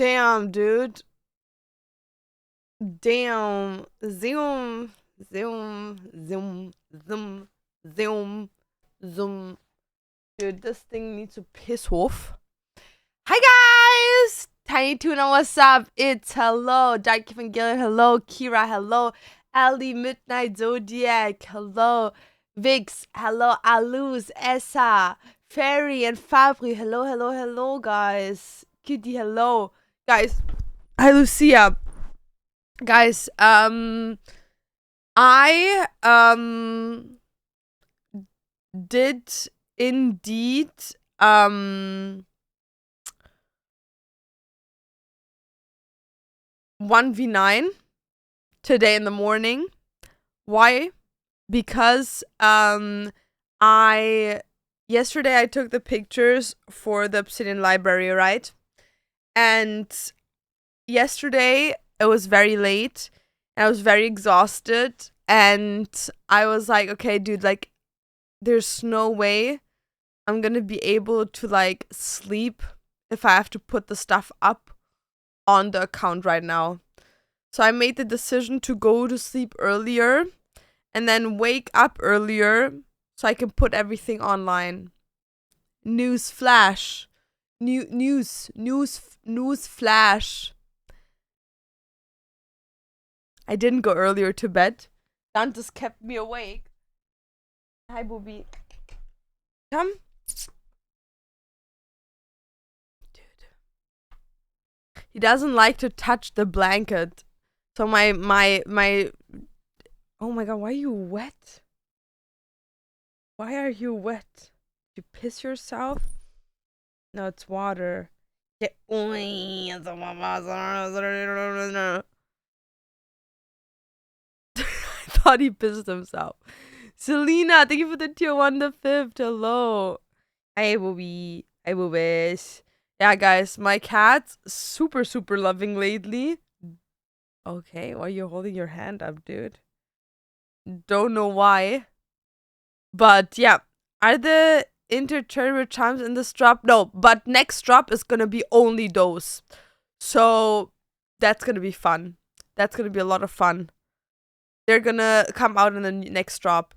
Damn, dude. Damn. Zoom. Zoom. Zoom. Zoom. Zoom. Zoom. Dude, this thing needs to piss off. Hi guys! Tiny Tuna, what's up? It's hello. Dark Evangelion, hello. Kira, hello. Ali, Midnight Zodiac, hello. Vix, hello. Aluz, Essa, Fairy, and Fabri, hello, hello, hello, guys. Kitty, hello. Guys, hi Lucia. Guys, I did indeed 1v9 today in the morning. Why? Because yesterday I took the pictures for the Obsidian Library, right? And yesterday it was very late and I was very exhausted, and I was like, okay, dude, like there's no way I'm gonna be able to like sleep if I have to put the stuff up on the account right now. So I made the decision to go to sleep earlier and then wake up earlier so I can put everything online. News flash. News flash. I didn't go earlier to bed. Dantes kept me awake. Hi, Booby. Come. Dude. He doesn't like to touch the blanket. So my oh my god, why are you wet? Why are you wet? Did you piss yourself? No, it's water. Yeah. I thought he pissed himself. Selena, thank you for the tier 1 to 5th. Hello. I will wish. Yeah, guys, my cat's super loving lately. Okay, why are you holding your hand up, dude? Don't know why. But yeah, are the interturbo chimes in this drop? No, but next drop is gonna be only those. So that's gonna be fun. That's gonna be a lot of fun. They're gonna come out in the next drop.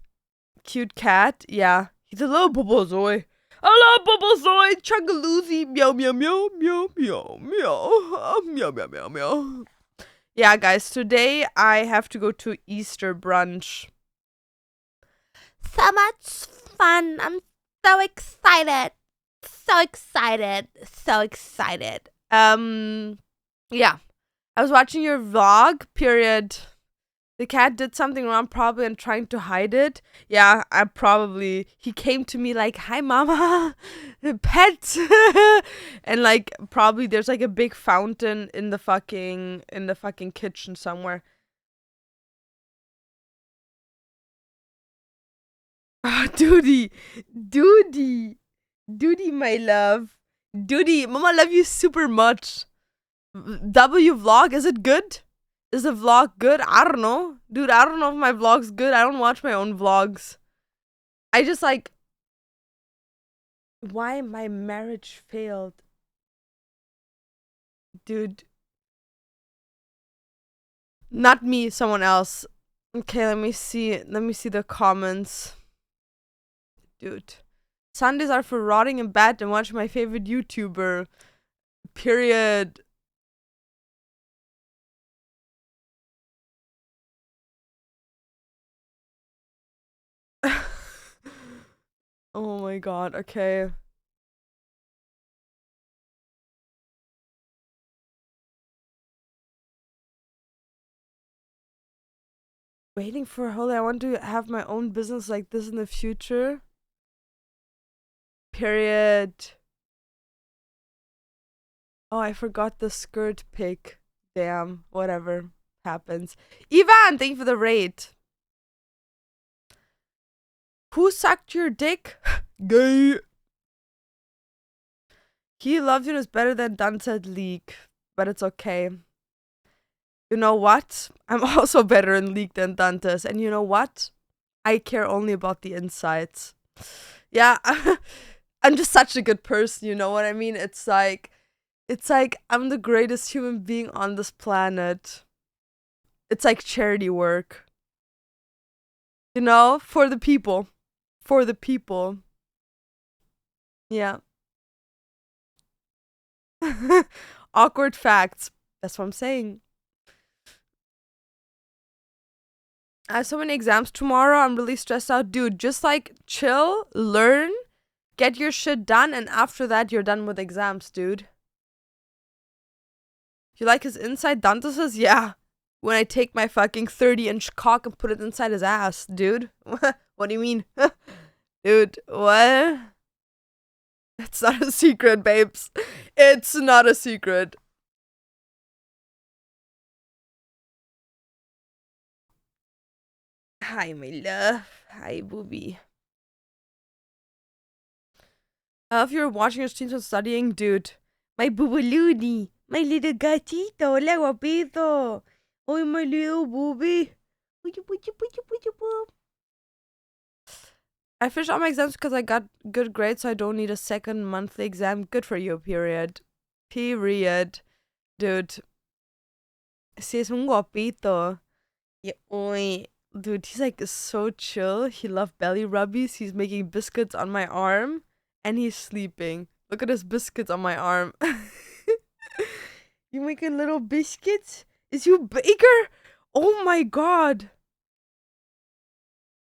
Cute cat, yeah. He's a little Bobozoy. Hello, Bobozoy! Chungaloozy! Meow, meow, meow, meow, meow, meow. Meow, meow, meow, meow. Yeah, guys, today I have to go to Easter brunch. So much fun. I'm so excited. So excited. So excited. Yeah. I was watching your vlog, period. The cat did something wrong, probably, and trying to hide it. Yeah, he came to me like, hi mama, pet. And like, probably there's like a big fountain in the fucking kitchen somewhere. Oh, Doody, my love. Doody, mama love you super much. W vlog, is it good? Is the vlog good? I don't know. Dude, I don't know if my vlog's good. I don't watch my own vlogs. I just like... Why my marriage failed? Dude. Not me, someone else. Okay, let me see. Let me see the comments. Dude. Sundays are for rotting in bed and watching my favorite YouTuber. Period. Oh my god, okay. Waiting for Holy, I want to have my own business like this in the future. Period. Oh, I forgot the skirt pic. Damn, whatever happens. Ivan, thank you for the raid. Who sucked your dick? Gay. He loves you is better than Dunset League, but it's okay. You know what? I'm also better in League than Dantes, and you know what? I care only about the insides. Yeah, I'm just such a good person, you know what I mean? It's like, It's like I'm the greatest human being on this planet. It's like charity work. You know, for the people. For the people. Yeah. Awkward facts. That's what I'm saying. I have so many exams tomorrow. I'm really stressed out. Dude, just like chill, learn, get your shit done, and after that, you're done with exams, dude. You like his inside Dante's? Yeah. When I take my fucking 30-inch cock and put it inside his ass, dude. What do you mean? Dude, what? It's not a secret, babes. It's not a secret. Hi, my love. Hi, booby. If you're watching your streams and studying, dude. My boobaludi. My little gatito. Le guapito. Oh, my little booby. I finished all my exams because I got good grades, so I don't need a second monthly exam. Good for you, period. Period. Dude. Si es un guapito. Yeah, oi. Dude, he's like so chill. He loves belly rubbies. He's making biscuits on my arm. And he's sleeping. Look at his biscuits on my arm. You making little biscuits? Is you baker? Oh my god.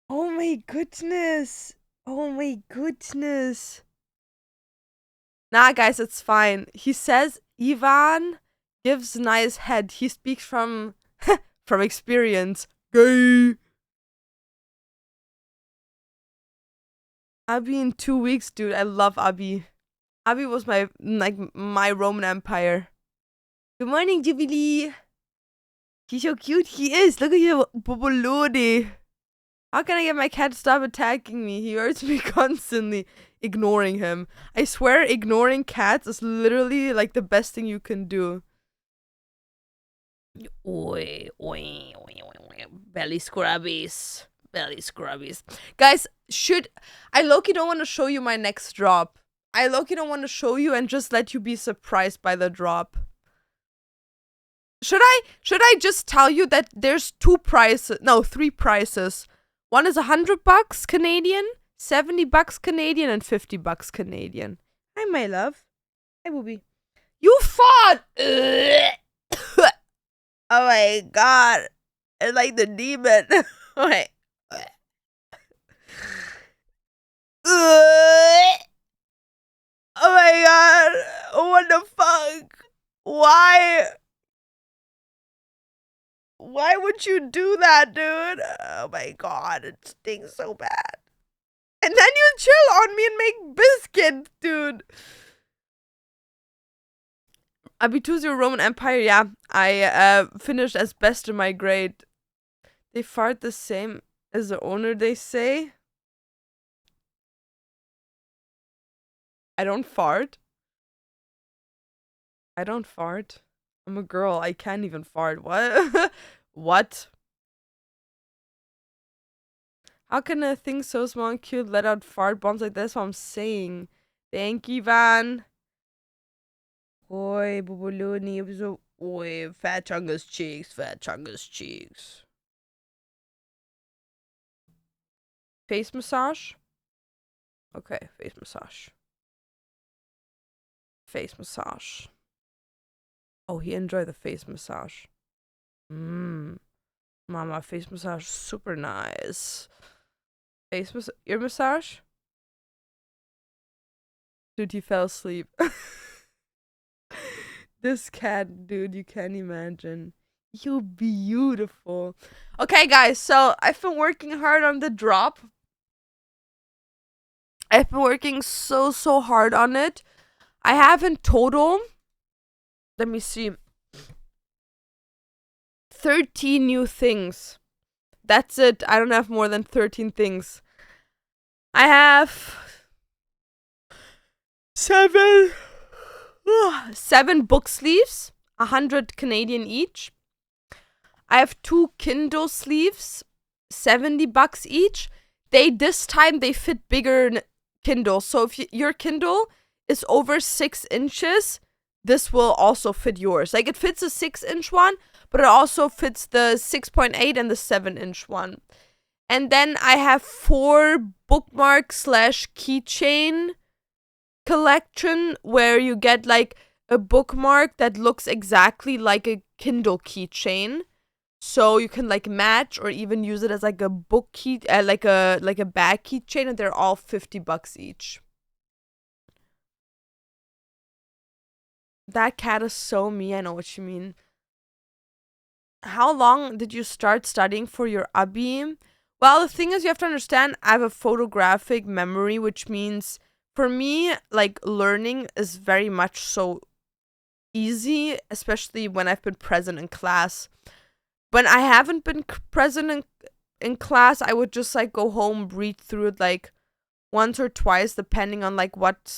Oh my goodness. Oh my goodness. Nah, guys, it's fine. He says Ivan gives nice head. He speaks from from experience. Gay. Abi in 2 weeks, dude. I love Abi. Abi was my Roman Empire. Good morning, Jubilee. He's so cute. He is. Look at you, Bobolode. How can I get my cat to stop attacking me? He hurts me constantly. Ignoring him. I swear, ignoring cats is literally like the best thing you can do. Oi, oi, oi, oi. Belly scrubbies. Belly scrubbies. Guys, I low-key don't want to show you my next drop. I low-key don't want to show you and just let you be surprised by the drop. Should I just tell you that there's 3 prices. One is $100 Canadian, $70 Canadian, and $50 Canadian. Hi, my love. Hi, booby. You fought! Oh my god. It's like the demon. Wait. Oh my god. What the fuck? Why? Why would you do that, dude? Oh my god, it stings so bad. And then you chill on me and make biscuits, dude. Abituzio Roman Empire, yeah. I finished as best in my grade. They fart the same as the owner, they say. I don't fart. I don't fart. I'm a girl. I can't even fart. What? What? How can a thing so small and cute let out fart bombs like this? What I'm saying. Thank you, Van. Oi, Bubuluni. Oi, Fat Chungus cheeks. Fat Chungus cheeks. Face massage? Okay, face massage. Face massage. Oh, he enjoyed the face massage. Mama, face massage, super nice. Ear massage? Dude, he fell asleep. This cat, dude, you can't imagine. You're beautiful. Okay, guys, so I've been working hard on the drop. I've been working so hard on it. I have in total, let me see, 13 new things. That's it. I don't have more than 13 things. I have 7 book sleeves, 100 Canadian each. I have 2 Kindle sleeves, $70 each. This time they fit bigger Kindle. So if your Kindle is over 6 inches, this will also fit yours. Like, it fits a 6-inch one, but it also fits the 6.8 and the 7-inch one. And then I have 4 bookmark slash keychain collection where you get like a bookmark that looks exactly like a Kindle keychain. So you can like match or even use it as like a book key, like a bag keychain, and they're all $50 each. That cat is so me. I know what you mean. How long did you start studying for your abi? Well, the thing is, you have to understand, I have a photographic memory, which means for me, like, learning is very much so easy, especially when I've been present in class. When I haven't been present in class, I would just like go home, read through it like once or twice, depending on like what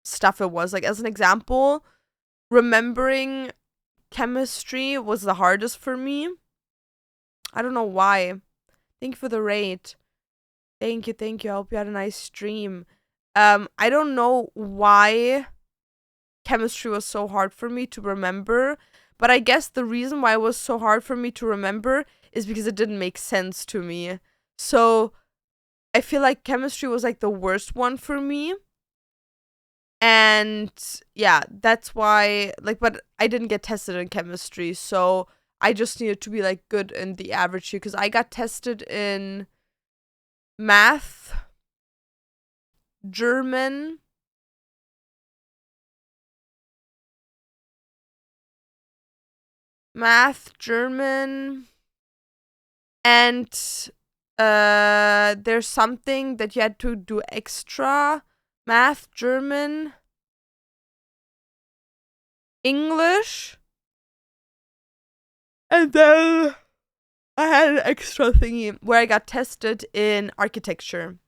stuff it was. Like, as an example, remembering chemistry was the hardest for me. I don't know why. Thank you for the rate. Thank you. I hope you had a nice stream. I don't know why chemistry was so hard for me to remember, but I guess the reason why it was so hard for me to remember is because it didn't make sense to me. So I feel like chemistry was like the worst one for me. And yeah, that's why, like, but I didn't get tested in chemistry, so I just needed to be like good in the average year, because I got tested in math, German, and there's something that you had to do extra. Math, German, English, and then I had an extra thingy where I got tested in architecture.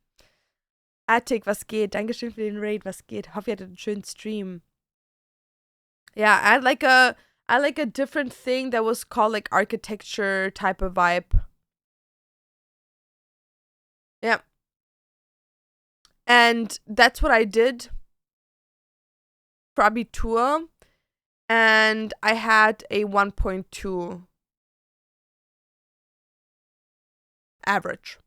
Attic, was geht? Dankeschön für den Raid, was geht? Hoffe, ihr hattet einen schönen Stream. Yeah, I had like a different thing that was called like architecture type of vibe. Yeah. And that's what I did for Abitur. And I had a 1.2 average.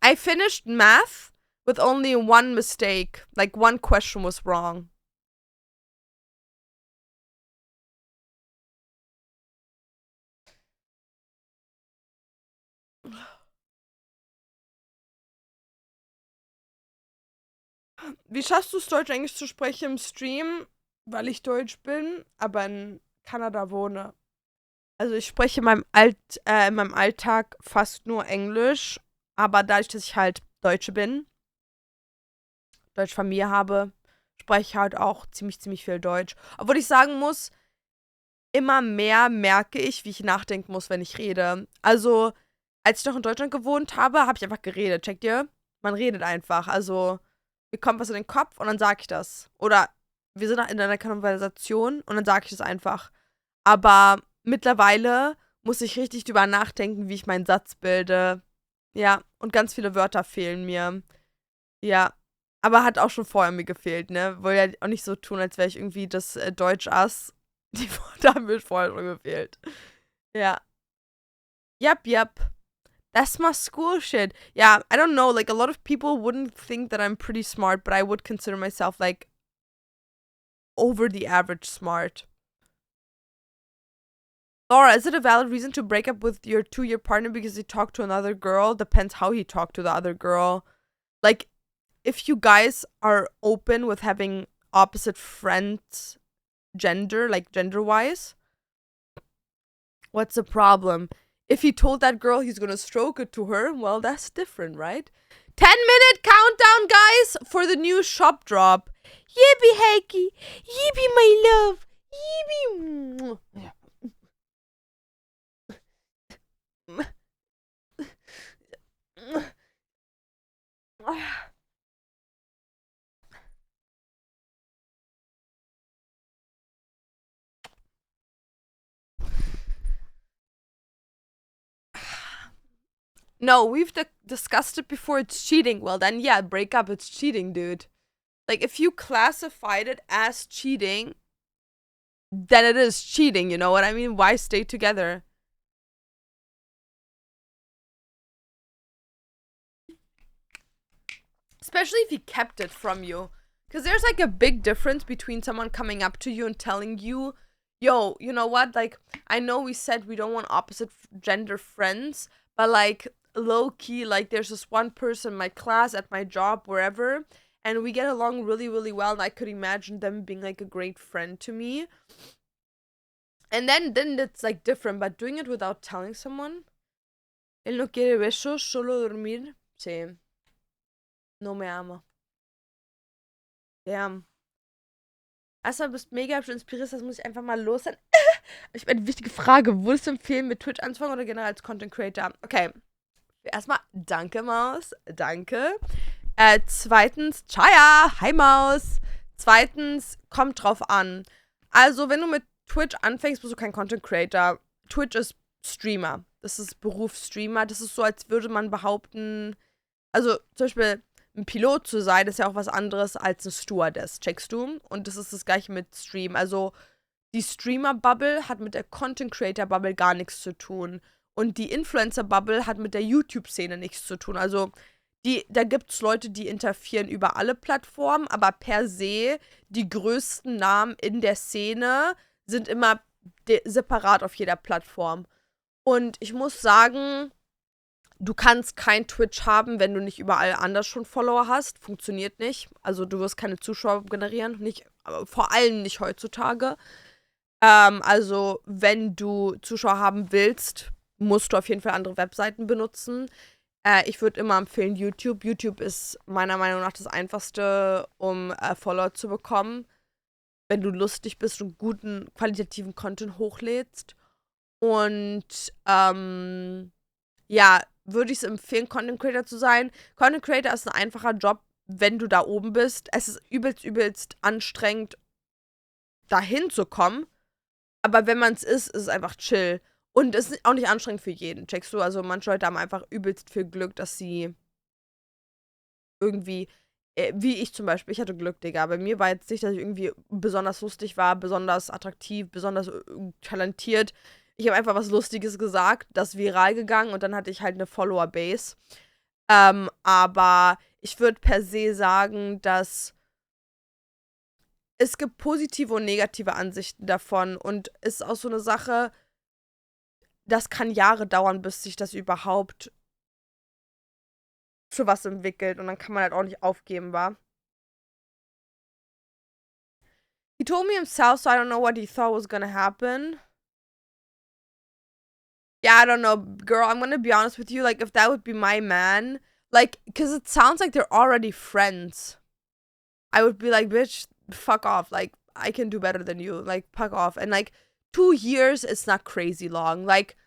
I finished math with only one mistake. Like, one question was wrong. Wie schaffst du es, Deutsch-Englisch zu sprechen im Stream? Weil ich Deutsch bin, aber in Kanada wohne. Also ich spreche in meinem Alltag fast nur Englisch, aber dadurch, dass ich halt Deutsche bin, deutsche Familie habe, spreche ich halt auch ziemlich viel Deutsch. Obwohl ich sagen muss, immer mehr merke ich, wie ich nachdenken muss, wenn ich rede. Also, als ich noch in Deutschland gewohnt habe, habe ich einfach geredet. Checkt ihr? Man redet einfach. Also, mir kommt was in den Kopf und dann sage ich das. Oder wir sind in einer Konversation und dann sage ich das einfach. Aber mittlerweile muss ich richtig drüber nachdenken, wie ich meinen Satz bilde. Ja, und ganz viele Wörter fehlen mir. Ja, aber hat auch schon vorher mir gefehlt, ne? Wollte ja auch nicht so tun, als wäre ich irgendwie das Deutsch-Ass. Die Worte haben mir vorher schon gefehlt. Ja. Yep. That's my school shit. Yeah, I don't know. Like, a lot of people wouldn't think that I'm pretty smart, but I would consider myself, like, over the average smart. Laura, is it a valid reason to break up with your 2-year partner because he talked to another girl? Depends how he talked to the other girl. Like, if you guys are open with having opposite friends, gender-wise, what's the problem? If he told that girl he's gonna stroke it to her, well, that's different, right? 10-minute countdown, guys, for the new shop drop. Yippee, Heiki. Yippee, my love. Yippee. No, we've discussed it before. It's cheating. Well, then, yeah, break up. It's cheating, dude. Like, if you classified it as cheating, then it is cheating, you know what I mean? Why stay together? Especially if he kept it from you. Because there's, like, a big difference between someone coming up to you and telling you, yo, you know what? Like, I know we said we don't want opposite gender friends, but, like, low-key, like, there's this one person in my class, at my job, wherever, and we get along really, really well, and I could imagine them being, like, a great friend to me. And then it's, like, different, but doing it without telling someone. Él no quiere besos, solo dormir. Sí. No me ama. Damn. Erstmal bist mega hübsch inspiriert, das muss ich einfach mal los sein. Ich habe eine wichtige Frage. Würdest du empfehlen, mit Twitch anzufangen oder generell als Content Creator? Okay. Erstmal, danke, Maus. Danke. Zweitens, Chaya. Hi, Maus. Zweitens, kommt drauf an. Also, wenn du mit Twitch anfängst, bist du kein Content Creator. Twitch ist Streamer. Das ist Beruf Streamer. Das ist so, als würde man behaupten, also zum Beispiel ein Pilot zu sein, ist ja auch was anderes als eine Stewardess, checkst du? Und das ist das gleiche mit Stream. Also die Streamer-Bubble hat mit der Content-Creator-Bubble gar nichts zu tun. Und die Influencer-Bubble hat mit der YouTube-Szene nichts zu tun. Also da gibt es Leute, die interferieren über alle Plattformen, aber per se die größten Namen in der Szene sind immer separat auf jeder Plattform. Und ich muss sagen, du kannst kein Twitch haben, wenn du nicht überall anders schon Follower hast. Funktioniert nicht. Also du wirst keine Zuschauer generieren. Nicht, vor allem nicht heutzutage. Also wenn du Zuschauer haben willst, musst du auf jeden Fall andere Webseiten benutzen. Ich würde immer empfehlen YouTube. YouTube ist meiner Meinung nach das Einfachste, um Follower zu bekommen. Wenn du lustig bist und guten, qualitativen Content hochlädst. Und, ja, würde ich es empfehlen, Content Creator zu sein. Content Creator ist ein einfacher Job, wenn du da oben bist. Es ist übelst anstrengend, dahin zu kommen. Aber wenn man es ist es einfach chill. Und es ist auch nicht anstrengend für jeden, checkst du? Also manche Leute haben einfach übelst viel Glück, dass sie irgendwie, wie ich zum Beispiel, ich hatte Glück, Digga. Bei mir war jetzt nicht, dass ich irgendwie besonders lustig war, besonders attraktiv, besonders talentiert. Ich habe einfach was Lustiges gesagt, das ist viral gegangen und dann hatte ich halt eine Follower-Base. Aber ich würde per se sagen, dass es gibt positive und negative Ansichten davon und es ist auch so eine Sache, das kann Jahre dauern, bis sich das überhaupt zu was entwickelt und dann kann man halt auch nicht aufgeben, wa? He told me himself, so I don't know what he thought was gonna happen. Yeah, I don't know, girl, I'm gonna be honest with you, like, if that would be my man, like, because it sounds like they're already friends, I would be like, bitch, fuck off, like, I can do better than you, like, fuck off, and, like, 2 years is not crazy long, like,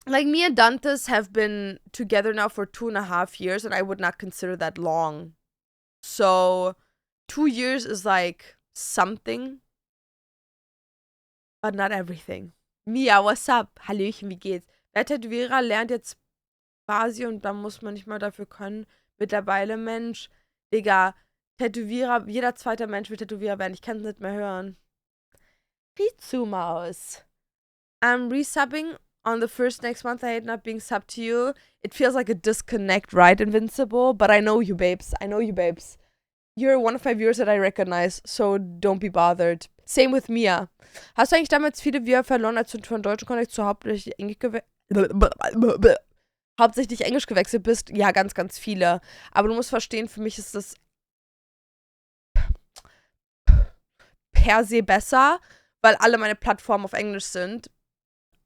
me and Dantes have been together now for 2.5 years, and I would not consider that long, so, 2 years is, like, something, but not everything. Mia, what's up? Hallöchen, wie geht's? Wer Tätowierer lernt jetzt Basi und dann muss man nicht mal dafür können. Mittlerweile, Mensch. Digga, Tätowierer, jeder zweite Mensch will Tätowierer werden. Ich kann es nicht mehr hören. Rizu-Maus. I'm resubbing on the first next month. I hate not being subbed to you. It feels like a disconnect, right, Invincible? But I know you, babes. I know you, babes. You're one of my viewers that I recognize, so don't be bothered. Same with Mia. Hast du eigentlich damals viele Viewer verloren, als du von deutschen Kontext zu hauptsächlich Englisch gewechselt bist? Ja, ganz, ganz viele. Aber du musst verstehen, für mich ist das per se besser, weil alle meine Plattformen auf Englisch sind.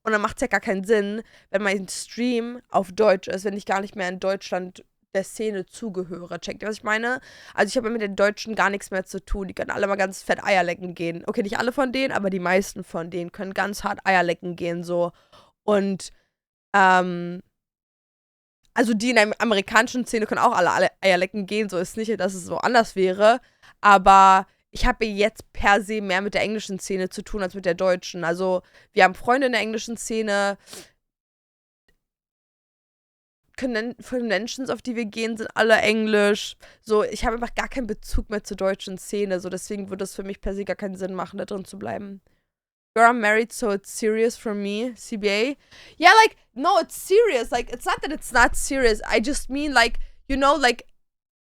Und dann macht es ja gar keinen Sinn, wenn mein Stream auf Deutsch ist, wenn ich gar nicht mehr in Deutschland der Szene zugehöre. Checkt ihr, was ich meine? Also ich habe ja mit den Deutschen gar nichts mehr zu tun. Die können alle mal ganz fett Eier lecken gehen. Okay, nicht alle von denen, aber die meisten von denen können ganz hart Eier lecken gehen, so. Und, also die in der amerikanischen Szene können auch alle Eier lecken gehen. So ist nicht, dass es so anders wäre. Aber ich habe jetzt per se mehr mit der englischen Szene zu tun als mit der deutschen. Also wir haben Freunde in der englischen Szene. Conventions, auf die wir gehen, sind alle Englisch. So, ich habe einfach gar keinen Bezug mehr zur deutschen Szene. So, deswegen würde es für mich per se gar keinen Sinn machen, da drin zu bleiben. Girl, I'm married, so it's serious for me. CBA. Yeah, like, no, it's serious. Like, it's not that it's not serious. I just mean, like, you know, like,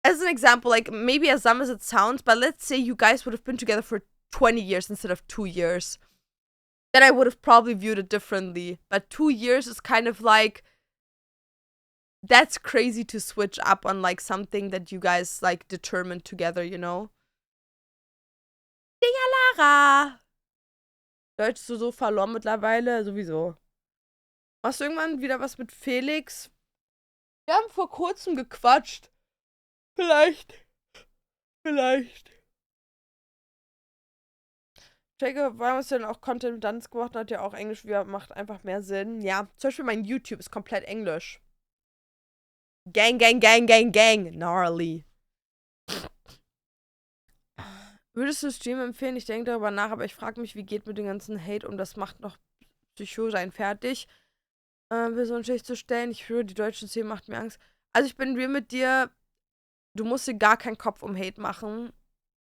as an example, like, maybe as dumb as it sounds, but let's say you guys would have been together for 20 years instead of 2 years. Then I would have probably viewed it differently. But 2 years is kind of like, that's crazy to switch up on, like, something that you guys, like, determined together, you know? Dinga Lara! Deutsch ist so verloren mittlerweile, sowieso. Machst du irgendwann wieder was mit Felix? Wir haben vor kurzem gequatscht. Vielleicht. Jacob, warum hast du denn auch Content mit Tanz gemacht? Hat ja auch Englisch wieder, macht einfach mehr Sinn. Ja, zum Beispiel mein YouTube ist komplett Englisch. Gang, gang, gang, gang, gang. Gnarly. Würdest du Stream empfehlen? Ich denke darüber nach, aber ich frage mich, wie geht mit dem ganzen Hate um das macht noch Psycho sein fertig. Person schlecht zu stellen. Ich höre, die deutschen Szene macht mir Angst. Also ich bin real mit dir. Du musst dir gar keinen Kopf um Hate machen,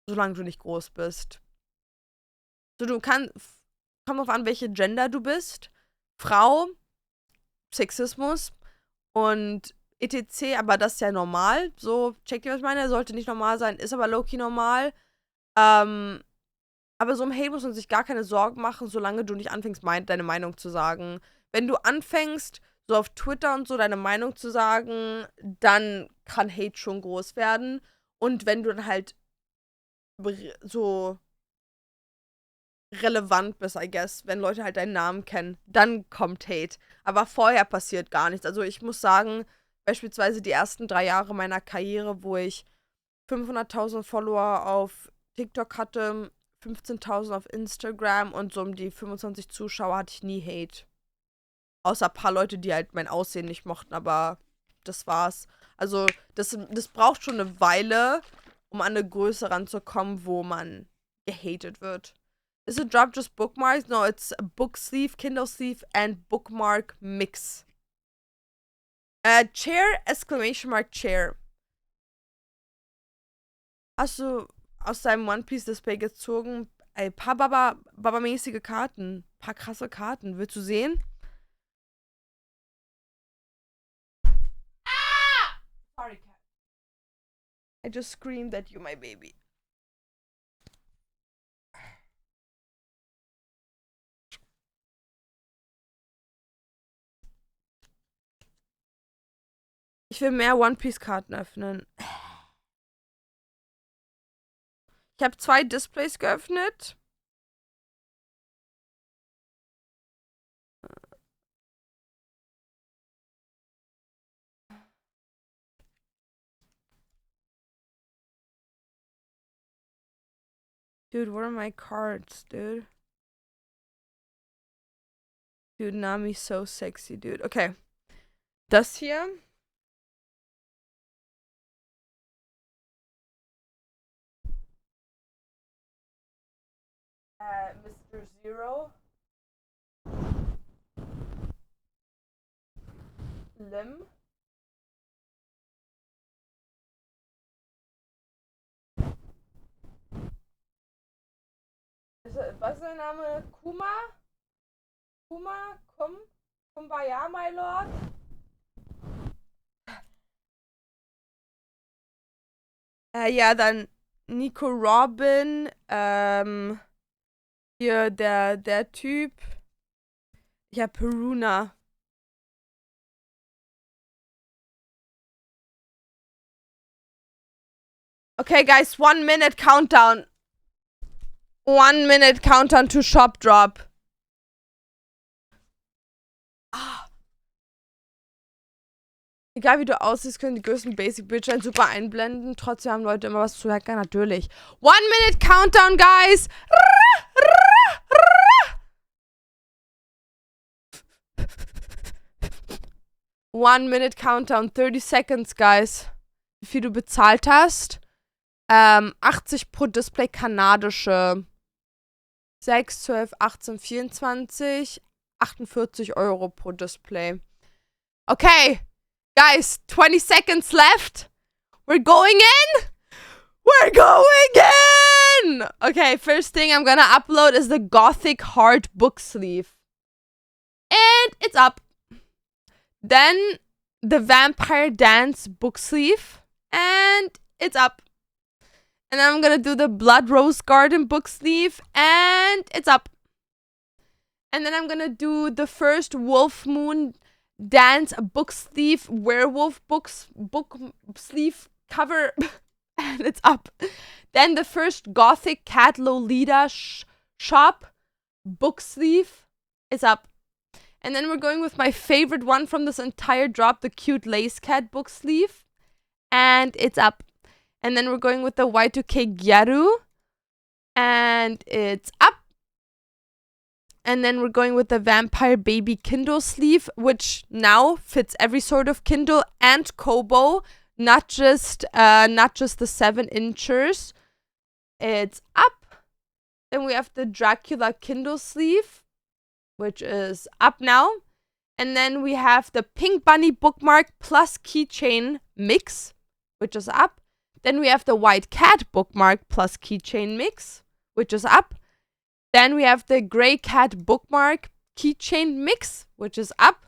solange du nicht groß bist. So, du kannst, kommt drauf an, welche Gender du bist. Frau, Sexismus und etc., aber das ist ja normal. So, checkt ihr, was ich meine? Sollte nicht normal sein, ist aber low-key normal. Aber so im Hate muss man sich gar keine Sorgen machen, solange du nicht anfängst, deine Meinung zu sagen. Wenn du anfängst, so auf Twitter und so deine Meinung zu sagen, dann kann Hate schon groß werden. Und wenn du dann halt so relevant bist, I guess, wenn Leute halt deinen Namen kennen, dann kommt Hate. Aber vorher passiert gar nichts. Also ich muss sagen, beispielsweise die ersten 3 Jahre meiner Karriere, wo ich 500.000 Follower auf TikTok hatte, 15.000 auf Instagram und so um die 25 Zuschauer, hatte ich nie Hate. Außer ein paar Leute, die halt mein Aussehen nicht mochten, aber das war's. Also das braucht schon eine Weile, um an eine Größe ranzukommen, wo man gehatet wird. Is it drop just bookmarks? No, it's a book sleeve, Kindle sleeve and bookmark mix. Chair, exclamation mark, chair. Hast du aus deinem One Piece Display gezogen ein paar Baba-mäßige Karten? Paar krasse Karten. Willst du sehen? Ah! Sorry, cat. I just screamed at you, my baby. Ich will mehr One Piece Karten öffnen. Ich habe 2 Displays geöffnet. Dude, what are my cards, dude? Dude, Nami's so sexy, dude. Okay. Das hier. Mr. Zero. Lim. Was ist der Name? Kumbaya, my lord. Ja, dann Nico Robin, hier der Typ. Ja, Peruna. Okay, guys, 1 minute countdown. 1 minute countdown to shop drop. Ah. Egal wie du aussiehst, können die größten Basic-Bildschirme super einblenden. Trotzdem haben Leute immer was zu hacken, natürlich. 1 minute countdown, guys! 1 minute countdown, 30 seconds, guys. Wie viel du bezahlt hast? 80 pro Display kanadische. 6, 12, 18, 24. 48 Euro pro Display. Okay. Guys, 20 seconds left. We're going in. We're going in. Okay, first thing I'm gonna upload is the Gothic Heart book sleeve. And it's up. Then the Vampire Dance book sleeve. And it's up. And then I'm gonna do the Blood Rose Garden book sleeve. And it's up. And then I'm gonna do the first Wolf Moon Dance book sleeve, werewolf book sleeve cover. And it's up. Then the first Gothic Cat Lolita shop book sleeve is up. And then we're going with my favorite one from this entire drop, the Cute Lace Cat book sleeve. And it's up. And then we're going with the Y2K Gyaru. And it's up. And then we're going with the Vampire Baby Kindle sleeve, which now fits every sort of Kindle and Kobo, not just the 7-inchers. It's up. Then we have the Dracula Kindle sleeve, which is up now. And then we have the Pink Bunny bookmark plus keychain mix, which is up. Then we have the White Cat bookmark plus keychain mix, which is up. Then we have the Grey Cat bookmark keychain mix, which is up.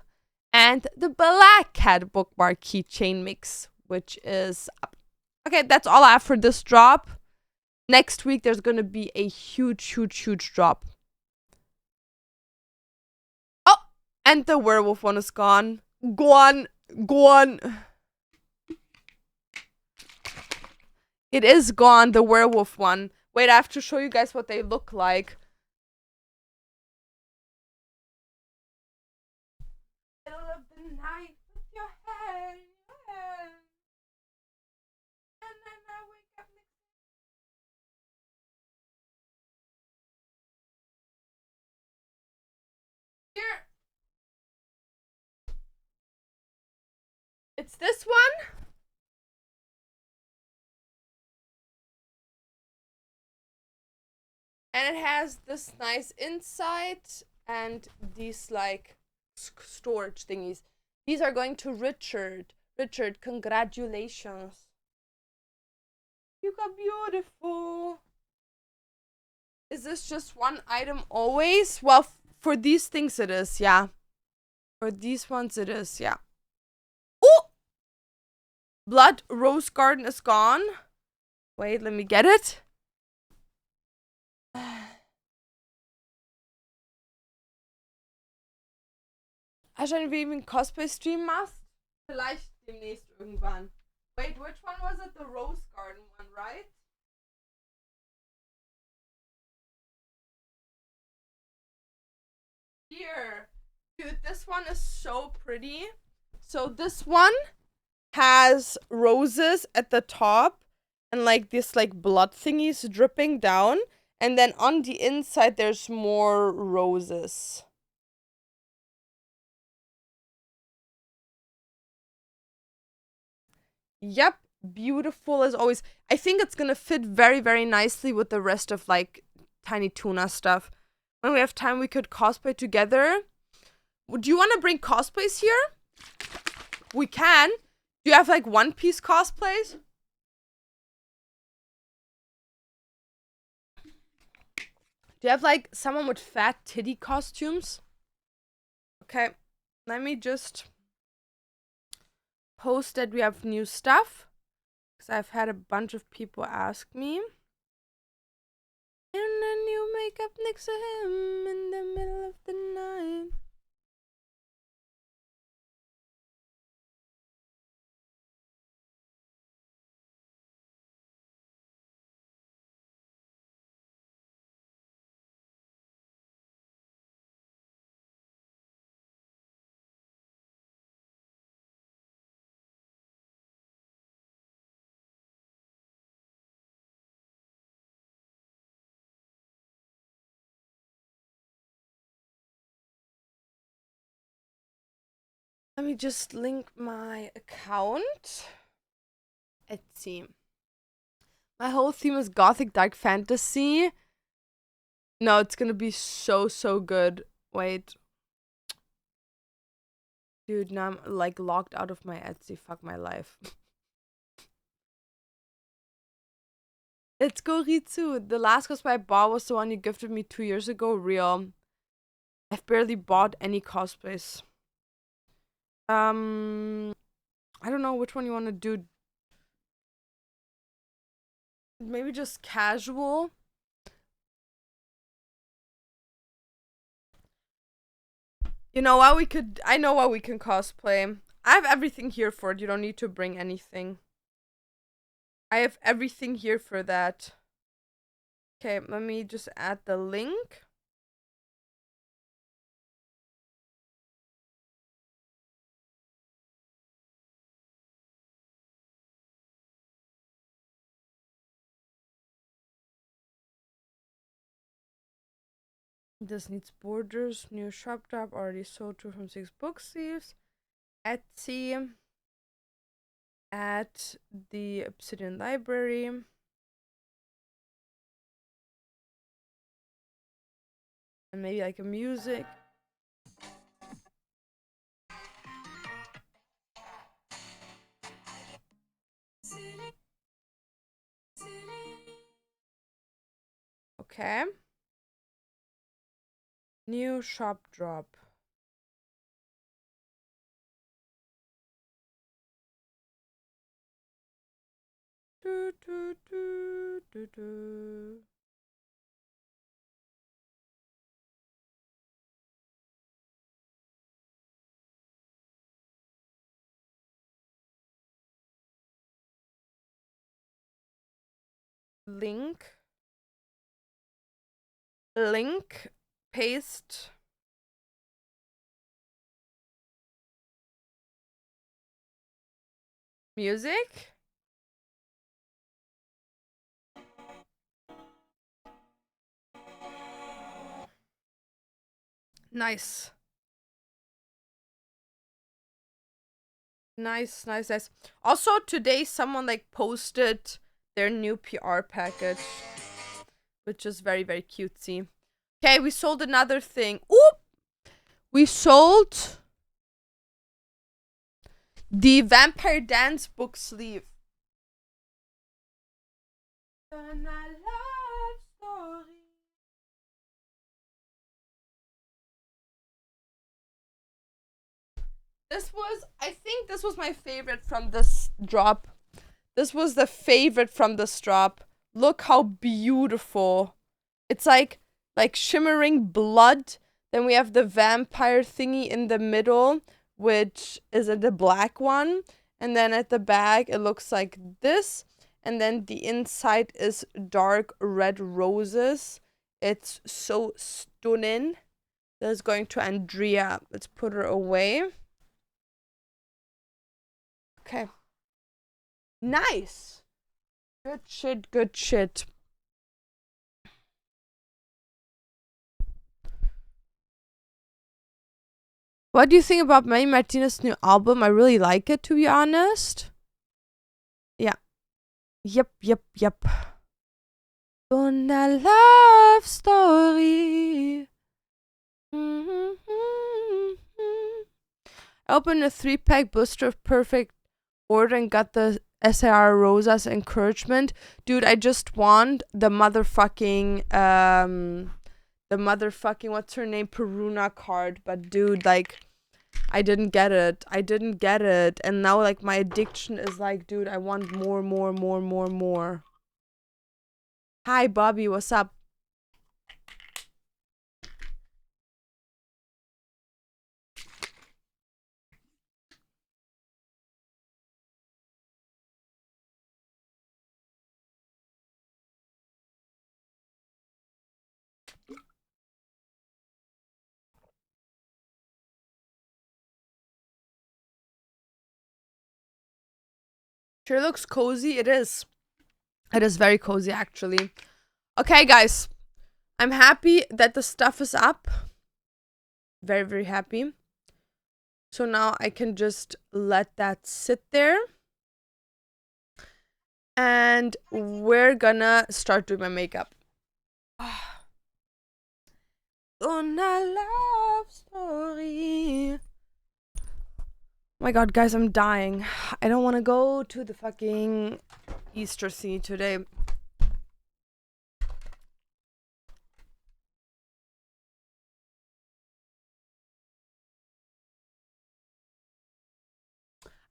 And the Black Cat bookmark keychain mix, which is up. Okay, that's all I have for this drop. Next week, there's going to be a huge drop. Oh, and the werewolf one is gone. Gone. It is gone, the werewolf one. Wait, I have to show you guys what they look like. Middle of the night with your head in your hand. And then I wake up next. Here. It's this one. And it has this nice inside and these like storage thingies. These are going to Richard. Richard, congratulations. You got beautiful. Is this just one item always? Well, for these things it is, yeah. For these ones it is, yeah. Oh! Blood Rose Garden is gone. Wait, let me get it. Anscheinend wie ein Cosplay-Stream machst? Vielleicht demnächst irgendwann. Wait, which one was it? The Rose Garden one, right? Here. Dude, this one is so pretty. So this one has roses at the top and like this like blood thingies dripping down. And then on the inside there's more roses. Yep, beautiful as always. I think it's gonna fit very nicely with the rest of like Tiny Tuna stuff. When we have time, we could cosplay together. Do you want to bring cosplays here? We can. Do you have like One Piece cosplays? Do you have like someone with fat titty costumes? Okay, let me just post that we have new stuff, because I've had a bunch of people ask me. And then you make up next to him in the middle of the night. Let me just link my account. Let's see. My whole theme is Gothic Dark Fantasy. No, it's gonna be so good. Wait. Dude, now I'm like locked out of my Etsy. Fuck my life. Let's go, Ritsu. The last cosplay I bought was the one you gifted me 2 years ago. Real. I've barely bought any cosplays. I don't know which one you want to do. Maybe just casual. You know what we could... I know what we can cosplay. I have everything here for it. You don't need to bring anything. I have everything here for that. Okay, let me just add the link. This needs borders. New shop drop. Already sold 2 from 6 book sleeves. Etsy. At the Obsidian Library. And maybe like a music. Okay. New shop drop. Do, do, do, do, do. Link. Paste. Music. Nice. Nice. Also, today someone like posted their new PR package, which is very, very cutesy. Okay, we sold another thing. Oop! We sold the Vampire Dance book sleeve. I think this was my favorite from this drop. This was the favorite from this drop. Look how beautiful. It's like shimmering blood. Then we have the vampire thingy in the middle, which is the black one. And then at the back, it looks like this. And then the inside is dark red roses. It's so stunning. That's going to Andrea. Let's put her away. Okay. Nice. Good shit. What do you think about Manny Martinez's new album? I really like it, to be honest. Yeah. Yep. On a love story. I opened a 3-pack booster of Perfect Order and got the SAR Rosa's encouragement. Dude, I just want the motherfucking what's her name, Peruna card, but dude, like, I didn't get it, and now like my addiction is like, dude, I want more. Hi Bobby, what's up? Sure looks cozy. It is very cozy, actually. Okay, guys, I'm happy that the stuff is up. Very, very happy. So now I can just let that sit there. And we're gonna start doing my makeup. On a love story. my god, guys, I'm dying. I don't want to go to the fucking Easter scene today.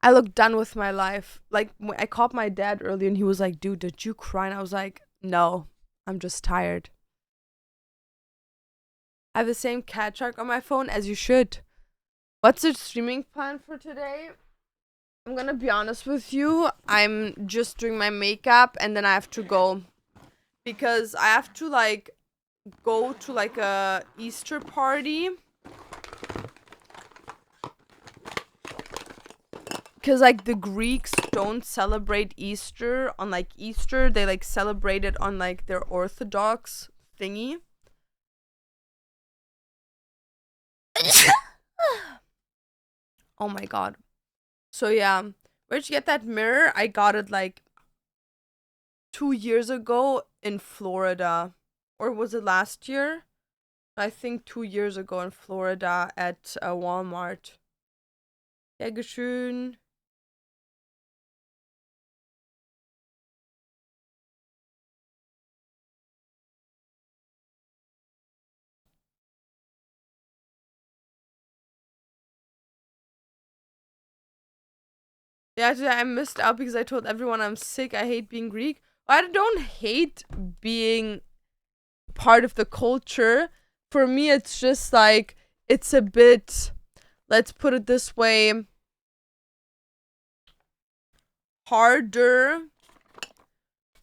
I look done with my life. Like, I called my dad earlier and he was like, dude, did you cry? And I was like, no, I'm just tired. I have the same cat track on my phone as you should. What's the streaming plan for today? I'm gonna be honest with you. I'm just doing my makeup and then I have to go. Because I have to, like, go to, like, a Easter party. Because, like, the Greeks don't celebrate Easter on, like, Easter. They, like, celebrate it on, like, their Orthodox thingy. Oh my god. So, yeah. Where'd you get that mirror? I got it, like, 2 years ago in Florida. Or was it last year? I think 2 years ago in Florida at Walmart. Dankeschön. Yeah, today I missed out because I told everyone I'm sick. I hate being Greek. I don't hate being part of the culture. For me, it's just like, it's a bit, let's put it this way, harder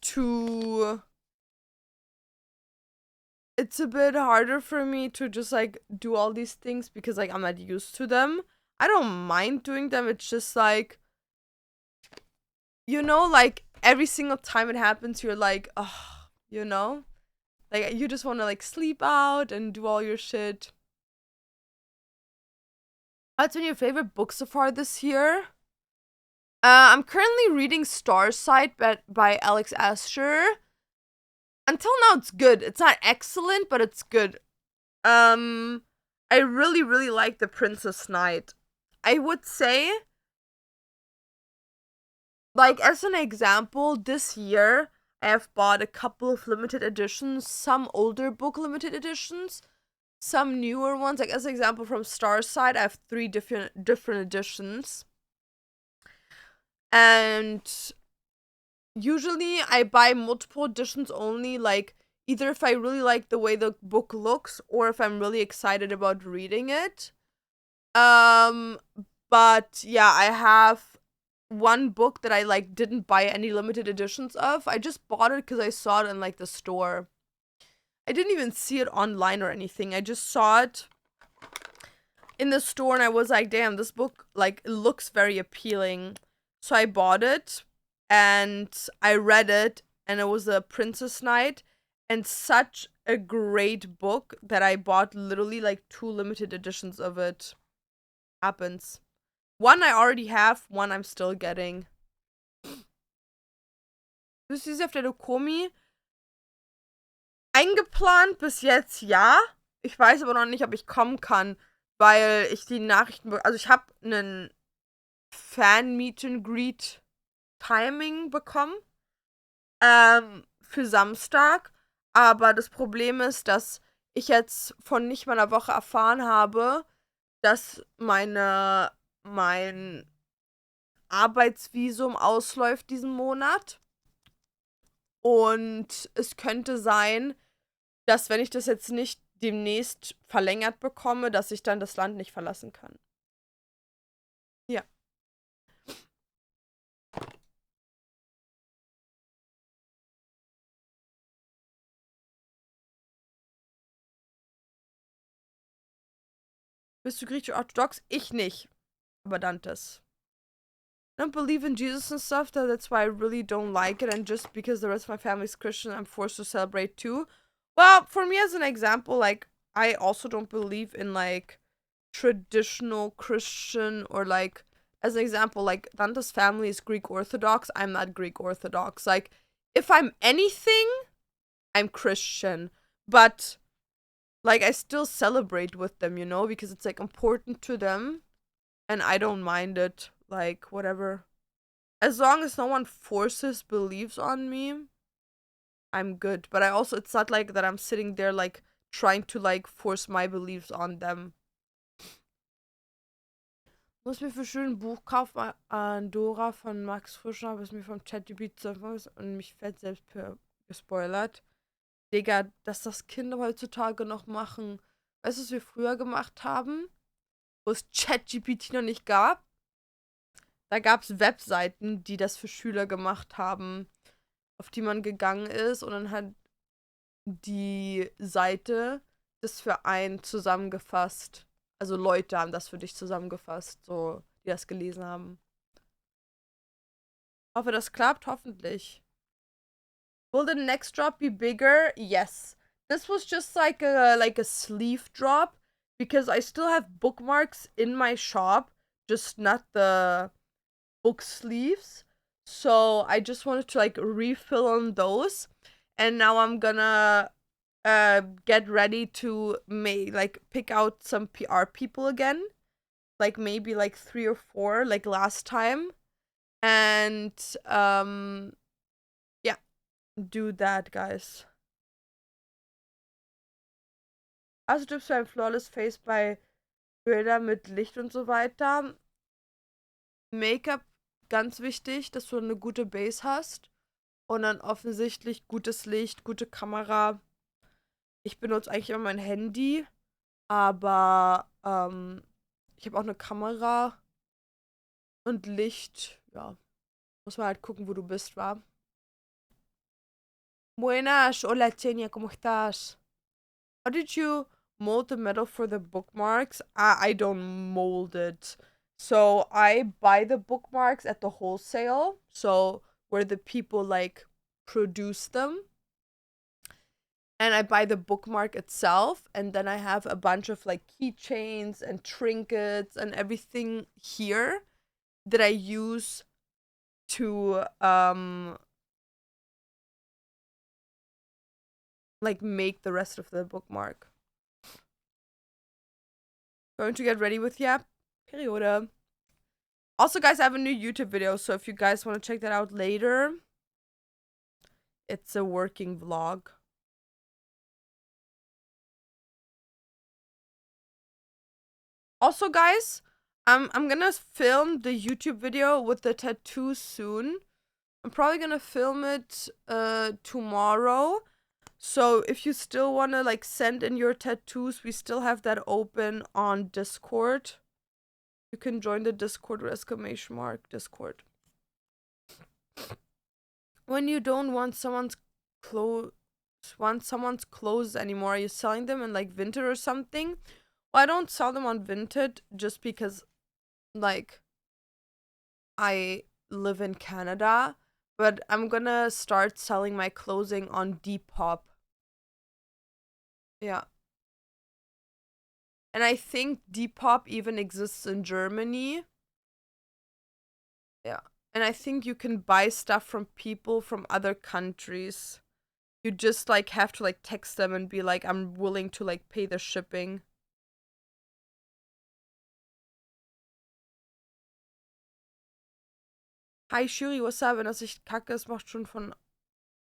to, it's a bit harder for me to just, like, do all these things because, like, I'm not used to them. I don't mind doing them. It's just like, you know, like, every single time it happens, you're like, oh, you know? Like, you just want to, like, sleep out and do all your shit. What's been your favorite book so far this year? I'm currently reading Starsight by Alex Asher. Until now, it's good. It's not excellent, but it's good. I really, really like The Princess Knight. I would say, like, as an example, this year, I have bought a couple of limited editions, some older book limited editions, some newer ones. Like, as an example, from Starsight, I have 3 different editions. And usually I buy multiple editions only, like, either if I really like the way the book looks or if I'm really excited about reading it. But yeah, I have one book that I, like, didn't buy any limited editions of. I just bought it because I saw it in, like, the store. I didn't even see it online or anything. I just saw it in the store and I was like, damn, this book, like, looks very appealing. So I bought it and I read it and it was a Princess Knight and such a great book that I bought literally, like, 2 limited editions of it. Happens. One I already have, one I'm still getting. Bist du auf der Dokomi? Eingeplant bis jetzt ja. Ich weiß aber noch nicht, ob ich kommen kann, weil ich die Nachrichten, also ich habe einen Fan-Meet-and-Greet-Timing bekommen für Samstag, aber das Problem ist, dass ich jetzt von nicht mal einer Woche erfahren habe, dass mein Arbeitsvisum ausläuft diesen Monat. Und es könnte sein, dass, wenn ich das jetzt nicht demnächst verlängert bekomme, dass ich dann das Land nicht verlassen kann. Ja. Bist du griechisch-orthodox? Ich nicht. Aber Dantes. I don't believe in Jesus and stuff, that's why I really don't like it, and just because the rest of my family is Christian, I'm forced to celebrate too. Well, for me, as an example, like, I also don't believe in, like, traditional Christian, or, like, as an example, like, Dante's family is Greek Orthodox. I'm not Greek Orthodox. Like, if I'm anything, I'm Christian. But, like, I still celebrate with them, you know, because it's, like, important to them. and I don't mind it. Like, whatever. As long as no one forces beliefs on me, I'm good. But I also, it's not like that I'm sitting there, like, trying to, like, force my beliefs on them. Muss mir für schön ein Buch kaufen an Dora von Max Frisch, aber es mir vom ChatGPT ist und mich fett selbst gespoilert. Digga, dass das Kinder heutzutage noch machen. Weißt du, was wir früher gemacht haben? Wo es ChatGPT noch nicht gab? Da gab es Webseiten, die das für Schüler gemacht haben, auf die man gegangen ist und dann hat die Seite das für einen zusammengefasst. Also Leute haben das für dich zusammengefasst, so, die das gelesen haben. Hoffe, das klappt, hoffentlich. Will the next drop be bigger? Yes. This was just like a sleeve drop because I still have bookmarks in my shop, just not the book sleeves. So I just wanted to like refill on those. And now I'm gonna get ready to pick out some PR people again. Like maybe like 3 or 4 like last time. And yeah, do that, guys. Also Tipps für ein Flawless Face bei Bildern mit Licht und so weiter. Make-up, ganz wichtig, dass du eine gute Base hast. Und dann offensichtlich gutes Licht, gute Kamera. Ich benutze eigentlich immer mein Handy. Aber ich habe auch eine Kamera. Und Licht, ja. Muss man halt gucken, wo du bist, wa? Buenas, hola Chenia, ¿cómo estás? How did you mold the metal for the bookmarks? I don't mold it. So I buy the bookmarks at the wholesale. So where the people like produce them. And I buy the bookmark itself. And then I have a bunch of like keychains and trinkets and everything here that I use to like make the rest of the bookmark. Going to get ready with ya? Periode. Also, guys, I have a new YouTube video, so if you guys want to check that out later, it's a working vlog. Also, guys, I'm gonna film the YouTube video with the tattoo soon. I'm probably gonna film it tomorrow. So if you still wanna like send in your tattoos, we still have that open on Discord. You can join the Discord with exclamation mark Discord. When you don't want someone's clothes anymore, are you selling them in like Vinted or something? Well, I don't sell them on Vinted just because like I live in Canada, but I'm gonna start selling my clothing on Depop. Yeah. And I think Depop even exists in Germany. Yeah. And I think you can buy stuff from people from other countries. You just like have to like text them and be like, I'm willing to like pay the shipping. Hi Shuri, what's up? Wenn das nicht kacke ist, macht schon von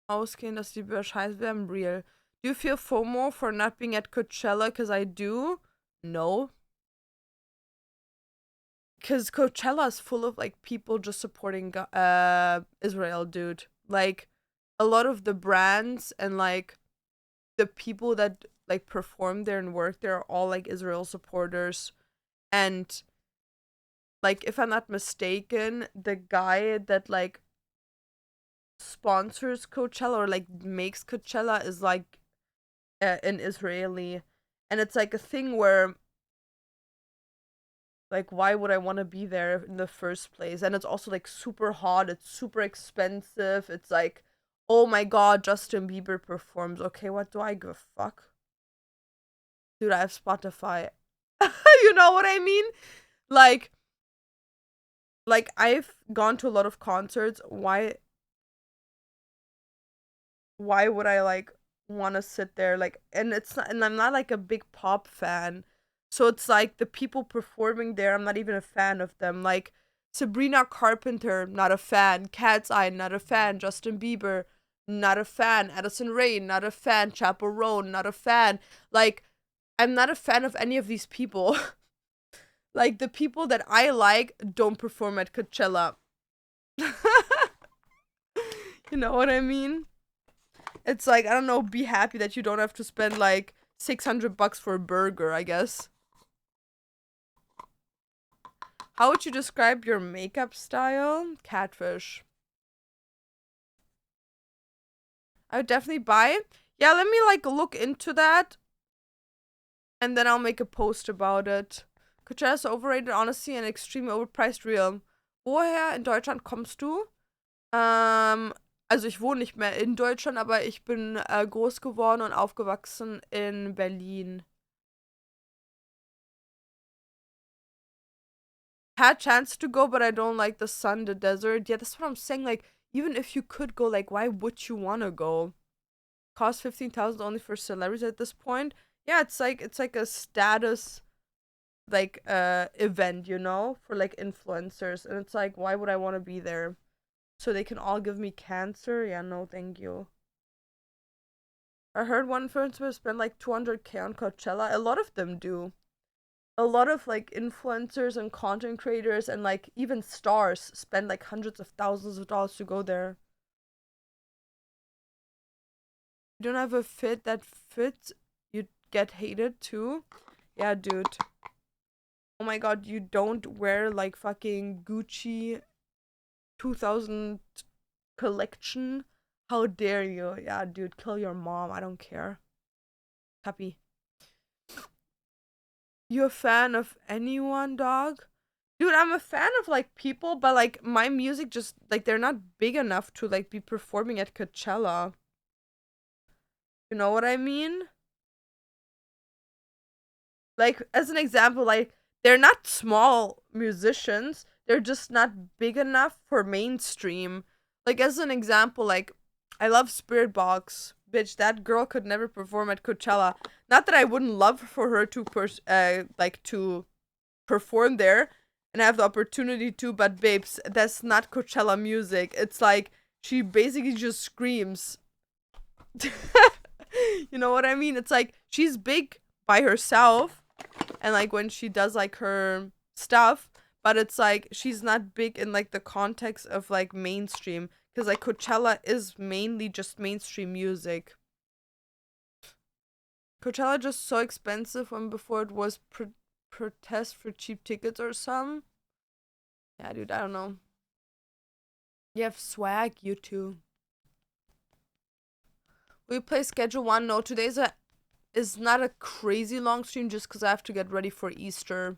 ausgehen, dass die Bilder scheiße werden. Real. Do you feel FOMO for not being at Coachella? Because I do. No. Because Coachella is full of like people just supporting Israel, dude. Like a lot of the brands and like the people that like perform there and work there are all like Israel supporters. And like if I'm not mistaken, the guy that like sponsors Coachella or like makes Coachella is like an Israeli. And it's like a thing where like why would I want to be there in the first place? And it's also like super hot, it's super expensive. It's like, oh my god, Justin Bieber performs. Okay, what do I give a fuck? Dude, I have Spotify. You know what I mean? Like I've gone to a lot of concerts. Why would I like want to sit there like, and it's not, and I'm not like a big pop fan. So it's like the people performing there, I'm not even a fan of them. Like Sabrina Carpenter, not a fan. Cat's Eye, not a fan. Justin Bieber, not a fan. Addison Rae, not a fan. Chappell Roan, not a fan. Like, I'm not a fan of any of these people. Like, the people that I like don't perform at Coachella. You know what I mean? It's like, I don't know, be happy that you don't have to spend like $600 for a burger, I guess. How would you describe your makeup style? Catfish. I would definitely buy it. Yeah, let me like look into that. And then I'll make a post about it. Coachella ist overrated, honestly, and extremely overpriced real. Woher in Deutschland kommst du? Also ich wohne nicht mehr in Deutschland, aber ich bin groß geworden und aufgewachsen in Berlin. Had chance to go, but I don't like the sun, the desert. Yeah, that's what I'm saying. Like, even if you could go, like, why would you want to go? Cost 15,000 only for celebrities at this point. Yeah, it's like a status like event, you know, for like influencers, and it's like, why would I want to be there? So they can all give me cancer? Yeah, no, thank you. I heard one influencer spend like 200K on Coachella. A lot of them do. A lot of like influencers and content creators and like even stars spend like hundreds of thousands of dollars to go there. You don't have a fit that fits, you get hated too. Yeah, dude. Oh my god, you don't wear like fucking Gucci 2000 collection? How dare you? Yeah, dude, kill your mom. I don't care. Happy. You a fan of anyone, dog? Dude, I'm a fan of like people, but like my music just like they're not big enough to like be performing at Coachella. You know what I mean? Like as an example, like they're not small musicians. They're just not big enough for mainstream. Like as an example, like I love Spirit Box. Bitch, that girl could never perform at Coachella. Not that I wouldn't love for her to like to perform there and have the opportunity to, but babes, that's not Coachella music. It's like she basically just screams. You know what I mean? It's like she's big by herself and like when she does like her stuff, but it's like she's not big in like the context of like mainstream because like Coachella is mainly just mainstream music. Coachella just so expensive when before it was protest for cheap tickets or some. Yeah, dude, I don't know. You have swag, you too. We play schedule one. No, today's a is not a crazy long stream just because I have to get ready for Easter.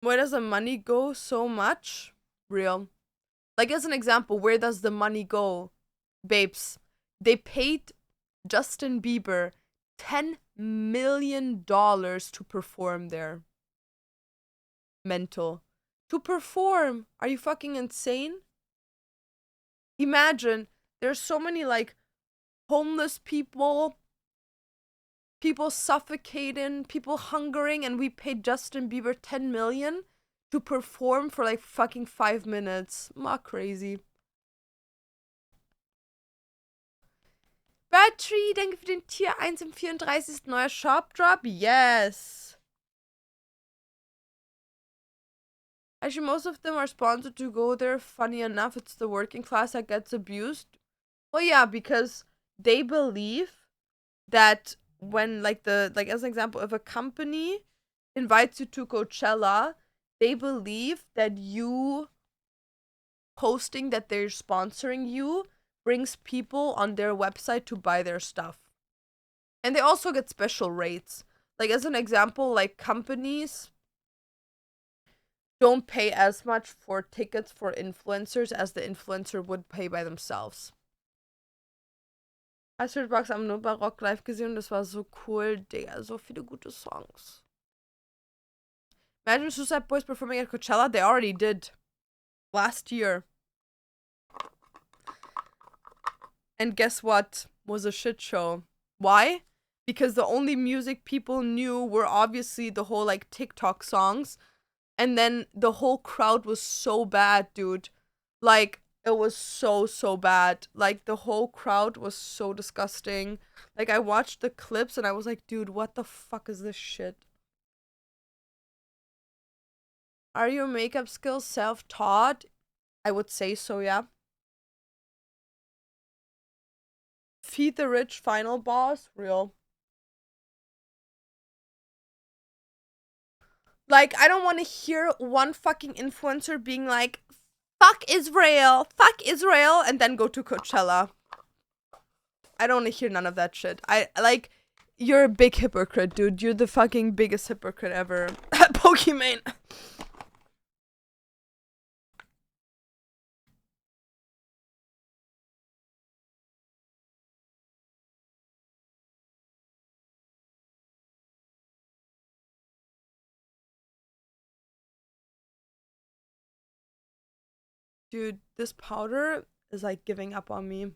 Where does the money go so much? Real. Like as an example, where does the money go? Babes, they paid Justin Bieber $10 million to perform there. Mental. To perform. Are you fucking insane? Imagine there's so many like homeless people, people suffocating, people hungering, and we paid Justin Bieber 10 million to perform for like fucking 5 minutes. Ma crazy. Battery, danke für den Tier 1 im 34. Neuer Shop Drop. Yes. Actually, most of them are sponsored to go there. Funny enough, it's the working class that gets abused. Well, yeah, because they believe that when, like, as an example, if a company invites you to Coachella, they believe that you posting that they're sponsoring you brings people on their website to buy their stuff. And they also get special rates. Like, as an example, like, companies don't pay as much for tickets for influencers as the influencer would pay by themselves. Spirit Box am Barock live gesehen und das war so cool, Digga. So viele gute Songs. Imagine Suicide Boys performing at Coachella. They already did. Last year. And guess what? Was a shit show. Why? because the only music people knew were obviously the whole like TikTok songs. And then the whole crowd was so bad, dude. Like, it was so bad. Like, the whole crowd was so disgusting. Like, I watched the clips and I was like, dude, what the fuck is this shit? Are your makeup skills self-taught? I would say so, yeah. Feed the Rich final boss? Real. Like, I don't want to hear one fucking influencer being like, fuck Israel, and then go to Coachella. I don't want to hear none of that shit. Like, you're a big hypocrite, dude. You're the fucking biggest hypocrite ever. Pokimane. Dude, this powder is like giving up on me.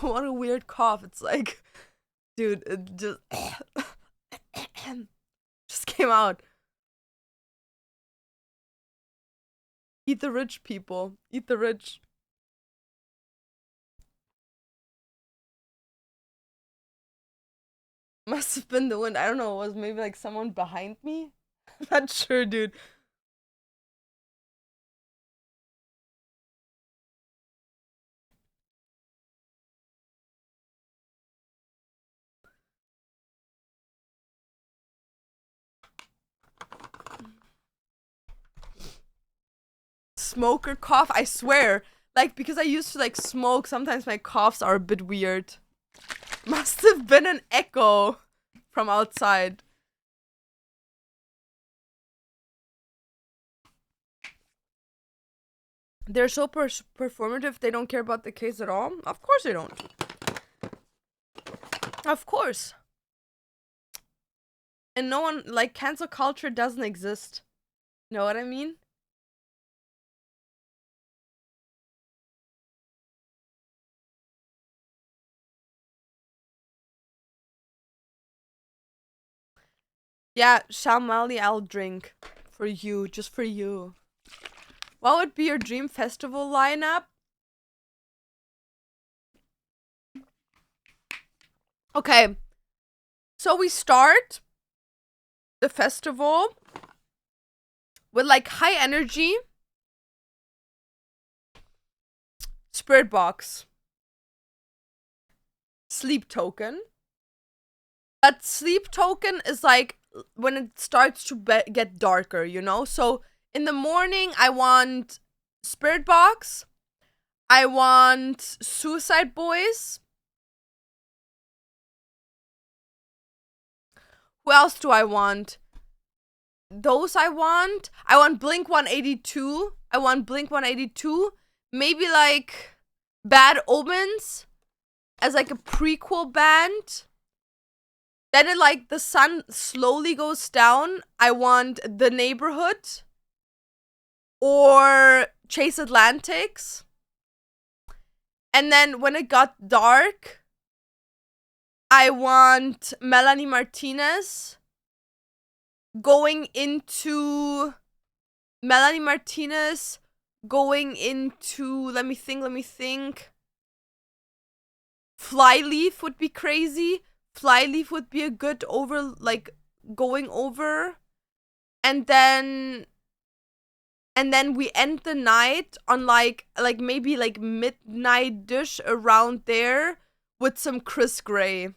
What a weird cough. It's like, dude, it just just came out. Eat the rich, people. Eat the rich. Must have been the wind. I don't know. It was maybe like someone behind me? Not sure, dude. Smoker cough, I swear. Like, because I used to like smoke, sometimes my coughs are a bit weird. Must have been an echo from outside. They're so performative, they don't care about the case at all? Of course they don't. Of course. And no one, like, cancel culture doesn't exist. Know what I mean? Yeah, Shamali, I'll drink. For you, just for you. What would be your dream festival lineup? Okay. So we start the festival with like high energy. Spirit box. Sleep token. But sleep token is like when it starts to get darker, you know? So in the morning, I want Spirit Box. I want Suicide Boys. Who else do I want? Those I want. I want Blink 182. I want Blink 182. Maybe like Bad Omens as like a prequel band. Then it like the sun slowly goes down. I want The Neighborhood or Chase Atlantics. And then when it got dark, I want Melanie Martinez going into let me think. Flyleaf would be crazy. Flyleaf would be a good going over. And then we end the night on like maybe like midnight-ish around there with some Chris Gray.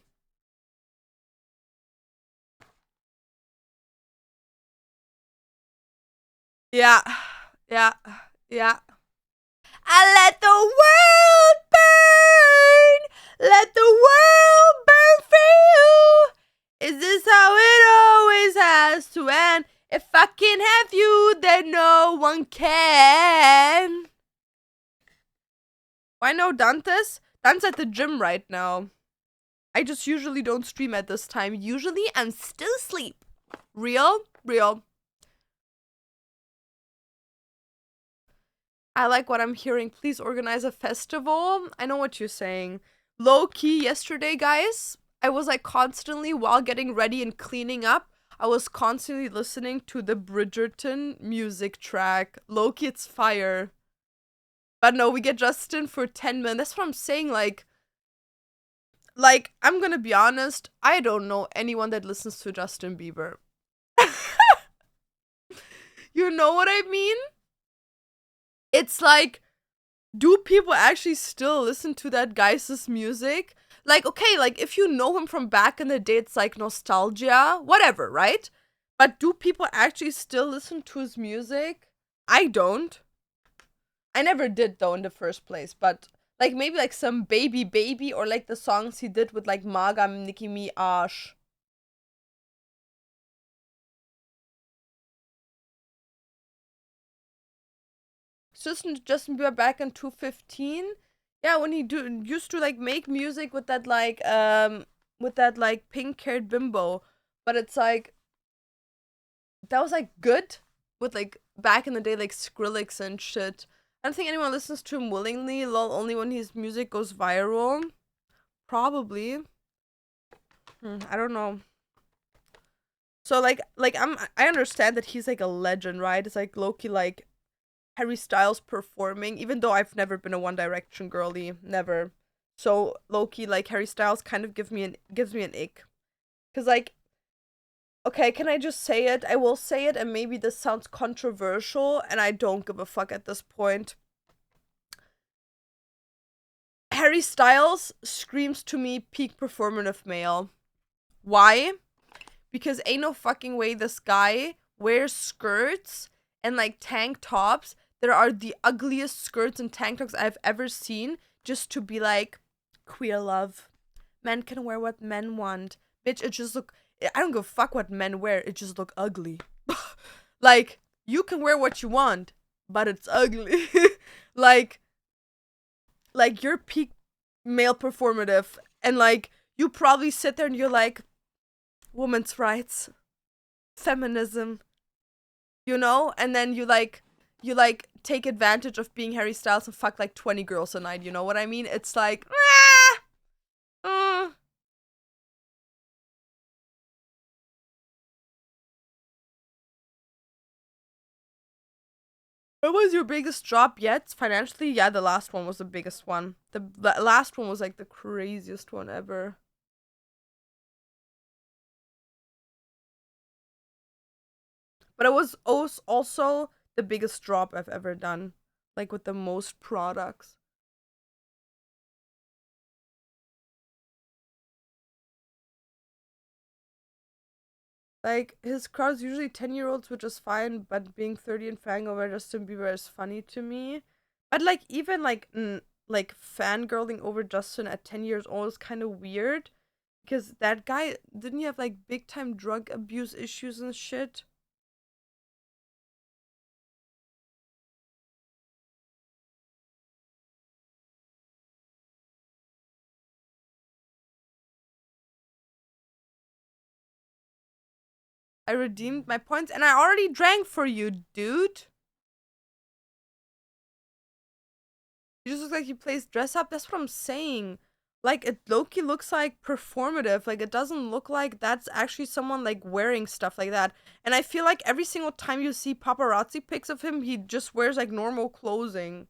Yeah. Yeah. Yeah. I let the world burn. Let the world burn for you. Is this how it always has to end? If I can have you, then no one can. Why no Dantes? Dante's at the gym right now. I just usually don't stream at this time. Usually I'm still asleep. Real? Real. I like what I'm hearing. Please organize a festival. I know what you're saying. Low key yesterday, guys, I was like constantly while getting ready and cleaning up, I was constantly listening to the Bridgerton music track. Low key, it's fire. But no, we get Justin for 10 minutes. That's what I'm saying. Like I'm gonna be honest, I don't know anyone that listens to Justin Bieber. You know what I mean? It's like, do people actually still listen to that guy's music? Like, okay, like if you know him from back in the day, it's like nostalgia, whatever, right? But do people actually still listen to his music? I don't. I never did though in the first place, but like maybe like some Baby Baby or like the songs he did with like Maga, Nicki Minaj. Justin Bieber back in 2015. Yeah, when he used to like make music with that like pink haired bimbo, but it's like that was like good with like back in the day like Skrillex and shit. I don't think anyone listens to him willingly. Lol, only when his music goes viral. Probably. I don't know. So I understand that he's like a legend, right? It's like Loki like Harry Styles performing, even though I've never been a One Direction girly, never. So Loki like Harry Styles kind of gives me an ick. Cause like, okay, can I just say it? I will say it, and maybe this sounds controversial, and I don't give a fuck at this point. Harry Styles screams to me peak performative male. Why? Because ain't no fucking way this guy wears skirts and like tank tops that are the ugliest skirts and tank tops I've ever seen just to be like queer love. Men can wear what men want. Bitch, it just look, I don't give a fuck what men wear, it just look ugly. Like, you can wear what you want, but it's ugly. like you're peak male performative, and like you probably sit there and you're like, women's rights, feminism, you know? And then you like take advantage of being Harry Styles and fuck like 20 girls a night, you know what I mean? It's like, What was your biggest drop yet financially? Yeah, the last one was the biggest one. The last one was like the craziest one ever. But it was also the biggest drop I've ever done, like with the most products. Like his crowd's usually 10-year-olds, which is fine, but being 30 and fangirl over Justin Bieber is funny to me. But like even like fangirling over Justin at 10 years old is kind of weird because that guy didn't he have like big time drug abuse issues and shit? I redeemed my points and I already drank for you, dude. You just look like he plays dress up. That's what I'm saying. Like it Loki looks like performative. Like it doesn't look like that's actually someone like wearing stuff like that. And I feel like every single time you see paparazzi pics of him, he just wears like normal clothing.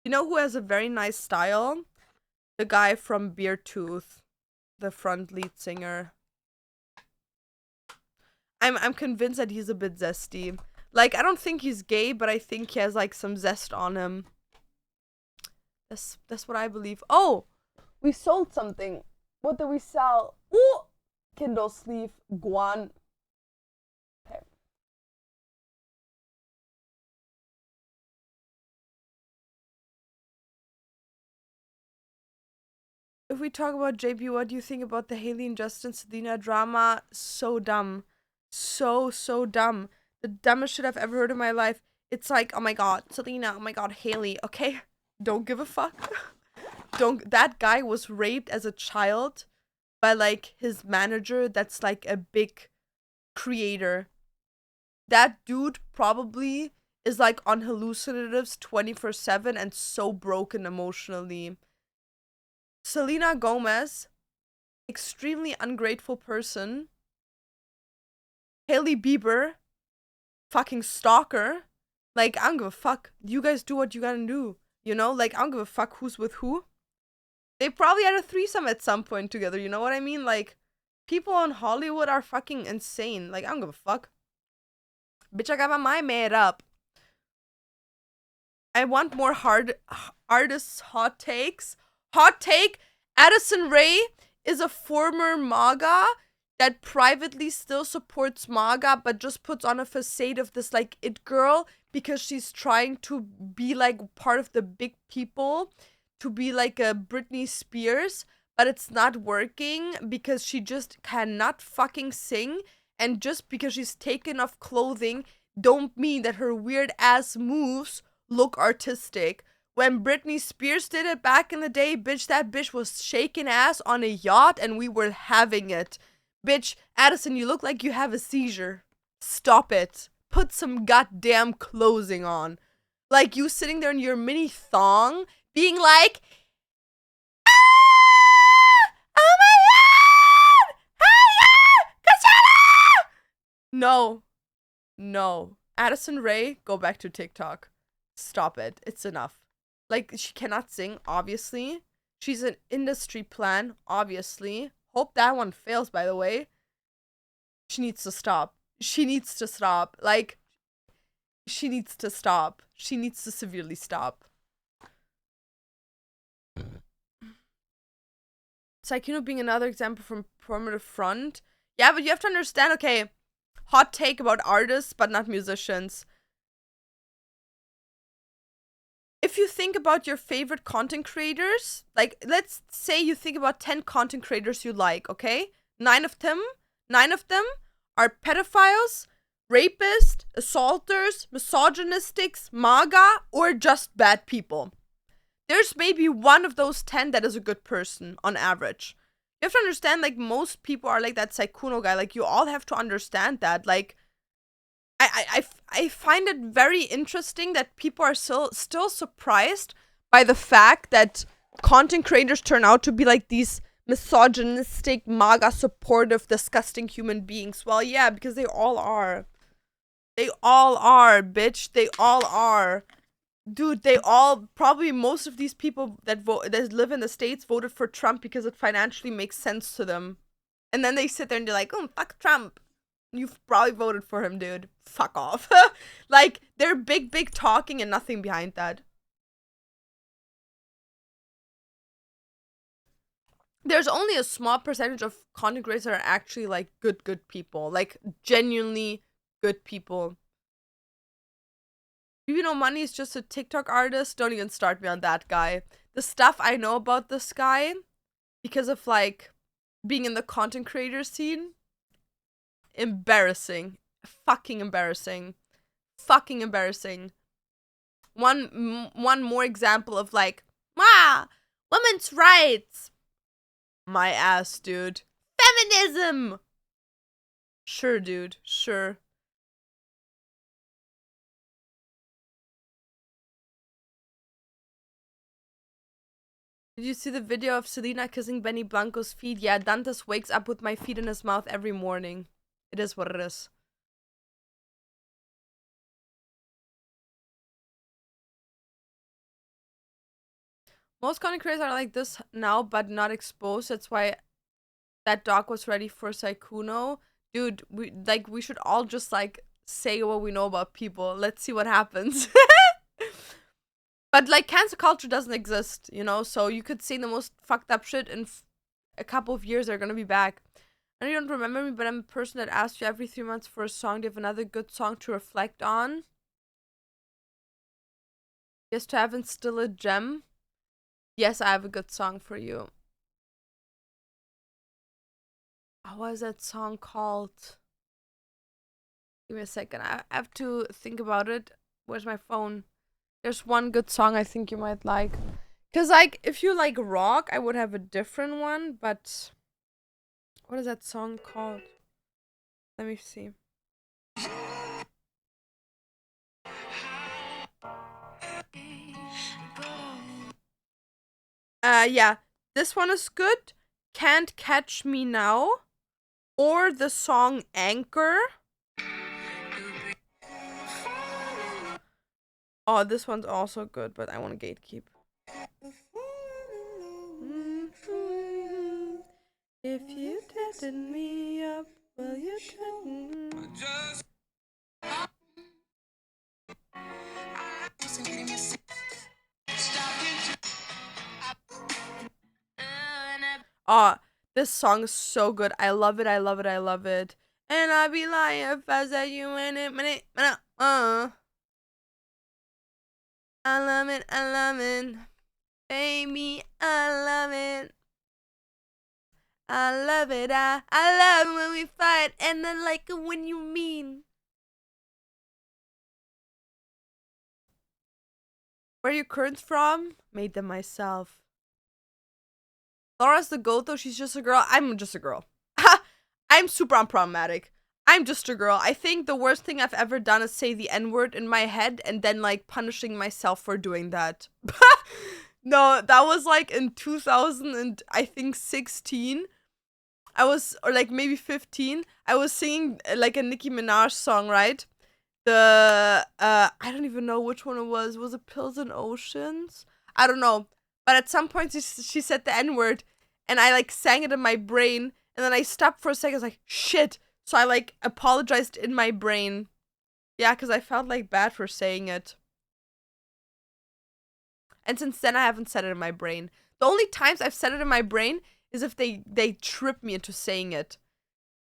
You know who has a very nice style? The guy from Beartooth, the front lead singer. I'm convinced that he's a bit zesty. Like I don't think he's gay, but I think he has like some zest on him. That's what I believe. Oh, we sold something. What did we sell? Ooh, Kindle sleeve guan. Okay. If we talk about JP, what do you think about the Haley and Justin Selena drama? So dumb. So dumb. The dumbest shit I've ever heard in my life. It's like, oh my god, Selena, oh my god, Haley, okay? Don't give a fuck. Don't that guy was raped as a child by like his manager that's like a big creator. That dude probably is like on hallucinatives 24/7 and so broken emotionally. Selena Gomez, extremely ungrateful person. Hailey Bieber, fucking stalker. Like, I don't give a fuck. You guys do what you gotta do. You know? Like, I don't give a fuck who's with who. They probably had a threesome at some point together, you know what I mean? Like, people in Hollywood are fucking insane. Like, I don't give a fuck. Bitch, I got my mind made up. I want more artists' hot takes. Hot take, Addison Rae is a former MAGA that privately still supports MAGA, but just puts on a facade of this, like, it girl because she's trying to be, like, part of the big people, to be like a Britney Spears, but it's not working because she just cannot fucking sing, and just because she's taken off clothing don't mean that her weird ass moves look artistic. When Britney Spears did it back in the day, bitch, that bitch was shaking ass on a yacht and we were having it. Bitch, Addison, you look like you have a seizure. Stop it. Put some goddamn clothing on. Like, you sitting there in your mini thong, being like, ah! Oh my god! Hiya! Coachella! No. No. Addison Rae, go back to TikTok. Stop it. It's enough. Like, she cannot sing, obviously. She's an industry plan, obviously. Hope that one fails, by the way. She needs to stop. She needs to stop. Like, she needs to stop. She needs to severely stop. Sykkuno being another example from Primitive Front. Yeah, but you have to understand, okay, hot take about artists, but not musicians. If you think about your favorite content creators, like, let's say you think about 10 content creators you like, okay? 9 of them are pedophiles, rapists, assaulters, misogynistics, MAGA, or just bad people. There's maybe one of those 10 that is a good person on average. You have to understand, like, most people are like that Sykkuno guy. Like, you all have to understand that. Like, I find it very interesting that people are still surprised by the fact that content creators turn out to be like these misogynistic, MAGA supportive, disgusting human beings. Well, yeah, because they all are. They all are, bitch. They all are. Dude, they all, probably most of these people that live in the States voted for Trump because it financially makes sense to them. And then they sit there and they're like, oh, fuck Trump. You've probably voted for him, dude. Fuck off. Like, they're big talking and nothing behind that. There's only a small percentage of content creators that are actually, like, good people. Like, genuinely good people. You know, Money is just a TikTok artist. Don't even start me on that guy. The stuff I know about this guy, because of, like, being in the content creator scene, embarrassing. Fucking embarrassing. Fucking embarrassing. One more example of, like, women's rights. My ass, dude. Feminism. Sure, dude. Sure. Did you see the video of Selena kissing Benny Blanco's feet? Yeah, Dantes wakes up with my feet in his mouth every morning. It is what it is. Most content creators are like this now, but not exposed. That's why that dog was ready for Sykkuno. Dude, we should all just, like, say what we know about people. Let's see what happens. But, like, cancel culture doesn't exist, you know? So you could say the most fucked up shit in a couple of years they're gonna be back. I know you don't remember me, but I'm a person that asks you every 3 months for a song. Do you have another good song to reflect on? Yes, to have instill a gem. Yes, I have a good song for you. What is that song called? Give me a second. I have to think about it. Where's my phone? There's one good song I think you might like. Because, like, if you like rock, I would have a different one, but what is that song called? Let me see. Yeah, this one is good. Can't Catch Me Now, or the song Anchor. Oh, this one's also good, but I want to gatekeep. If you tighten me up, will you tighten? Oh, this song is so good. I love it. I love it. I love it. And I'd be lying if I said you in it. I love it. I love it. Baby, I love it. I love it. I love when we fight, and I like it when you mean. Where are your curtains from? Made them myself. Laura's the goat though. She's just a girl. I'm just a girl. I'm super unproblematic. I'm just a girl. I think the worst thing I've ever done is say the N-word in my head and then like punishing myself for doing that. No, that was like in 2000 and I think 16. I was, or like maybe 15. I was singing like a Nicki Minaj song, right? I don't even know which one it was. Was it Pills and Oceans? I don't know. But at some point she said the N-word and I like sang it in my brain and then I stopped for a second. I was like, shit. So I like apologized in my brain. Yeah, because I felt like bad for saying it. And since then I haven't said it in my brain. The only times I've said it in my brain is if they trip me into saying it.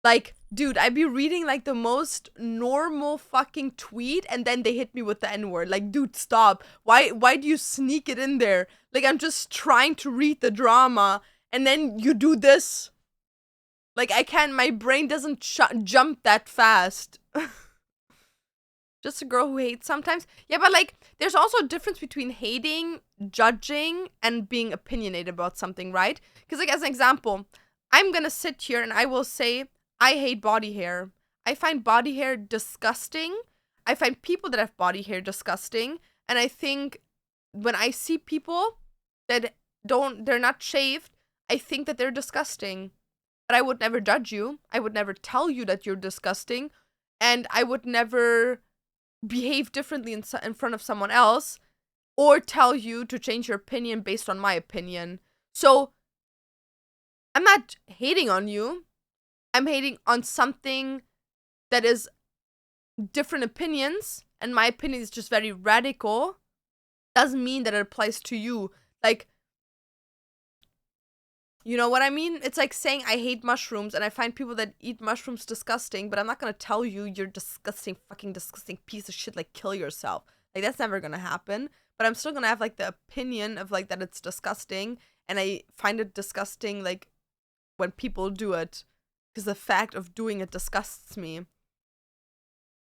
Like, dude, I'd be reading like the most normal fucking tweet and then they hit me with the N-word. Like, dude, stop. Why do you sneak it in there? Like, I'm just trying to read the drama and then you do this. Like, I can't, my brain doesn't jump that fast. Just a girl who hates sometimes. Yeah, but like, there's also a difference between hating, judging, and being opinionated about something, right? Because, like, as an example, I'm gonna sit here and I will say, I hate body hair. I find body hair disgusting. I find people that have body hair disgusting. And I think when I see people that they're not shaved, I think that they're disgusting. But I would never judge you. I would never tell you that you're disgusting. And I would never behave differently in front of someone else or tell you to change your opinion based on my opinion. So I'm not hating on you. I'm hating on something that is different opinions, and my opinion is just very radical. Doesn't mean that it applies to you. Like, you know what I mean? It's like saying I hate mushrooms and I find people that eat mushrooms disgusting, but I'm not gonna tell you you're disgusting, fucking disgusting piece of shit, like kill yourself. Like, that's never gonna happen. But I'm still gonna have like the opinion of like that it's disgusting, and I find it disgusting like when people do it, because the fact of doing it disgusts me.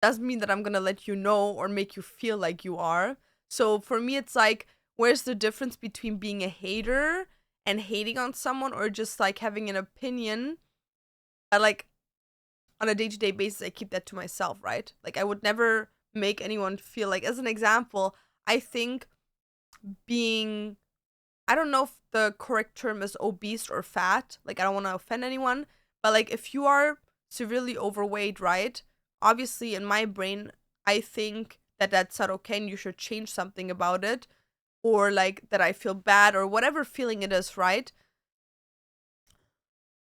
Doesn't mean that I'm gonna let you know or make you feel like you are. So for me, it's like, where's the difference between being a hater and hating on someone, or just like having an opinion? But like on a day-to-day basis, I keep that to myself, right? Like, I would never make anyone feel like, as an example, I think being, I don't know if the correct term is obese or fat. Like, I don't want to offend anyone, but like, if you are severely overweight, right? Obviously, in my brain, I think that that's not okay and you should change something about it. Or like that I feel bad or whatever feeling it is, right?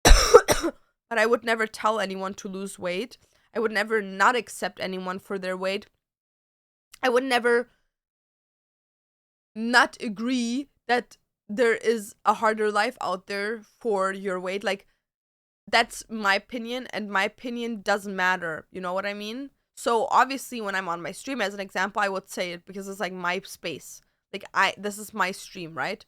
But I would never tell anyone to lose weight. I would never not accept anyone for their weight. I would never not agree that there is a harder life out there for your weight. Like, that's my opinion, and my opinion doesn't matter. You know what I mean? So obviously when I'm on my stream, as an example, I would say it because it's like my space. Like, this is my stream, right?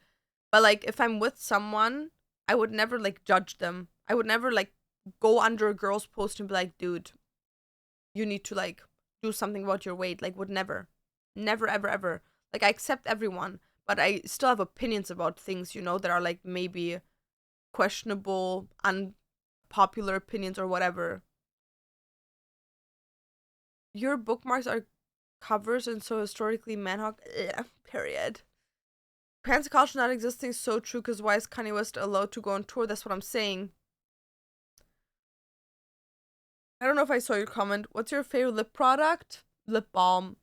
But like, if I'm with someone, I would never like judge them. I would never like go under a girl's post and be like, dude, you need to like do something about your weight. Like, would never. Never, ever, ever. Like, I accept everyone, but I still have opinions about things, you know, that are like maybe questionable, unpopular opinions or whatever. Your bookmarks are covers, and so historically Manhawk, period. cancel culture not existing is so true, because why is Kanye West allowed to go on tour? That's what I'm saying. I don't know if I saw your comment. What's your favorite lip product? Lip balm.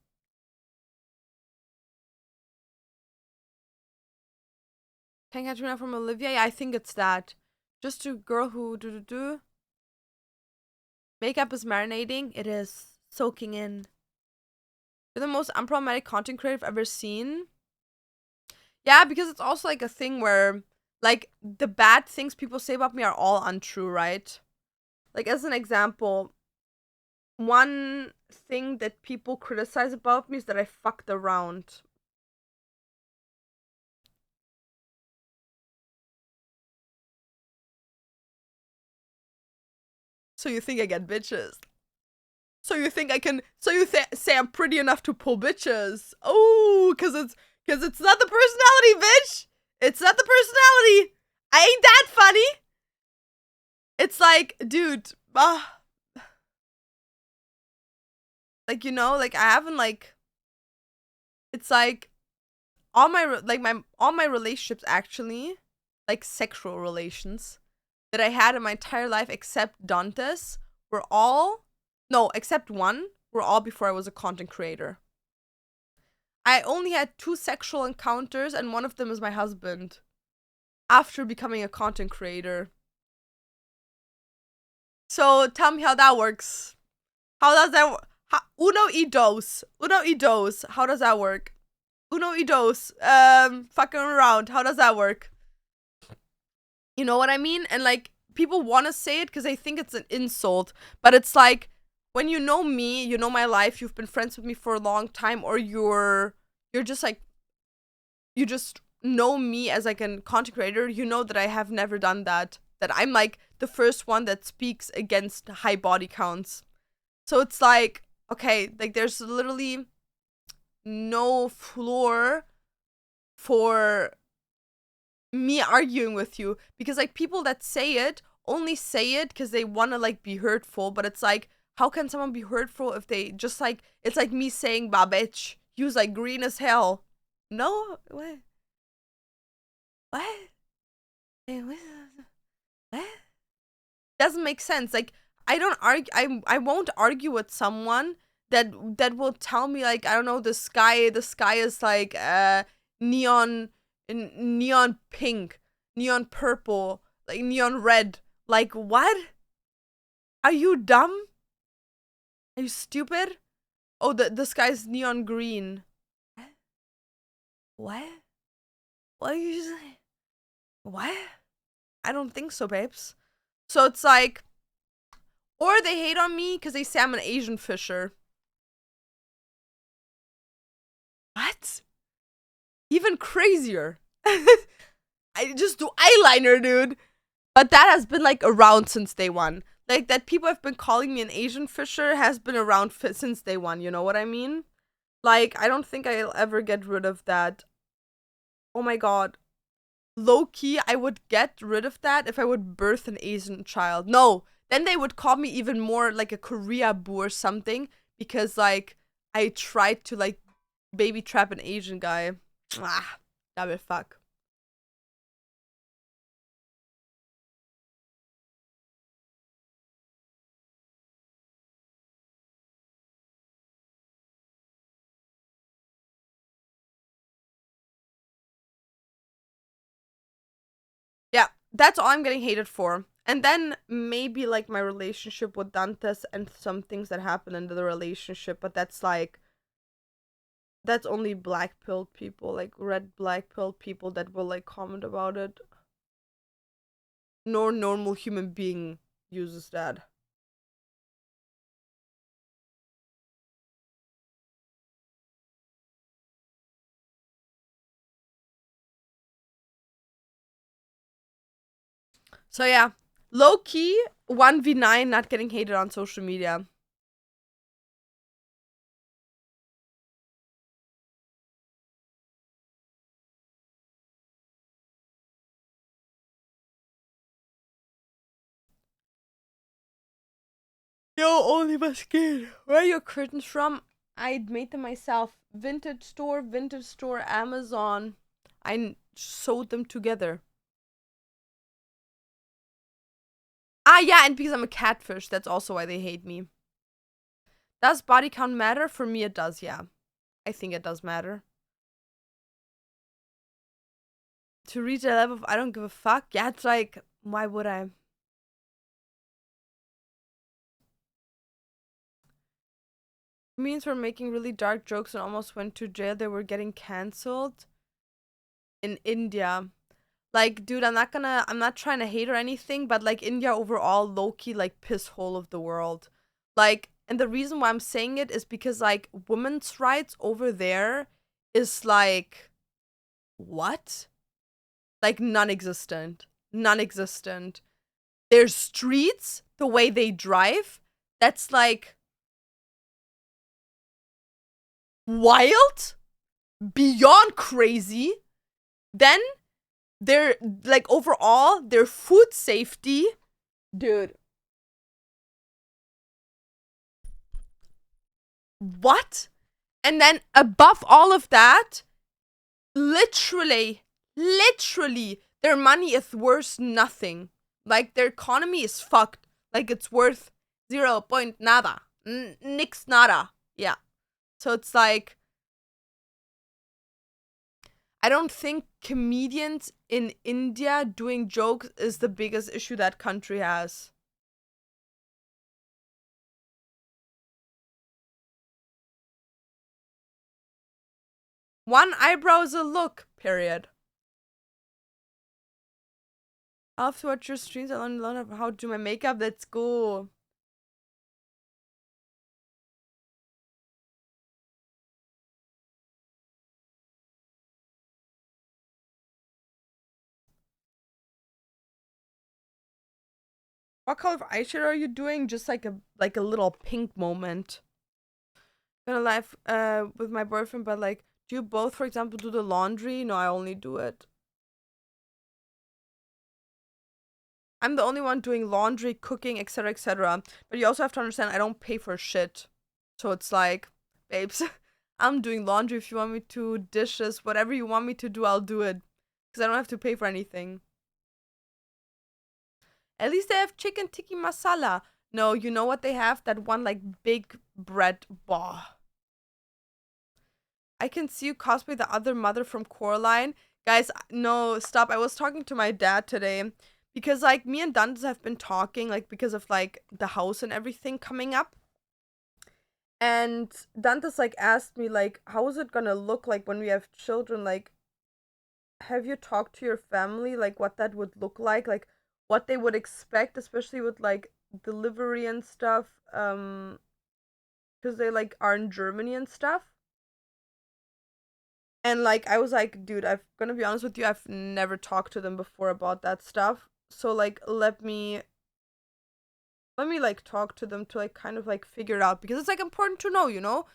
Can't Catch Me Now from Olivia? Yeah, I think it's that. Just a girl who do. Makeup is marinating. It is soaking in. You're the most unproblematic content creator I've ever seen. Yeah, because it's also like a thing where, like, the bad things people say about me are all untrue, right? Like, as an example, one thing that people criticize about me is that I fucked around. So you think I get bitches? So you think I can? So you say I'm pretty enough to pull bitches? Oh, cause it's not the personality, bitch. It's not the personality. I ain't that funny. It's like, dude, like, you know, like I haven't like. It's like all my relationships actually, like sexual relations that I had in my entire life except Dante's were all, no, except one, were all before I was a content creator. I only had 2 sexual encounters, and one of them is my husband after becoming a content creator. So tell me how that works. How does that work? Uno y dos. Uno y dos. How does that work? Uno y dos. Fucking around. How does that work? You know what I mean? And like, people want to say it because they think it's an insult, but it's like, when you know me, you know my life, you've been friends with me for a long time, or you're just like, you just know me as like a content creator, you know that I have never done that. That I'm like the first one that speaks against high body counts. So it's like, okay, like there's literally no floor for me arguing with you, because like people that say it only say it because they want to like be hurtful, but it's like, how can someone be hurtful if they just like, it's like me saying bah bitch, he was like green as hell. No, what? What? Doesn't make sense. Like, I don't argue. I won't argue with someone that will tell me like, I don't know, the sky is like neon neon pink, neon purple, like neon red. Like, what? Are you dumb? Are you stupid? Oh, the sky's neon green. What? What are you saying? What? I don't think so, babes. So it's like, or they hate on me because they say I'm an Asian fisher. What? Even crazier. I just do eyeliner, dude. But that has been like around since day one. Like, that people have been calling me an Asian fisher has been around since day one. You know what I mean? Like, I don't think I'll ever get rid of that. Oh my god. Low key, I would get rid of that if I would birth an Asian child. No, then they would call me even more like a Korea boo or something, because like I tried to like baby trap an Asian guy. Ah, that would fuck. Yeah, that's all I'm getting hated for. And then maybe like my relationship with Dantes and some things that happen in the relationship, but that's like, that's only black pill people, like red black pill people that will like comment about it. No normal human being uses that. So yeah, low key 1v9 not getting hated on social media. Yo, only my skin. Where are your curtains from? I made them myself. Vintage store, Amazon. I sewed them together. Ah, yeah, and because I'm a catfish, that's also why they hate me. Does body count matter? For me, it does, yeah. I think it does matter. To reach a level of I don't give a fuck? Yeah, it's like, why would I? Comedians were making really dark jokes and almost went to jail. They were getting cancelled in India. Like, dude, I'm not trying to hate or anything, but like India overall, low-key, like piss hole of the world. Like, and the reason why I'm saying it is because like women's rights over there is like, what? Like non-existent. Non-existent. Their streets, the way they drive, that's like wild, beyond crazy. Then they're like overall their food safety, dude. What? And then above all of that, literally, their money is worth nothing. Like their economy is fucked. Like it's worth 0 point nada. Nix nada. Yeah. So it's like, I don't think comedians in India doing jokes is the biggest issue that country has. One eyebrow is a look, period. I'll have to watch your streams. I learn how to do my makeup. Let's go. What color of eyeshadow are you doing? Just like a little pink moment. Gonna live with my boyfriend, but like, do you both, for example, do the laundry? No, I only do it. I'm the only one doing laundry, cooking, etc., etc. But you also have to understand, I don't pay for shit. So it's like, babes, I'm doing laundry. If you want me to, dishes, whatever you want me to do, I'll do it. Because I don't have to pay for anything. At least they have chicken tikka masala. No, you know what they have? That one like big bread ball. I can see you cosplay the other mother from Coraline. Guys, no, stop. I was talking to my dad today because like me and Dantes have been talking like because of like the house and everything coming up. And Dantes like asked me like how is it gonna look like when we have children? Like, have you talked to your family like what that would look like what they would expect, especially with like delivery and stuff, because they like are in Germany and stuff. And like I was like, dude, I'm gonna be honest with you, I've never talked to them before about that stuff. So like let me like talk to them to like kind of like figure it out because it's like important to know, you know?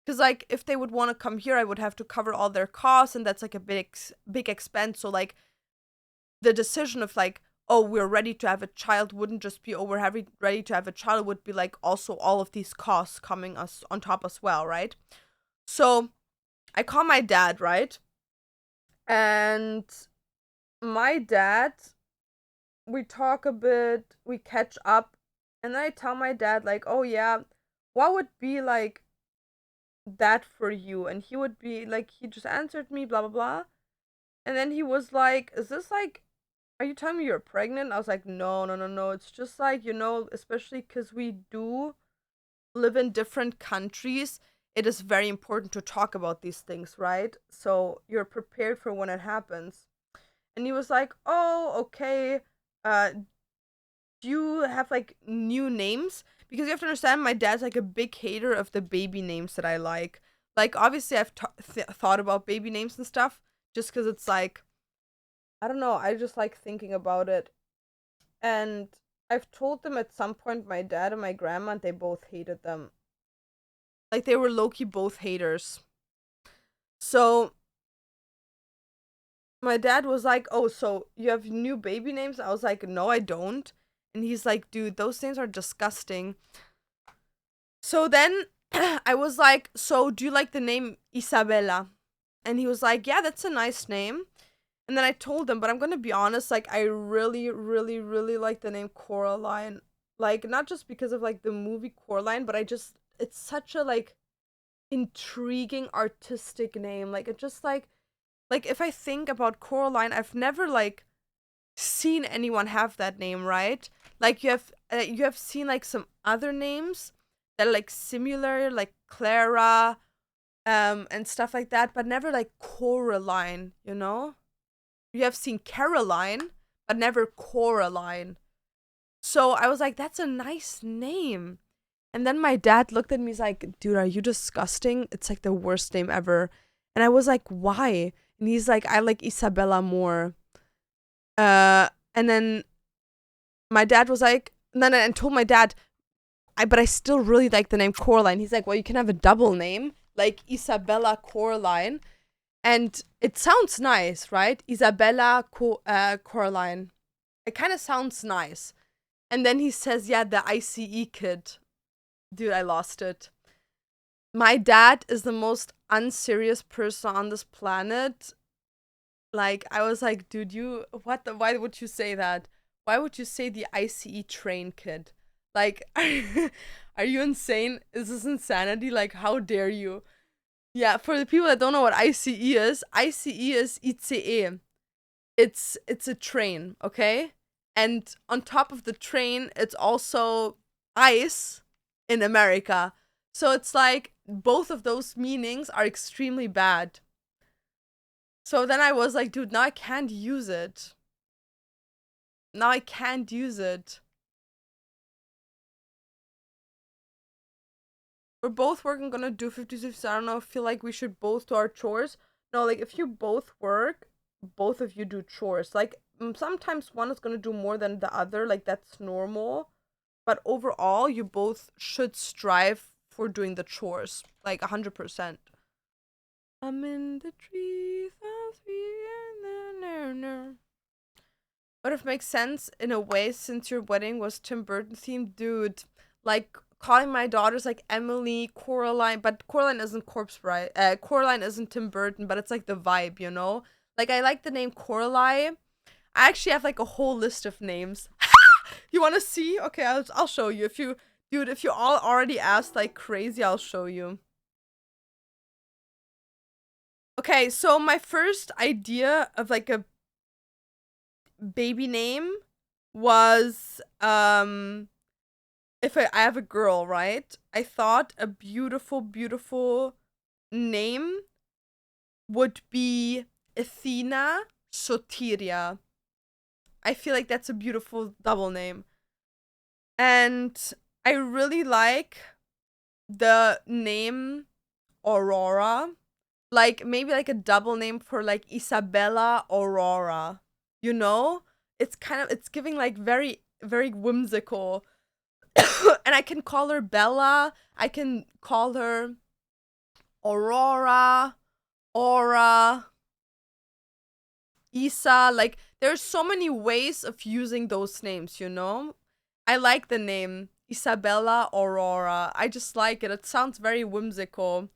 Because like if they would want to come here, I would have to cover all their costs and that's like a big expense. So like the decision of like, oh, we're ready to have a child wouldn't just be, oh, we're ready to have a child. It would be like also all of these costs coming us on top as well, right? So I call my dad, right? And my dad, we talk a bit, we catch up, and then I tell my dad, like, oh yeah, what would be like that for you? And he would be like, he just answered me, blah, blah, blah. And then he was like, is this like, are you telling me you're pregnant? I was like, no, no, no, no. It's just like, you know, especially because we do live in different countries, it is very important to talk about these things, right? So you're prepared for when it happens. And he was like, oh, okay. Do you have like new names? Because you have to understand, my dad's like a big hater of the baby names that I like. Like, obviously, I've thought about baby names and stuff just because it's like, I don't know, I just like thinking about it. And I've told them at some point, my dad and my grandma, and they both hated them. Like, they were low-key both haters. So, my dad was like, oh, so you have new baby names? I was like, no, I don't. And he's like, dude, those names are disgusting. So then I was like, so do you like the name Isabella? And he was like, yeah, that's a nice name. And then I told them, but I'm gonna be honest, like I really, really, really like the name Coraline. Like not just because of like the movie Coraline, but it's such a like intriguing artistic name. Like it just like if I think about Coraline, I've never like seen anyone have that name, right? Like you have seen like some other names that are like similar, like Clara, and stuff like that, but never like Coraline, you know? You have seen Caroline, but never Coraline. So I was like, that's a nice name. And then my dad looked at me, he's like, dude, are you disgusting? It's like the worst name ever. And I was like, why? And he's like, I like Isabella more. And then my dad was like, and then I told my dad, but I still really like the name Coraline. He's like, well, you can have a double name, like Isabella Coraline. And it sounds nice, right? Coraline. It kind of sounds nice. And then he says, yeah, the ICE kid. Dude, I lost it. My dad is the most unserious person on this planet. Like, I was like, dude, why would you say that? Why would you say the ICE train kid? Like, are you insane? Is this insanity? Like, how dare you? Yeah, for the people that don't know what ICE is ICE. It's a train, okay? And on top of the train, it's also ice in America. So it's like both of those meanings are extremely bad. So then I was like, dude, now I can't use it. Now I can't use it. We're both working, gonna do 50-50. I don't know, feel like we should both do our chores. No, like if you both work, both of you do chores. Like sometimes one is gonna do more than the other, like that's normal. But overall, you both should strive for doing the chores, like 100%. I'm in the trees, I'm But if it makes sense in a way, since your wedding was Tim Burton themed, dude. Like calling my daughters like Emily, Coraline, but Coraline isn't Corpse Bride. Coraline isn't Tim Burton, but it's like the vibe, you know. Like I like the name Coraline. I actually have like a whole list of names. You want to see? Okay, I'll show you. If you all already asked like crazy, I'll show you. Okay, so my first idea of like a baby name was if I have a girl, right? I thought a beautiful name would be Athena Sotiria. I feel like that's a beautiful double name. And I really like the name Aurora. Like maybe like a double name for like Isabella Aurora. You know? It's giving like very, very whimsical. And I can call her Bella. I can call her Aurora, Aura, Isa. Like there's so many ways of using those names, you know? I like the name Isabella Aurora. I just like it. It sounds very whimsical.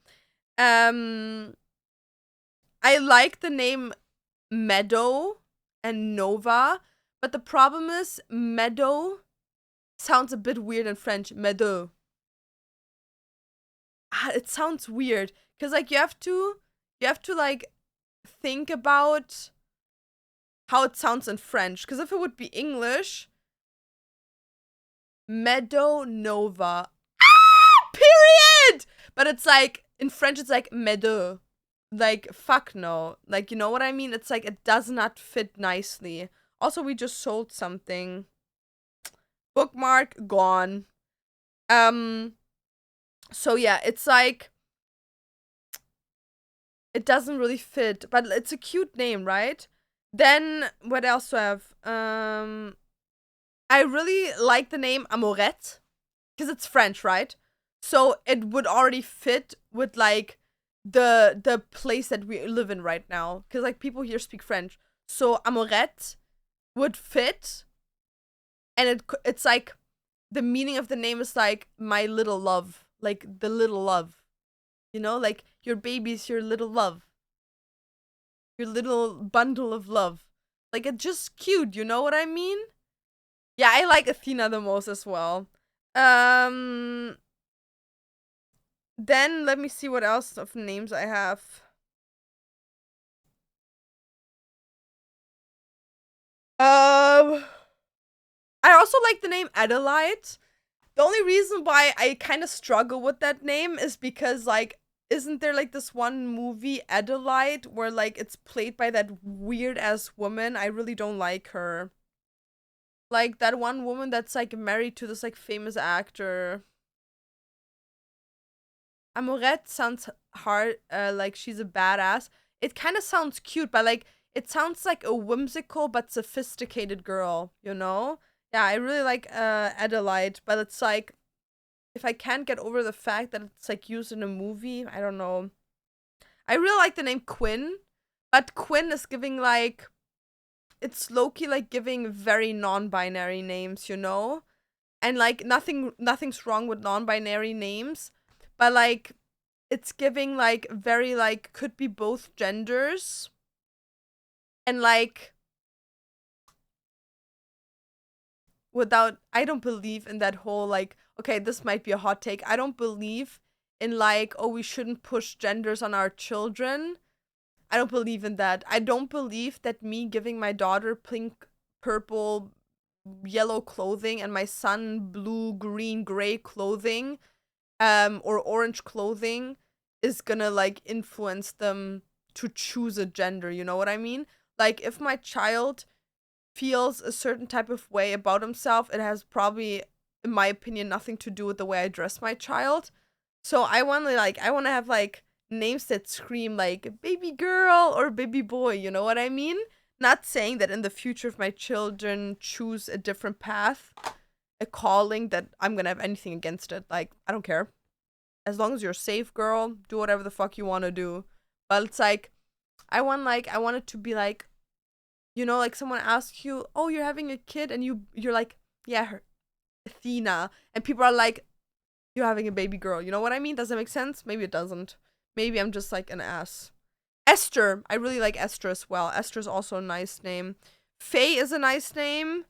I like the name Meadow and Nova, but the problem is Meadow sounds a bit weird in French. Meadow. It sounds weird because like you have to like think about how it sounds in French. Because if it would be English, Meadow Nova. Period. But it's like in French, it's like Meadow. Like fuck no. Like you know what I mean? It's like it does not fit nicely. Also, we just sold something. Bookmark gone. So yeah, it's like it doesn't really fit, but it's a cute name, right? Then what else do I have? I really like the name Amorette because it's French, right? So it would already fit with like the place that we live in right now because like people here speak French. So Amorette would fit, and it's like the meaning of the name is like my little love, like the little love, you know, like your baby's your little love. Your little bundle of love. Like, it's just cute, you know what I mean? Yeah, I like Athena the most as well. Then let me see what else of names I have. I also like the name Adelaide. The only reason why I kind of struggle with that name is because, like, isn't there like this one movie, Adelaide, where like it's played by that weird ass woman? I really don't like her. Like that one woman that's like married to this like famous actor. Amorette sounds hard, like she's a badass. It kind of sounds cute, but like it sounds like a whimsical but sophisticated girl, you know? Yeah, I really like Adelaide, but it's like if I can't get over the fact that it's like used in a movie, I don't know. I really like the name Quinn, but Quinn is giving like it's low-key like giving very non-binary names, you know? And like nothing's wrong with non-binary names, but like it's giving like very like could be both genders. And like without I don't believe in that whole like okay, this might be a hot take. I don't believe in like oh we shouldn't push genders on our children. I don't believe in that. I don't believe that me giving my daughter pink, purple, yellow clothing and my son blue, green, gray clothing or orange clothing is gonna like influence them to choose a gender, you know what I mean? Like if my child feels a certain type of way about himself, it has probably, in my opinion, nothing to do with the way I dress my child. So I want to have like names that scream like baby girl or baby boy, you know what I mean? Not saying that in the future if my children choose a different path, a calling, that I'm gonna have anything against it. Like, I don't care. As long as you're safe, girl, do whatever the fuck you wanna do. But it's like I want it to be like, you know, like someone asks you, "Oh, you're having a kid," and you're like, "Yeah, her Athena," and people are like, "You're having a baby girl." You know what I mean? Does that make sense? Maybe it doesn't. Maybe I'm just like an ass. Esther, I really like Esther as well. Esther's also a nice name. Faye is a nice name.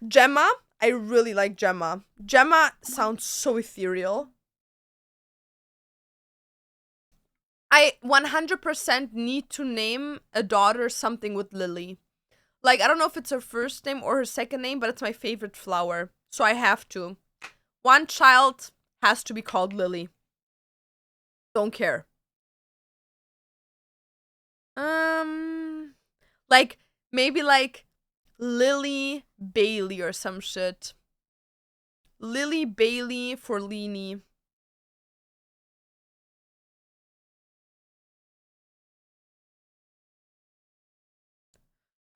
Gemma, I really like Gemma. Gemma sounds so ethereal. I 100% need to name a daughter something with Lily. Like, I don't know if it's her first name or her second name, but it's my favorite flower. So I have to. One child has to be called Lily. Don't care. Um, like, maybe like Lily Bailey or some shit. Lily Bailey for Leanie.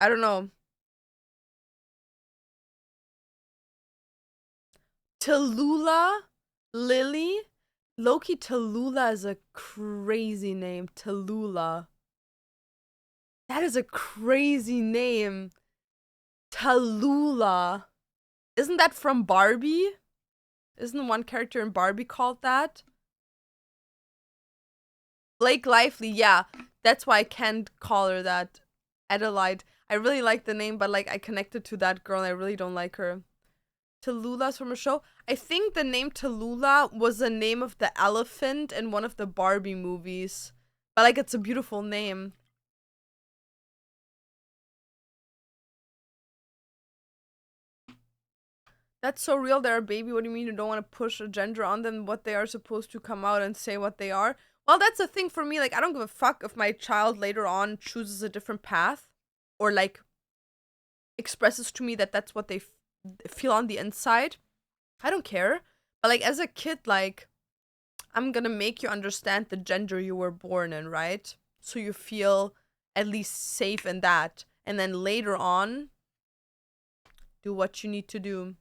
I don't know. Tallulah? Lily? Loki Tallulah is a crazy name. Tallulah. That is a crazy name. Tallulah. Isn't that from Barbie? Isn't one character in Barbie called that? Blake Lively, yeah. That's why I can't call her that. Adelaide. I really like the name, but like I connected to that girl and I really don't like her. Tallulah's from a show. I think the name Tallulah was the name of the elephant in one of the Barbie movies. But like it's a beautiful name. That's so real. They're a baby. What do you mean you don't want to push a gender on them? What they are supposed to come out and say what they are? Well, that's the thing for me. Like, I don't give a fuck if my child later on chooses a different path or like expresses to me that that's what they feel on the inside. I don't care. But like as a kid, like I'm gonna make you understand the gender you were born in, right? So you feel at least safe in that. And then later on, do what you need to do.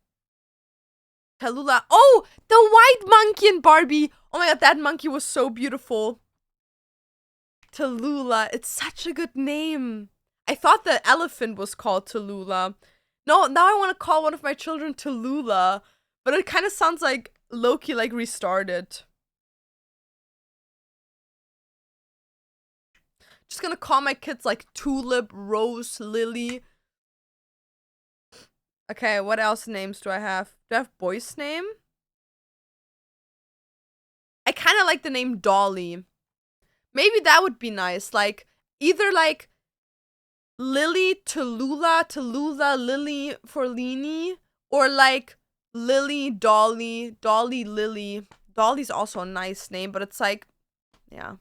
Tallulah. Oh, the white monkey in Barbie. Oh my god, that monkey was so beautiful. Tallulah. It's such a good name. I thought the elephant was called Tallulah. No, now I want to call one of my children Tallulah. But it kind of sounds like Loki like restarted. Just gonna call my kids like Tulip, Rose, Lily. Okay, what else names do I have? Do I have boy's name? I kind of like the name Dolly. Maybe that would be nice. Like, either like Lily Tallulah, Lily for Lini, or like Lily, Dolly, Dolly, Lily. Dolly's also a nice name, but it's like, yeah.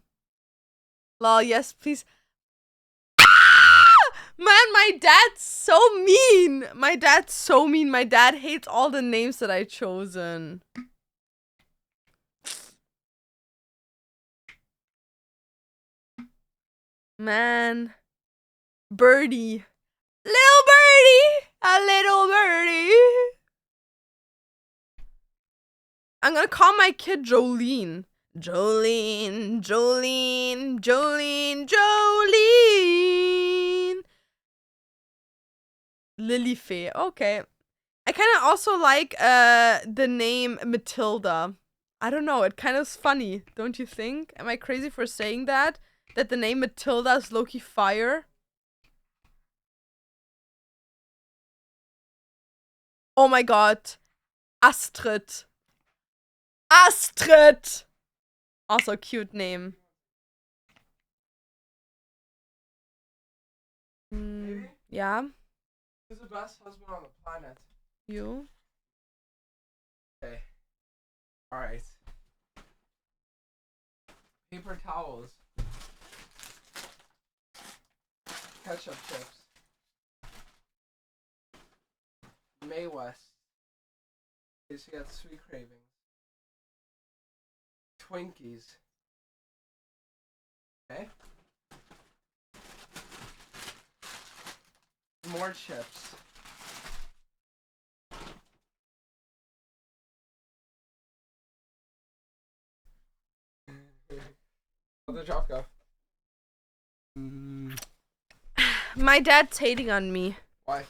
Lol, yes, please. Man, my dad's so mean. My dad's so mean. My dad hates all the names that I chosen. Man. Birdie. Little birdie. A little birdie. I'm gonna call my kid Jolene. Jolene, Jolene, Jolene, Jolene. Lilyfee. Okay. I kind of also like the name Matilda. I don't know. It kind of is funny, don't you think? Am I crazy for saying that? That the name Matilda is low-key fire? Oh my god. Astrid. Astrid! Also cute name. Yeah? Who's the best husband on the planet? You? Okay. Alright. Paper towels. Ketchup chips. May West. In case you got sweet cravings. Twinkies. Okay. More chips. Where'd the drop go? My dad's hating on me. Why?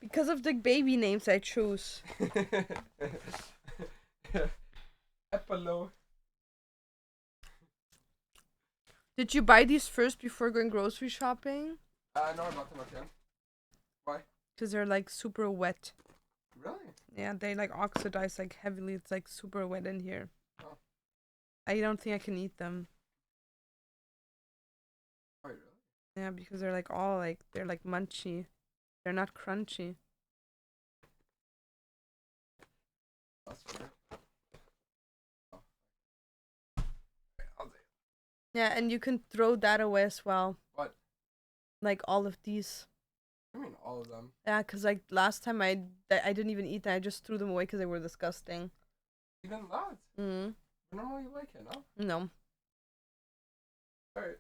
Because of the baby names I choose. Epilo. Did you buy these first before going grocery shopping? No, I bought them again. Why? Because they're like super wet. Really? Yeah, they like oxidize like heavily. It's like super wet in here. Oh. I don't think I can eat them. Oh, really? Yeah, because they're like all like, they're like munchy. They're not crunchy. That's fair. Oh. I'll do it. Yeah, and you can throw that away as well. What? Like all of these. I mean all of them. Yeah, because like last time I didn't even eat them. I just threw them away because they were disgusting. Even that? Mm. Normally you like it, no? No. Alright.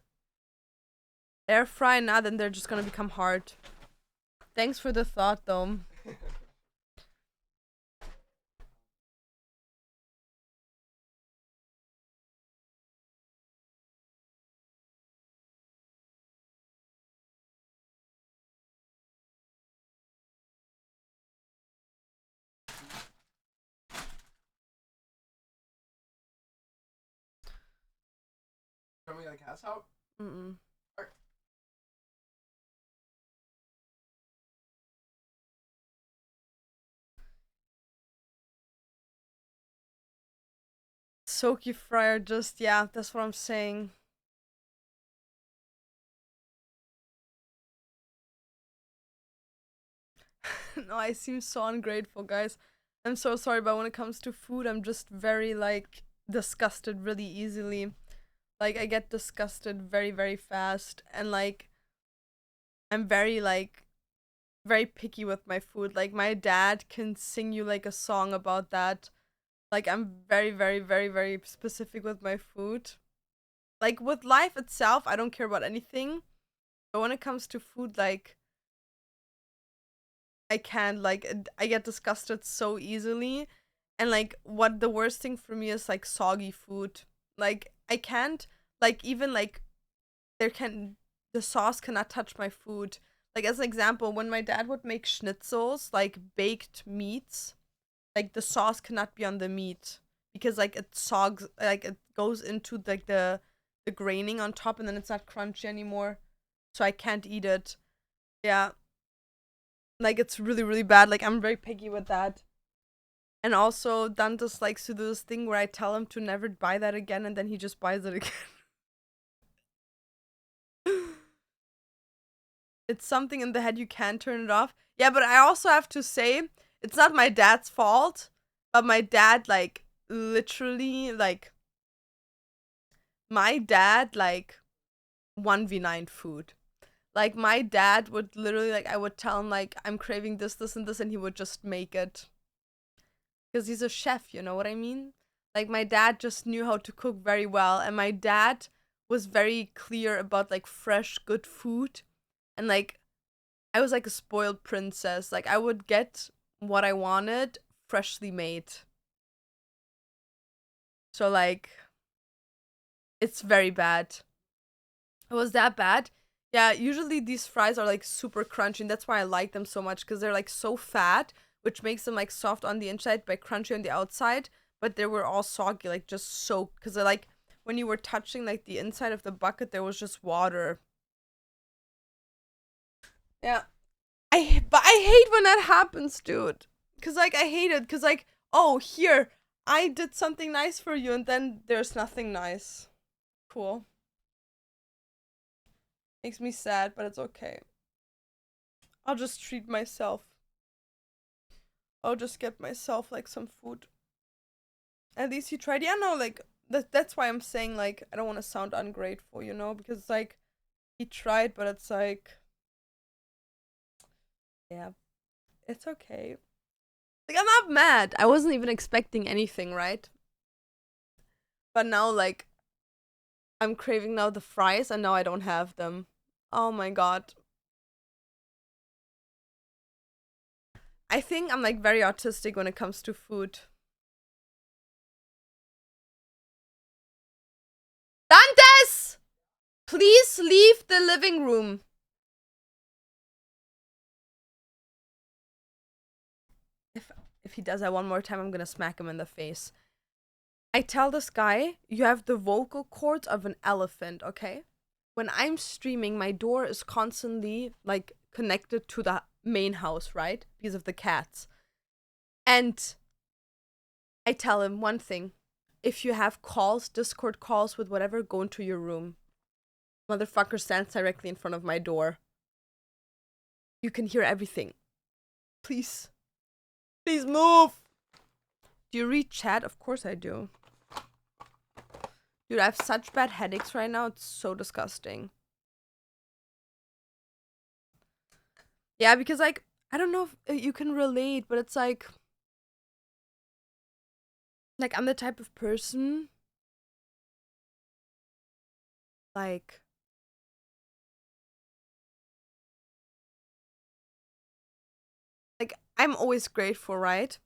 Air fry now, then they're just gonna become hard. Thanks for the thought, though. Show me the cat's out? Mm-mm. Alright. Soaky fryer, just, yeah, that's what I'm saying. No, I seem so ungrateful, guys. I'm so sorry, but when it comes to food, I'm just very, like, disgusted really easily. Like, I get disgusted very, very fast. And, like, I'm very, like, very picky with my food. Like, my dad can sing you, like, a song about that. Like, I'm very, very, very, very specific with my food. Like, with life itself, I don't care about anything. But when it comes to food, like, I can't, like, I get disgusted so easily. And, like, what the worst thing for me is, like, soggy food. Like, I can't, like, even, like, the sauce cannot touch my food. Like, as an example, when my dad would make schnitzels, like, baked meats, like, the sauce cannot be on the meat. Because, like, it sogs, like, it goes into, like, the the graining on top and then it's not crunchy anymore. So I can't eat it. Yeah. Like it's really, really bad. Like I'm very picky with that. And also Dantas likes to do this thing where I tell him to never buy that again and then he just buys it again. It's something in the head, you can't turn it off. Yeah, but I also have to say, it's not my dad's fault, but my dad, like, literally, like, my dad, like, 1v9 food. Like, my dad would literally, like, I would tell him, like, I'm craving this, this, and this, and he would just make it. Because he's a chef, you know what I mean? Like, my dad just knew how to cook very well, and my dad was very clear about, like, fresh, good food. And, like, I was like a spoiled princess. Like, I would get what I wanted freshly made. So, like, it's very bad. It was that bad. Yeah, usually these fries are like super crunchy, and that's why I like them so much because they're like so fat, which makes them like soft on the inside but crunchy on the outside. But they were all soggy, like just soaked because they're like when you were touching like the inside of the bucket, there was just water. Yeah. But I hate when that happens, dude. Cause like I hate it. Cause like, oh here, I did something nice for you, and then there's nothing nice. Cool. Makes me sad, but it's okay. I'll just treat myself. I'll just get myself like some food. At least you tried. Yeah, no, like that's why I'm saying like I don't want to sound ungrateful, you know, because like he tried, but it's like yeah, it's okay. Like I'm not mad. I wasn't even expecting anything, right? But now like I'm craving now the fries and now I don't have them. Oh my god. I think I'm like very autistic when it comes to food. Dantes! Please leave the living room. If he does that one more time, I'm gonna smack him in the face. I tell this guy, you have the vocal cords of an elephant, okay? When I'm streaming, my door is constantly like connected to the main house, right? Because of the cats. And I tell him one thing. If you have calls, Discord calls with whatever, go into your room. Motherfucker stands directly in front of my door. You can hear everything. Please. Please move. Do you read chat? Of course I do. Dude, I have such bad headaches right now. It's so disgusting. Yeah, because like, I don't know if you can relate, but it's like I'm the type of person like I'm always grateful, right?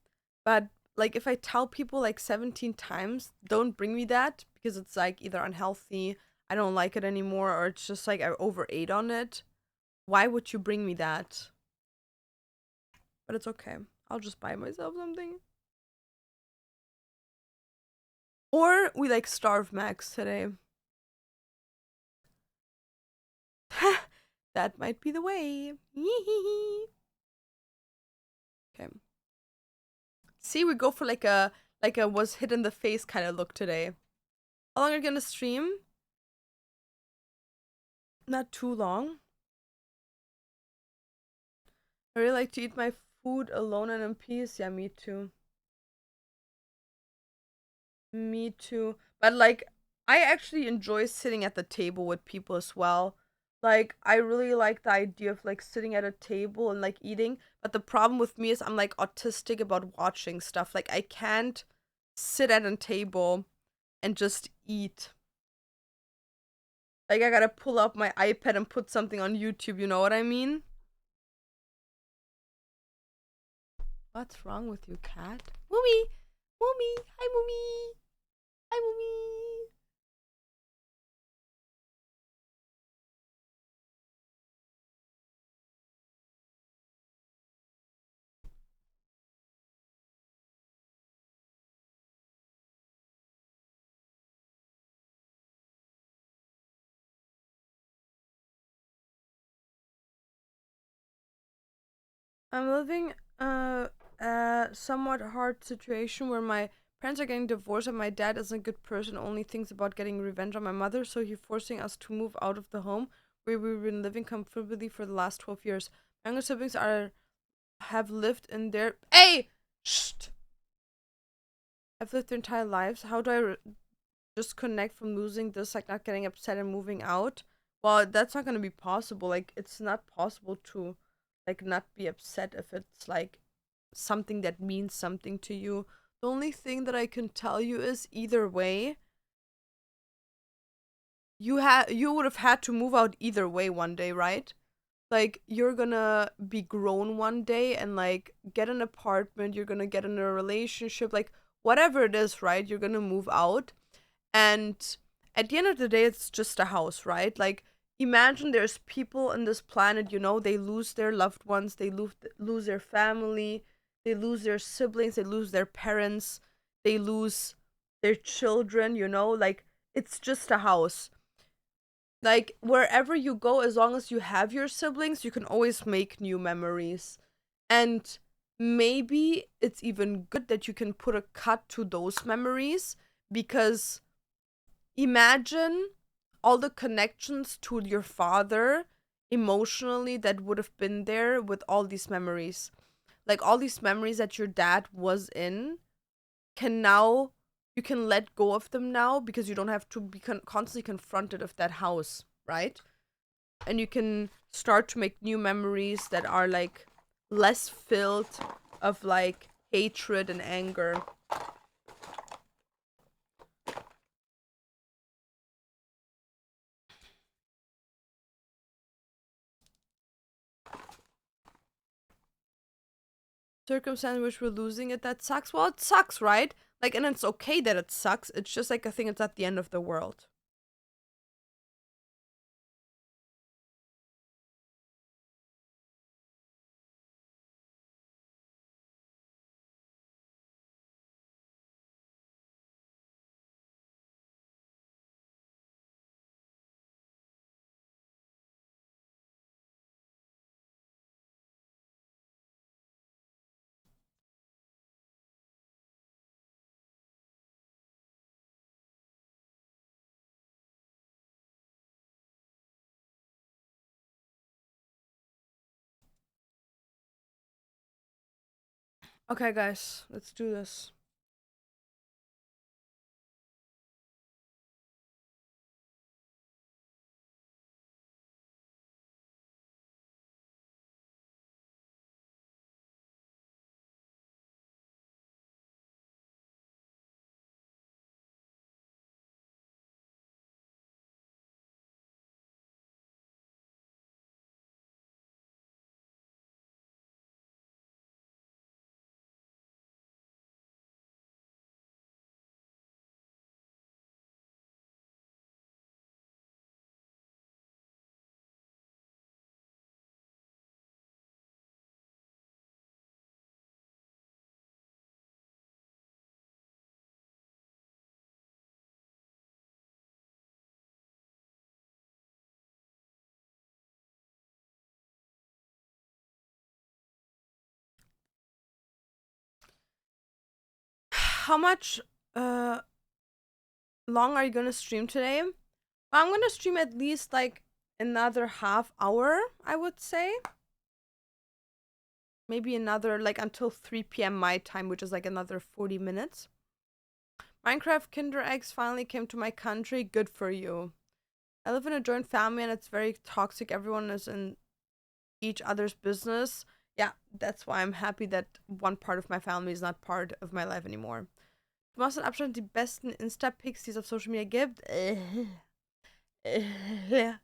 But like if I tell people like 17 times, don't bring me that because it's like either unhealthy, I don't like it anymore, or it's just like I overate on it. Why would you bring me that? But it's okay. I'll just buy myself something. Or we like starve Max today. That might be the way. Okay. See, we go for like a was hit in the face kind of look today. How long are you gonna stream? Not too long. I really like to eat my food alone and in peace. Yeah, me too. Me too. But like, I actually enjoy sitting at the table with people as well. Like, I really like the idea of like sitting at a table and like eating. But the problem with me is I'm like autistic about watching stuff. Like, I can't sit at a table and just eat. Like, I gotta pull up my iPad and put something on YouTube, you know what I mean? What's wrong with you, cat? Moomy! Moomy! Hi, Moomy! Hi, Moomy! I'm living a somewhat hard situation where my parents are getting divorced and my dad isn't a good person, only thinks about getting revenge on my mother, so he's forcing us to move out of the home where we've been living comfortably for the last 12 years. My younger siblings have lived in their Shh! Have lived their entire lives. How do I disconnect from losing this, like not getting upset and moving out? Well, that's not gonna be possible. Like, it's not possible to like not be upset if it's like something that means something to you. The only thing that I can tell you is either way, you would have had to move out either way one day, right? Like, you're gonna be grown one day and like get an apartment, you're gonna get in a relationship, like whatever it is, right? You're gonna move out. And at the end of the day, it's just a house, right? Like, imagine there's people on this planet, they lose their loved ones, they lose their family, they lose their siblings, they lose their parents, they lose their children, like, it's just a house. Like, wherever you go, as long as you have your siblings, you can always make new memories. And maybe it's even good that you can put a cut to those memories, because imagine all the connections to your father emotionally that would have been there with all these memories. Like, all these memories that your dad was in you can let go of them now, because you don't have to be constantly confronted of that house, right? And you can start to make new memories that are like less filled of like hatred and anger. Circumstance in which we're losing it, that sucks. Well, it sucks, right? Like, and it's okay that it sucks. It's just like, I think it's at the end of the world. Okay, guys, let's do this. How much long are you gonna stream today? I'm gonna stream at least like another half hour, I would say. Maybe another, like, until 3 p.m. my time, which is like another 40 minutes. Minecraft Kinder Eggs finally came to my country. Good for you. I live in a joint family and it's very toxic. Everyone is in each other's business. Yeah, that's why I'm happy that one part of my family is not part of my life anymore. Du machst mit Abstand die besten Insta-Pics, die es auf Social Media gibt.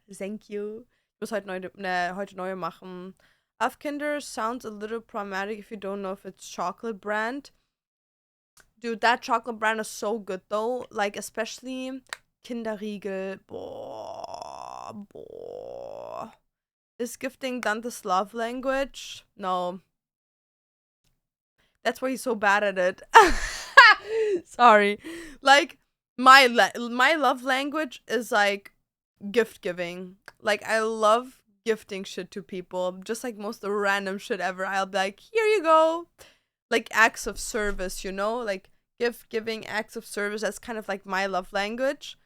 Thank you. Ich muss heute neue machen. Afkinder sounds a little problematic if you don't know if it's chocolate brand. Dude, that chocolate brand is so good though. Like, especially Kinderriegel. Boah. Is gifting Dante's love language? No. That's why he's so bad at it. Sorry. Like, my love language is like gift giving. Like, I love gifting shit to people, just like most of the random shit ever. I'll be like, here you go. Like acts of service, you know? Like giving acts of service, that's kind of like my love language.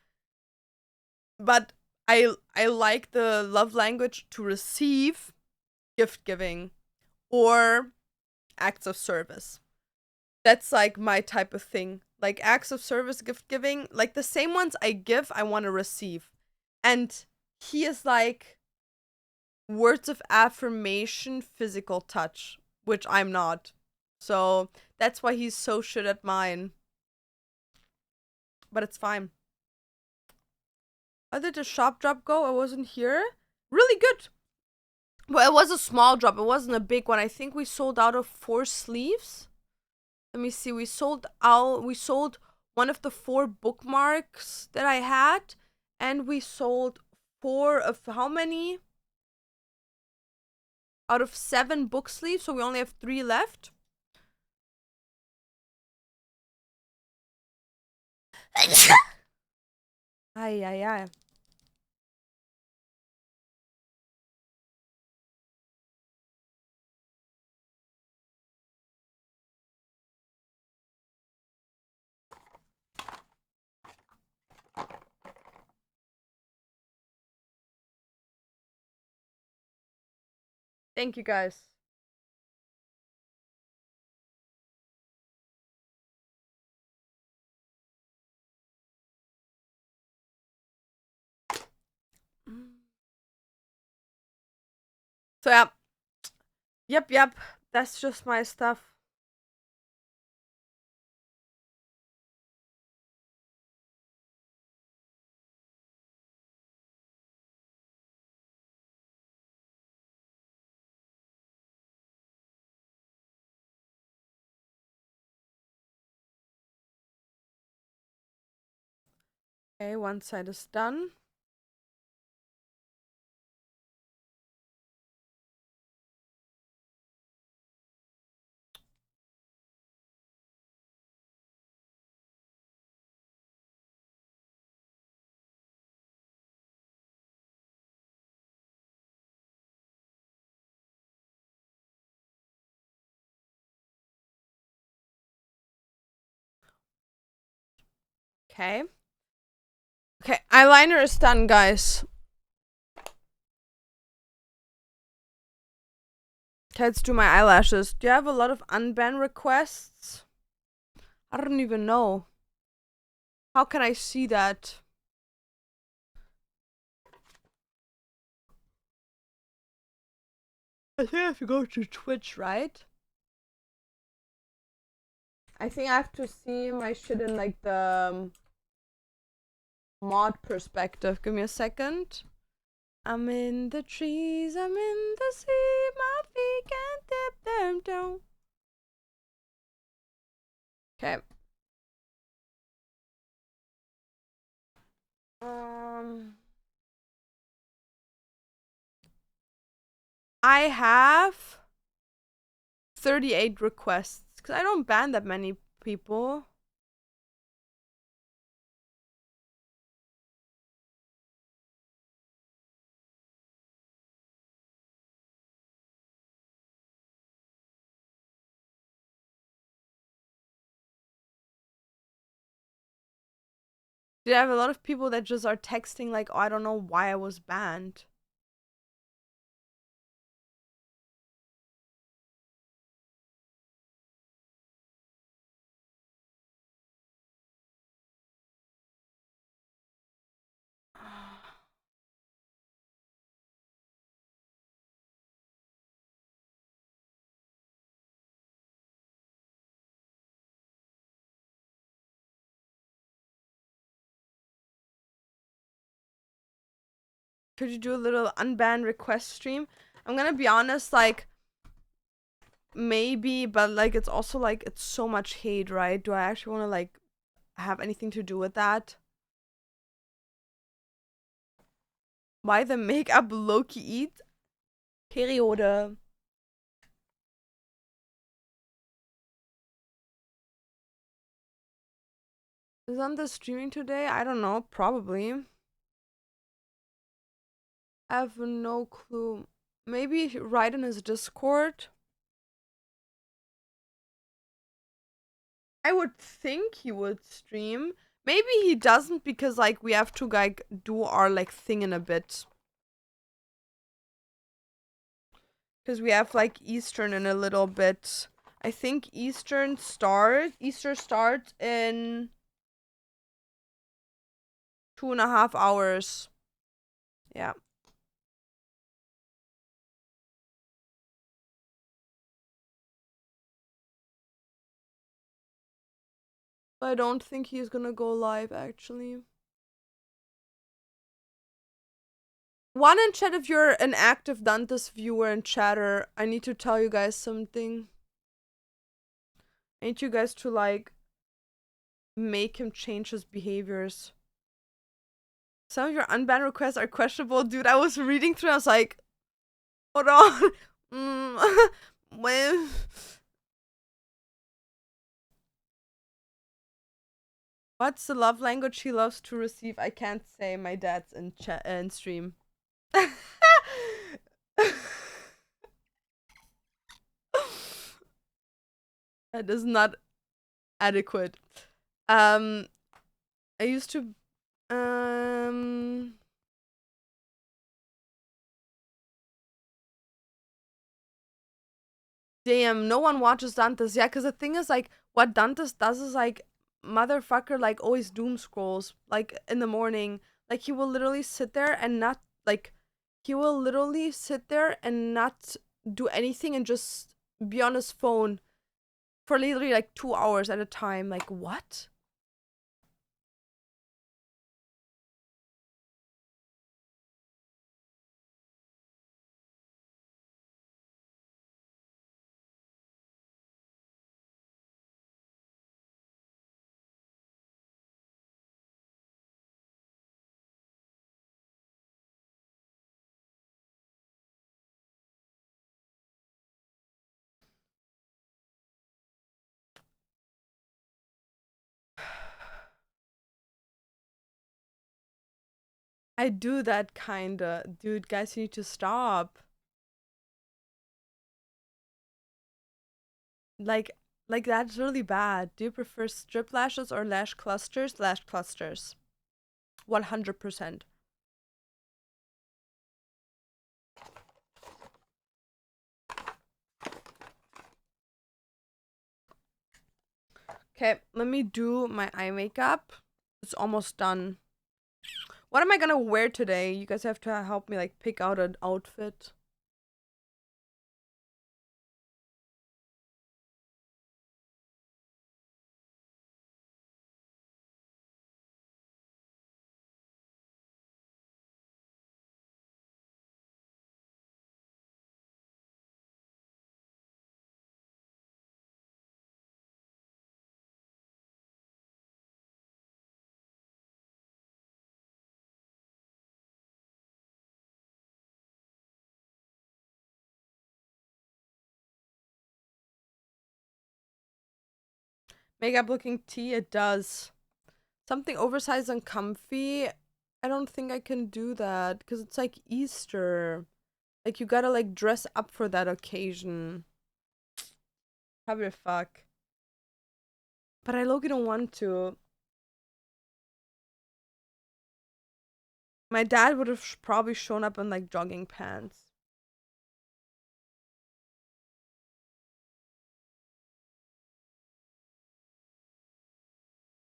But I like the love language to receive gift giving or acts of service. That's like my type of thing. Like acts of service, gift giving, like the same ones I give, I want to receive. And he is like words of affirmation, physical touch, which I'm not. So that's why he's so shit at mine. But it's fine. How did the shop drop go? I wasn't here. Really good. Well, it was a small drop. It wasn't a big one. I think we sold out of 4 sleeves. Let me see. We sold one of the 4 bookmarks that I had. And we sold 4 of how many? Out of 7 book sleeves. So we only have 3 left. Ay, ay, ay. Thank you guys. So yeah. Yep. That's just my stuff. Okay, one side is done. Okay. Okay, eyeliner is done, guys. Okay, let's do my eyelashes. Do you have a lot of unban requests? I don't even know. How can I see that? I think I have to go to Twitch, right? I think I have to see my shit in like the mod perspective. Give me a second. I'm in the trees, I'm in the sea, my feet can't dip them down. Okay. I have 38 requests because I don't ban that many people. Did I have a lot of people that just are texting like, oh, I don't know why I was banned? Could you do a little unbanned request stream? I'm gonna be honest, like, maybe, but like, it's also like, it's so much hate, right? Do I actually want to like have anything to do with that? Why the makeup Loki eat? Periode. Is on the streaming today? I don't know, probably. I have no clue. Maybe write in his Discord. I would think he would stream. Maybe he doesn't because like we have to like do our like thing in a bit. Because we have like Eastern in a little bit. I think Easter starts in 2.5 hours. Yeah. I don't think he's gonna go live actually. One in chat if you're an active Dantes viewer and chatter. I need to tell you guys something. I need you guys to like make him change his behaviors. Some of your unbanned requests are questionable, dude. I was reading through, I was like, hold on. When what's the love language he loves to receive? I can't say. My dad's in chat and stream. That is not adequate. I used to damn, no one watches Dantes. Yeah, because the thing is, like, what Dantes does is, like, motherfucker, like, always doom scrolls, like, in the morning. Like, he will literally sit there and not, like, he will literally sit there and not do anything and just be on his phone for literally, like, 2 hours at a time. Like, what? I do that kinda. Dude, guys, you need to stop. Like, that's really bad. Do you prefer strip lashes or lash clusters? Lash clusters. 100%. Okay, let me do my eye makeup. It's almost done. What am I gonna wear today? You guys have to help me like pick out an outfit. Makeup looking tea, it does. Something oversized and comfy. I don't think I can do that because it's like Easter. Like you gotta like dress up for that occasion. Probably fuck. But I low-key don't want to. My dad would have probably shown up in like jogging pants.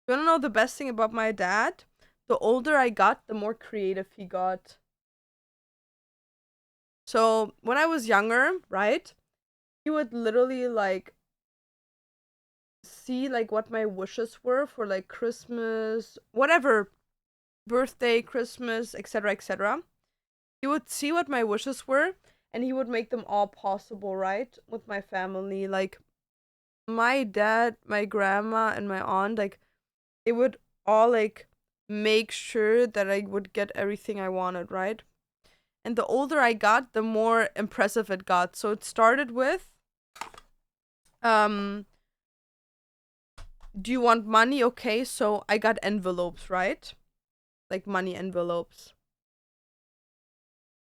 You wanna know the best thing about my dad? The older I got, the more creative he got. So when I was younger, right? He would literally like see like what my wishes were for like Christmas, whatever, birthday, Christmas, etc., etc. He would see what my wishes were and he would make them all possible, right? With my family, like my dad, my grandma, and my aunt, like it would all like make sure that I would get everything I wanted, right? And the older I got, the more impressive it got. So it started with um do you want money? Okay, so I got envelopes, right? Like money envelopes.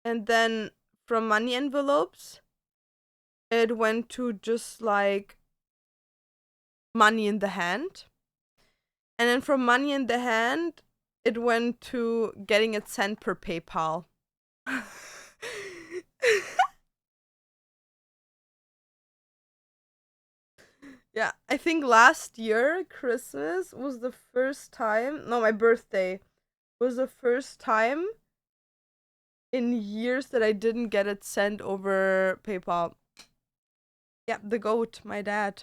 And then from money envelopes, it went to just like money in the hand. And then from money in the hand, it went to getting it sent per PayPal. Yeah, I think last year Christmas was the first time, no, my birthday was the first time in years that I didn't get it sent over PayPal. Yeah, the goat, my dad.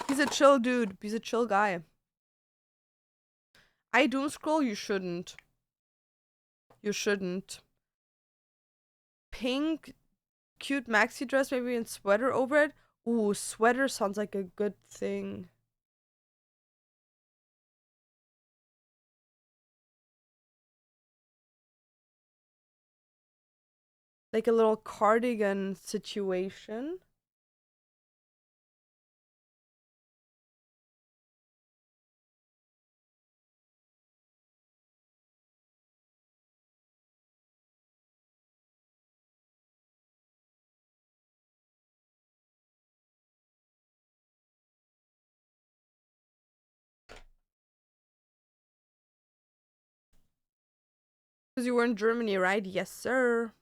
He's a chill dude. He's a chill guy. I doom scroll, you shouldn't. You shouldn't. Pink, cute maxi dress, maybe in sweater over it. Ooh, sweater sounds like a good thing. Like a little cardigan situation. Because you were in Germany, right? Yes, sir.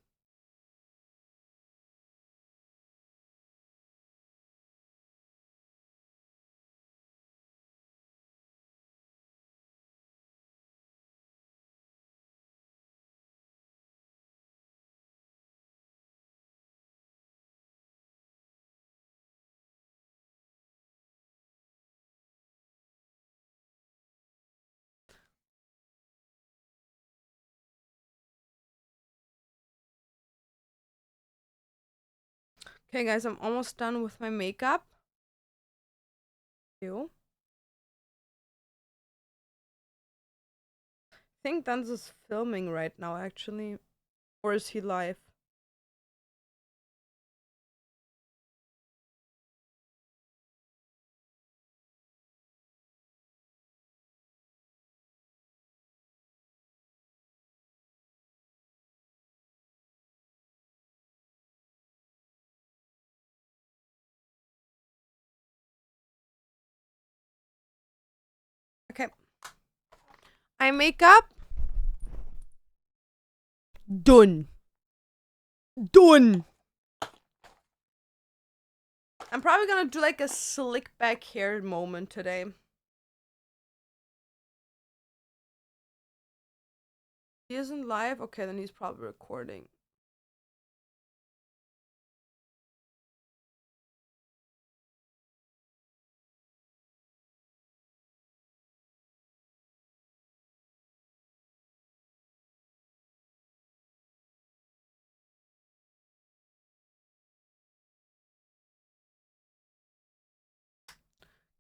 Okay, guys, I'm almost done with my makeup. You? I think Dan's is filming right now, actually. Or is he live? Okay. Eye makeup. Done. Done. I'm probably gonna do like a slick back hair moment today. He isn't live? Okay, then he's probably recording.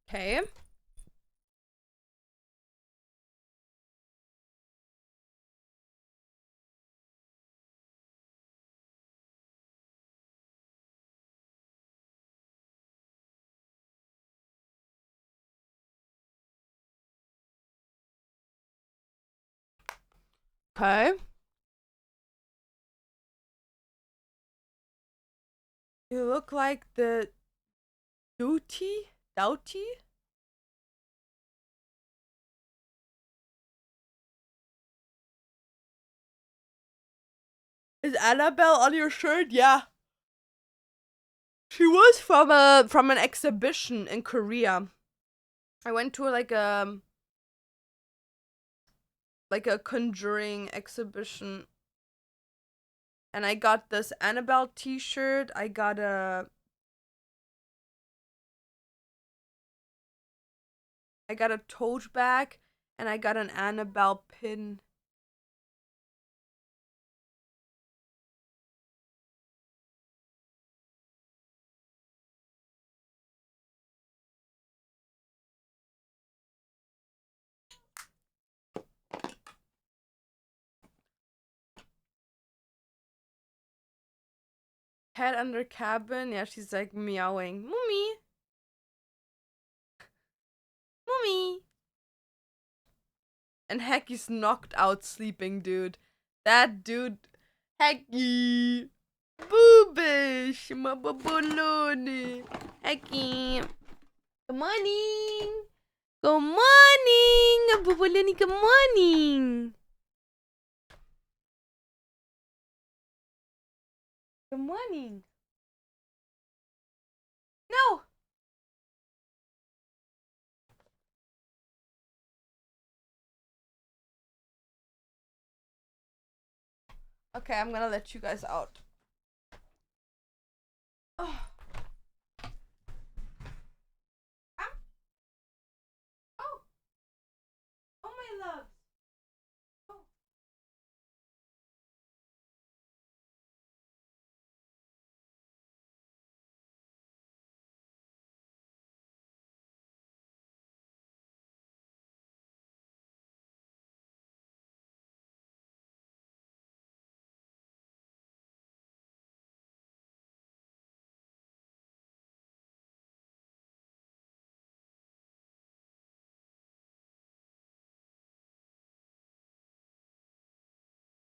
Okay. Okay. You look like the Doughty? Doughty? Is Annabelle on your shirt? Yeah. She was from an exhibition in Korea. I went to like a Conjuring exhibition, and I got this Annabelle t-shirt. I got a tote bag, and I got an Annabelle pin. Head under cabin. Yeah, she's like meowing. Mommy. Mommy. And Hecky's knocked out sleeping, dude. That dude. Hecky. Boobish. Mababuloni. Hecky. Good morning. Good morning. Bubuloni, good morning. Good morning. No. Okay, I'm gonna let you guys out. Oh. Oh. Oh, my love. Oh.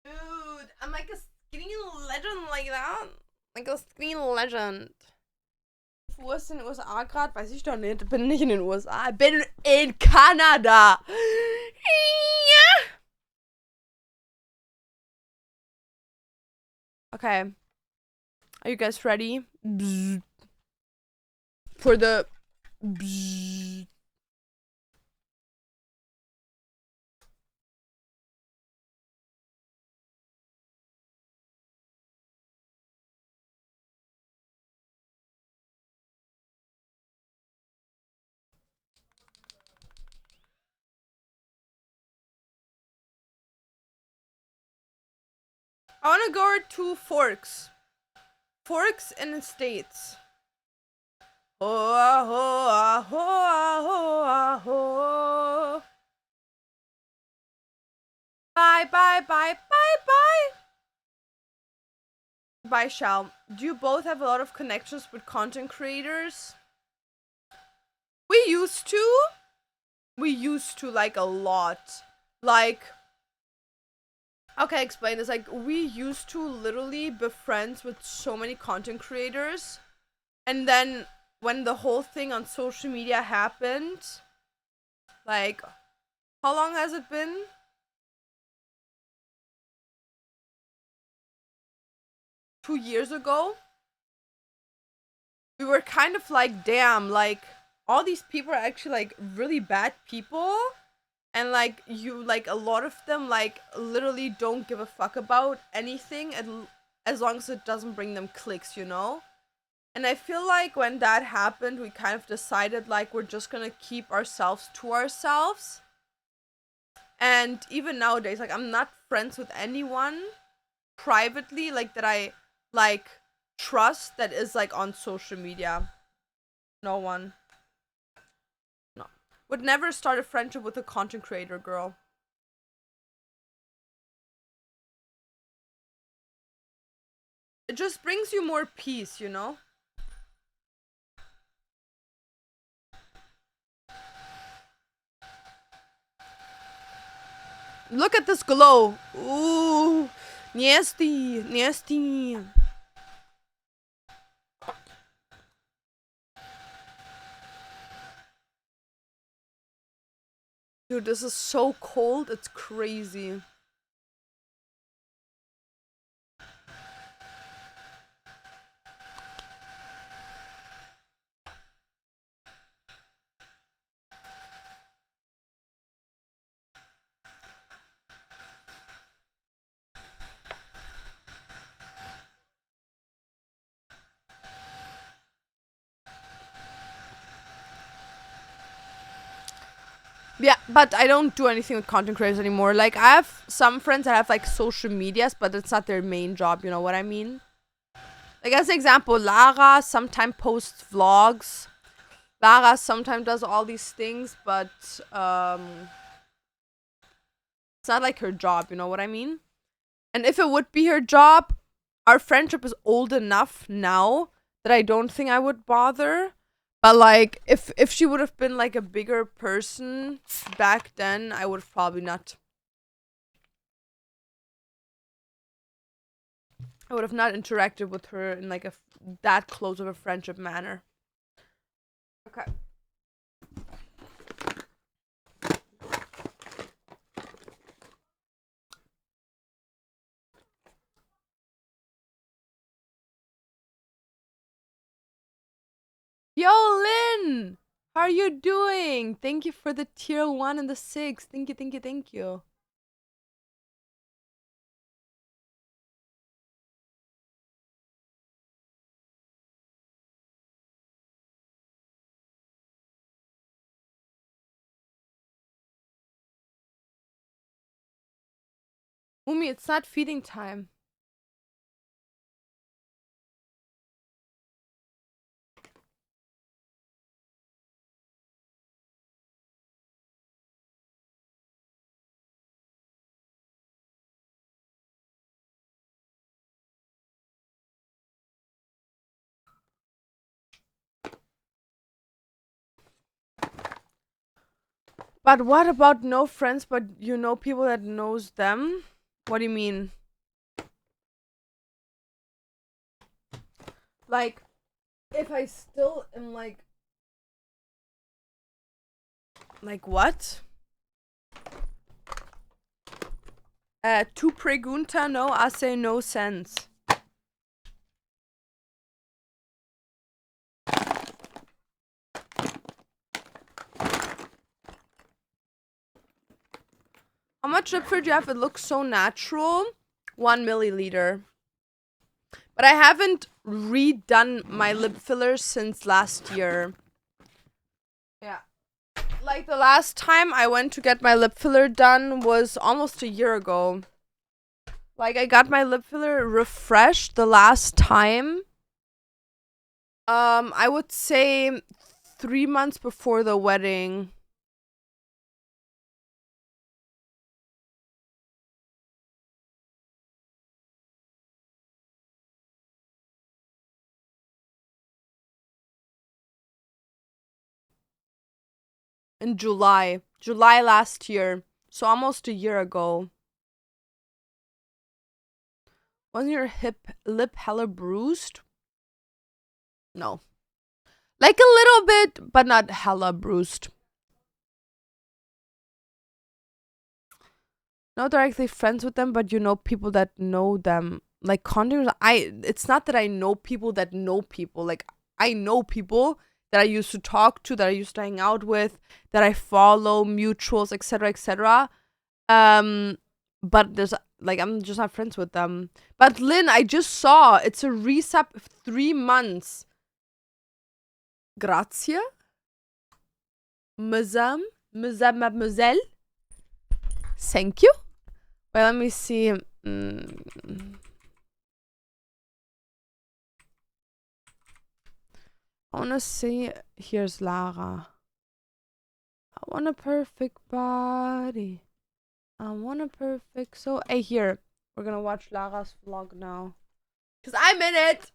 Dude, I'm like a skinny legend like that. Like a skinny legend. Wo ist in den USA gerade? Weiß ich doch nicht. Bin nicht in den USA. Bin in Kanada. Ja. Okay. Are you guys ready? Bzz. For the bzz. I want to go to Forks. Forks in the States. Oh, oh, oh, oh, oh. Bye, bye, bye, bye, bye. Bye, Shal. Do you both have a lot of connections with content creators? We used to. We used to, like, a lot. Like, okay, explain this. Like, we used to literally be friends with so many content creators. And then when the whole thing on social media happened, like, how long has it been? Two years ago? We were kind of like, damn, like, all these people are actually, like, really bad people. And, like, a lot of them, like, literally don't give a fuck about anything as long as it doesn't bring them clicks, you know? And I feel like when that happened, we kind of decided, like, we're just gonna keep ourselves to ourselves. And even nowadays, like, I'm not friends with anyone privately, like, that I, like, trust that is, like, on social media. No one. No. Would never start a friendship with a content creator girl. It just brings you more peace, you know? Look at this glow. Ooh. Nasty. Nasty. Dude, this is so cold. It's crazy. Yeah, but I don't do anything with content creators anymore. Like, I have some friends that have, like, social medias, but it's not their main job, you know what I mean? Like, as an example, Lara sometimes posts vlogs. Lara sometimes does all these things, but, it's not, like, her job, you know what I mean? And if it would be her job, our friendship is old enough now that I don't think I would bother. But like, if she would have been like a bigger person back then, I would have probably not. I would have not interacted with her in like that close of a friendship manner. Okay. Yo, Lynn! How are you doing? Thank you for the tier 1 and the 6. Thank you, thank you, thank you. Mumi, it's not feeding time. But what about no friends, but you know people that knows them? What do you mean? Like, if I still am like what? Tu pregunta no hace no sense. How much lip filler do you have? It looks so natural. 1 milliliter. But I haven't redone my lip fillers since last year. Yeah. Like the last time I went to get my lip filler done was almost a year ago. Like I got my lip filler refreshed the last time. I would say 3 months before the wedding. In July last year, so almost a year ago. Wasn't your lip hella bruised? No, like a little bit, but not hella bruised. Not directly friends with them, but you know people that know them. Like condoms, it's not that I know people that know people. Like I know people that I used to talk to, that I used to hang out with, that I follow, mutuals, etc., etc. But there's like I'm just not friends with them. But Lynn, I just saw it's a resub 3 months. Grazie. Mademoiselle. Thank you. Well, let me see. I wanna see. Here's Lara. I want a perfect body. I want a perfect soul. Hey, here. We're gonna watch Lara's vlog now. Because I'm in it!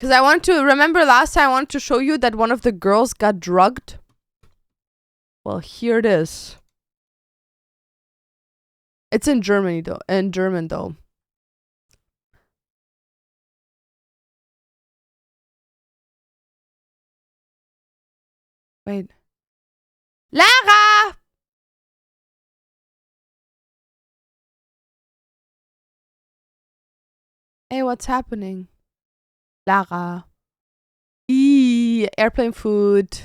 Because I want to... Remember last time I wanted to show you that one of the girls got drugged? Well, here it is. It's in Germany, though. In German, though. Wait. Lara! Hey, what's happening? Lara. Airplane food.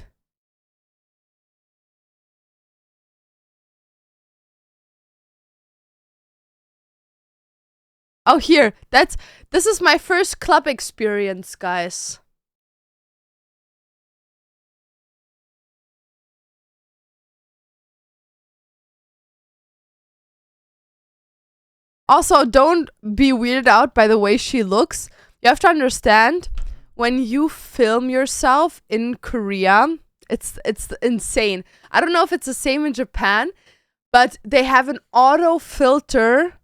Oh, here. This is my first club experience, guys. Also, don't be weirded out by the way she looks. You have to understand, when you film yourself in Korea, it's insane. I don't know if it's the same in Japan, but they have an auto filter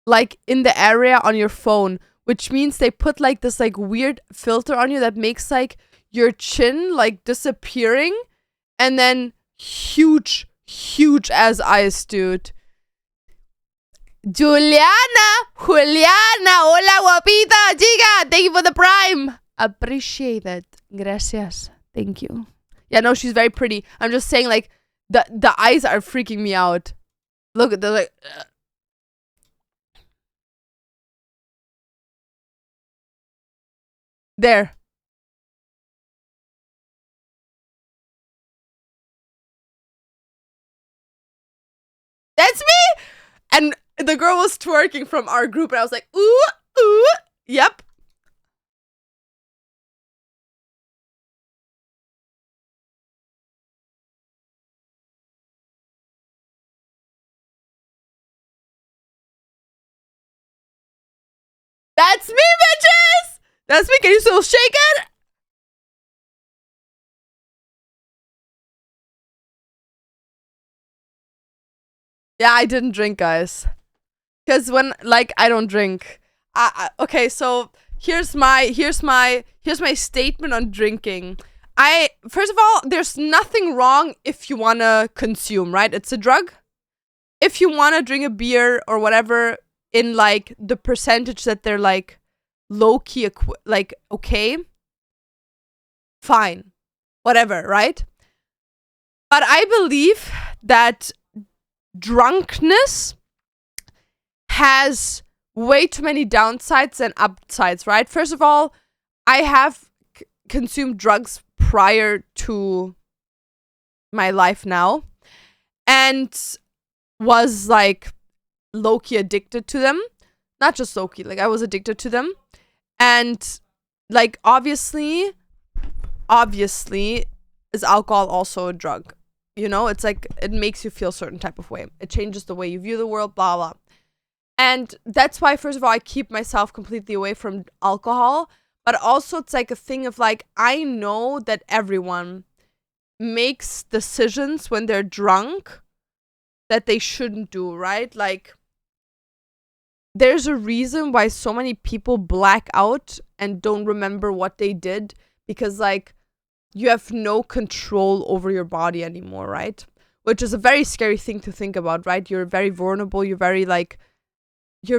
like in the area on your phone, which means they put like this like weird filter on you that makes like your chin like disappearing, and then huge ass eyes, dude. Juliana, hola guapita, chica, thank you for the prime. Appreciate it. Gracias. Thank you. Yeah, no, she's very pretty. I'm just saying, like, the eyes are freaking me out. Look at the like. There. That's me. And the girl was twerking from our group, and I was like, ooh, yep. That's me, bitches! That's me. Can you still shake it? Yeah, I didn't drink, guys. Because when, like, I don't drink. Okay, so here's my statement on drinking. First of all, there's nothing wrong if you want to consume, right? It's a drug. If you want to drink a beer or whatever in, like, the percentage that they're, like, low-key, like, okay, fine. Whatever, right? But I believe that drunkenness has way too many downsides than upsides, right? First of all, I have consumed drugs prior to my life now and was like low-key addicted to them. Not just low-key, like I was addicted to them. And like obviously is alcohol also a drug? You know, it's like it makes you feel a certain type of way. It changes the way you view the world, blah blah. And that's why, first of all, I keep myself completely away from alcohol. But also, it's like a thing of like, I know that everyone makes decisions when they're drunk that they shouldn't do, right? Like, there's a reason why so many people black out and don't remember what they did, because, like, you have no control over your body anymore, right? Which is a very scary thing to think about, right? You're very vulnerable. You're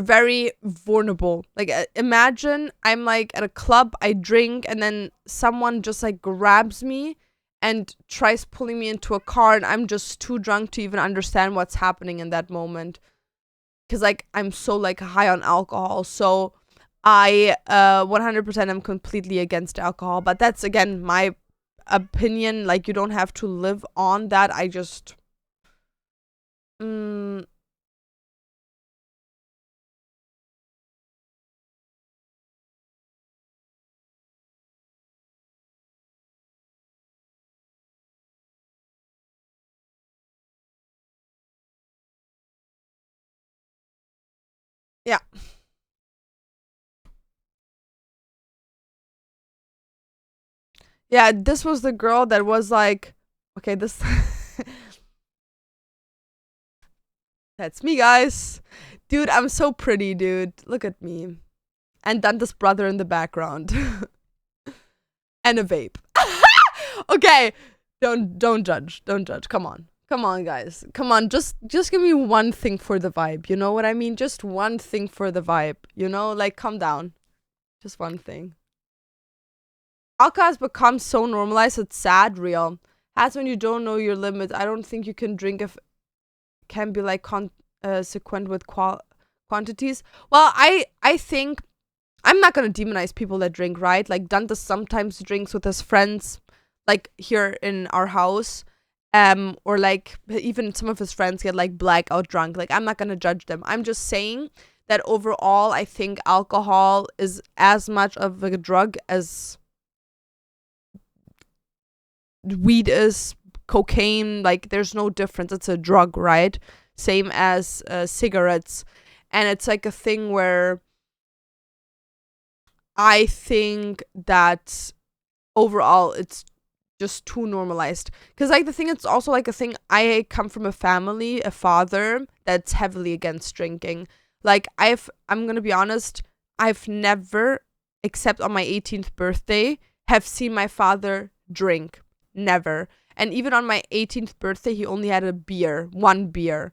very vulnerable. Like, imagine I'm like at a club, I drink, and then someone just like grabs me and tries pulling me into a car, and I'm just too drunk to even understand what's happening in that moment. Because like I'm so like high on alcohol. So I 100% am completely against alcohol. But that's again my opinion. Like, you don't have to live on that. I just yeah. Yeah, this was the girl that was like, okay, this that's me, guys. Dude, I'm so pretty, dude. Look at me. And Dante's brother in the background. And a vape. Okay, don't judge. Don't judge. Come on. Come on, guys. Come on. Just give me one thing for the vibe. You know what I mean? Just one thing for the vibe. You know, like, calm down. Just one thing. Alcohol has become so normalized, it's sad, real. That's when you don't know your limits. I don't think you can drink if can be like consequent with quantities. Well, I think I'm not gonna demonize people that drink, right? Like, Dante sometimes drinks with his friends, like here in our house, or like even some of his friends get like blackout drunk. Like, I'm not gonna judge them. I'm just saying that overall, I think alcohol is as much of a drug as weed is, cocaine. Like, there's no difference. It's a drug, right? Same as cigarettes. And it's like a thing where I think that overall it's just too normalized. Because like the thing, it's also like a thing, I come from a family, a father that's heavily against drinking. Like, I'm gonna be honest, I've never, except on my 18th birthday, have seen my father drink. Never. And even on my 18th birthday, he only had one beer.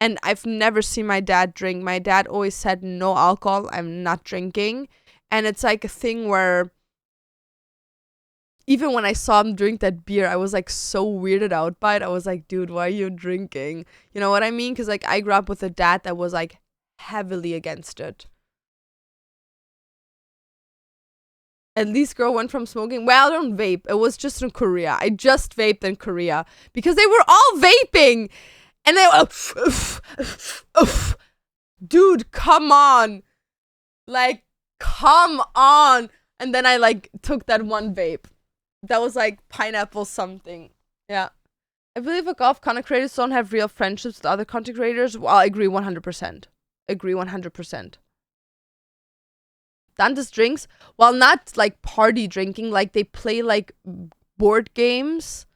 And I've never seen my dad drink. My dad always said, no alcohol, I'm not drinking. And it's like a thing where even when I saw him drink that beer, I was like so weirded out by it. I was like, dude, why are you drinking? You know what I mean? Because like I grew up with a dad that was like heavily against it. At least girl went from smoking. Well, I don't vape. It was just in Korea. I just vaped in Korea because they were all vaping. And they were, dude, come on. Like, come on. And then I like took that one vape. That was like pineapple something. Yeah. I believe a golf content creators don't have real friendships with other content creators. Well, I agree 100%. Agree 100%. Dante's drinks, well, not like party drinking, like they play like board games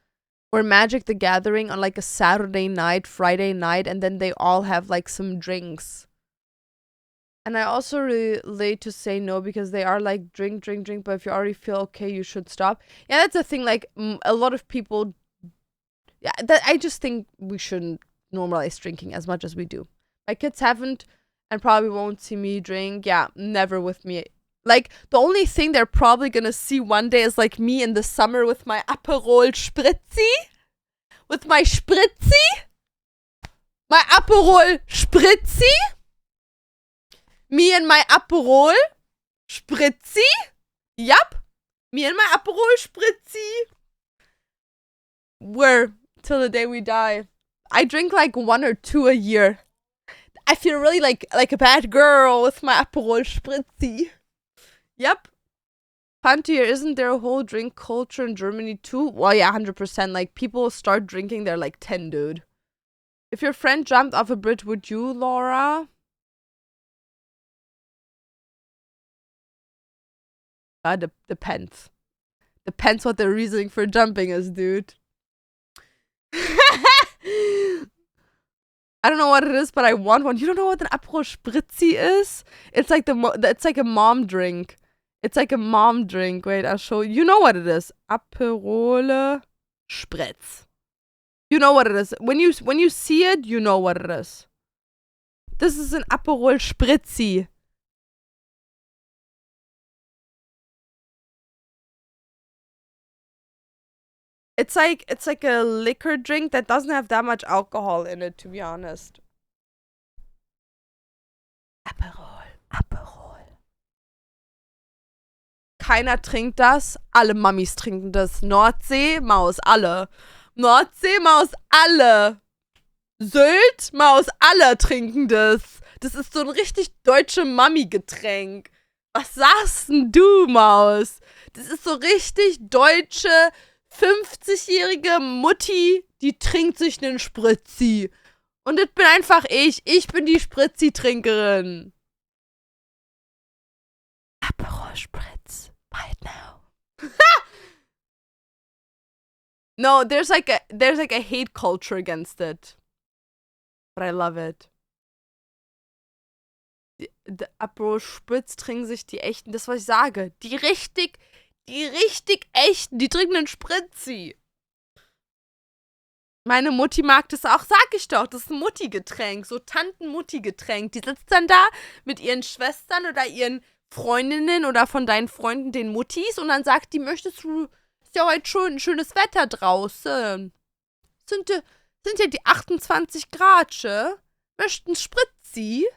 or Magic the Gathering on like a Saturday night, Friday night, and then they all have like some drinks. And I also relate to say no because they are like drink, but if you already feel okay, you should stop. Yeah, that's the thing. Like a lot of people, yeah, I just think we shouldn't normalize drinking as much as we do. My kids haven't and probably won't see me drink. Yeah, never with me. Like, the only thing they're probably gonna see one day is like me in the summer with my Aperol Spritzi. With my Spritzi. My Aperol Spritzi. Me and my Aperol Spritzi. Yup. Me and my Aperol Spritzi. We're till the day we die. I drink like 1 or 2 a year. I feel really like a bad girl with my Aperol Spritzi. Yep. Pantier, isn't there a whole drink culture in Germany too? Well, yeah, 100%. Like, people start drinking, they're like 10, dude. If your friend jumped off a bridge, would you, Laura? Depends. Depends what the reasoning for jumping is, dude. I don't know what it is, but I want one. You don't know what an Aperol Spritzi is? It's like it's like a mom drink. It's like a mom drink. Wait, I'll show you. You know what it is. Aperol Spritz. You know what it is. When you see it, you know what it is. This is an Aperol Spritzi. It's like a liquor drink that doesn't have that much alcohol in it, to be honest. Aperol. Keiner trinkt das. Alle Mammis trinken das. Nordsee-Maus, alle. Nordsee-Maus, alle. Sylt-Maus, alle trinken das. Das ist so ein richtig deutsche Mami-Getränk. Was sagst denn du, Maus? Das ist so richtig deutsche 50-jährige Mutti, die trinkt sich einen Spritzi. Und das bin einfach ich. Ich bin die Spritzi-Trinkerin. Aperol Spritz. Right now. No, there's like a hate culture against it. But I love it. Die Aperol Spritz trinken sich die echten, das was ich sage. Die richtig echten, die trinken einen Spritzi. Meine Mutti mag das auch, sag ich doch. Das ist ein Mutti-Getränk, so Tanten-Mutti-Getränk. Die sitzt dann da mit ihren Schwestern oder ihren Freundinnen oder von deinen Freunden, den Muttis, und dann sagt die, möchtest du, ist ja heute schon schönes Wetter draußen. Sind ja die 28 Grad, möchtest einen Spritzi?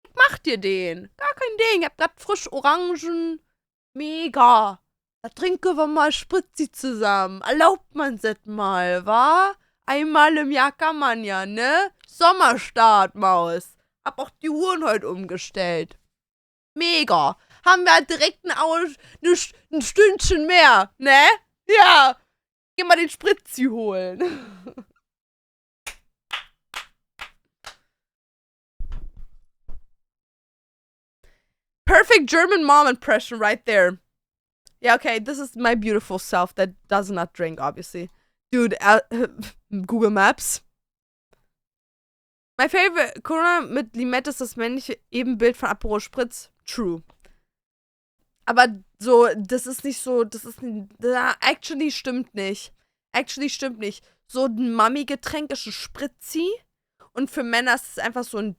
Ich mach dir den. Gar kein Ding. Ich hab grad frisch Orangen. Mega. Da trinken wir mal Spritzi zusammen. Erlaubt man das mal, wa? Einmal im Jahr kann man ja, ne? Sommerstart, Maus. Hab auch die Uhren heute umgestellt. Mega. Haben wir direkt ein Stündchen mehr, ne? Ja. Geh mal den Spritzi holen. Perfect German mom impression right there. Yeah, okay, this is my beautiful self that does not drink, obviously. Dude, Google Maps. My favorite Corona mit Limette ist das männliche Ebenbild von Aperol Spritz. True. Aber so, das ist nicht so, actually stimmt nicht. Actually stimmt nicht. So ein Mami-Getränk ist ein Spritzi und für Männer ist es einfach so ein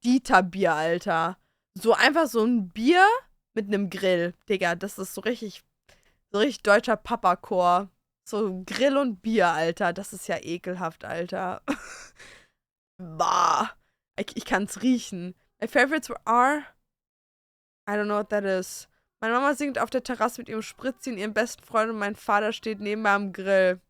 Dieter-Bier, Alter. So einfach so ein Bier mit einem Grill, Digga. Das ist so richtig deutscher Papachor. So Grill und Bier, Alter. Das ist ja ekelhaft, Alter. Bah. Ich kann's riechen. My favorites are. I don't know what that is. Meine Mama singt auf der Terrasse mit ihrem Spritzi und ihrem besten Freund und mein Vater steht neben mir am Grill.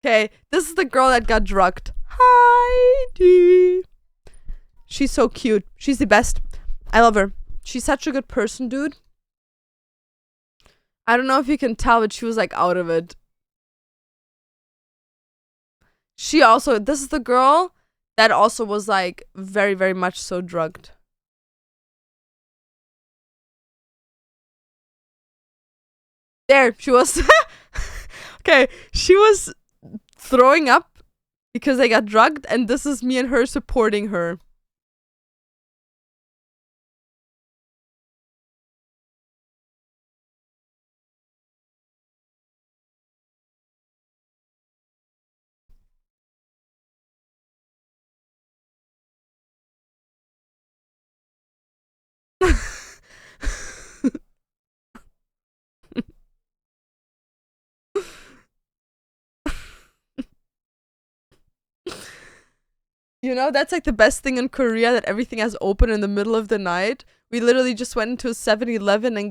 Okay, this is the girl that got drugged. Heidi. She's so cute. She's the best. I love her. She's such a good person, dude. I don't know if you can tell, but she was like out of it. This is the girl that also was like very, very much so drugged. There, she was. Okay, she was throwing up because they got drugged, and this is me and her supporting her. You know, that's like the best thing in Korea, that everything has open in the middle of the night. We literally just went into a 7-Eleven and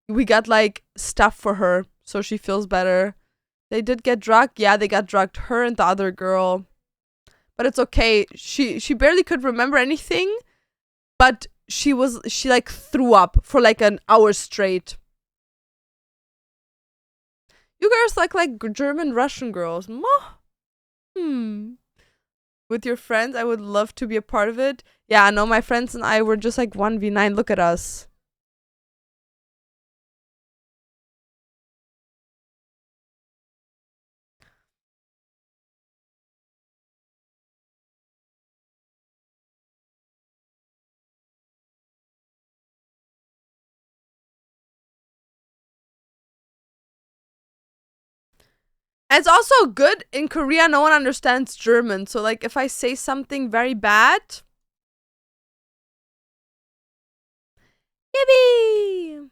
we got like stuff for her so she feels better. They did get drugged. Yeah, they got drugged. Her and the other girl. But it's okay. She barely could remember anything, but she like threw up for like an hour straight. You girls like German Russian girls. With your friends, I would love to be a part of it. Yeah, no, my friends and I were just like 1v9. Look at us. And it's also good in Korea, no one understands German. So like if I say something very bad, yippee!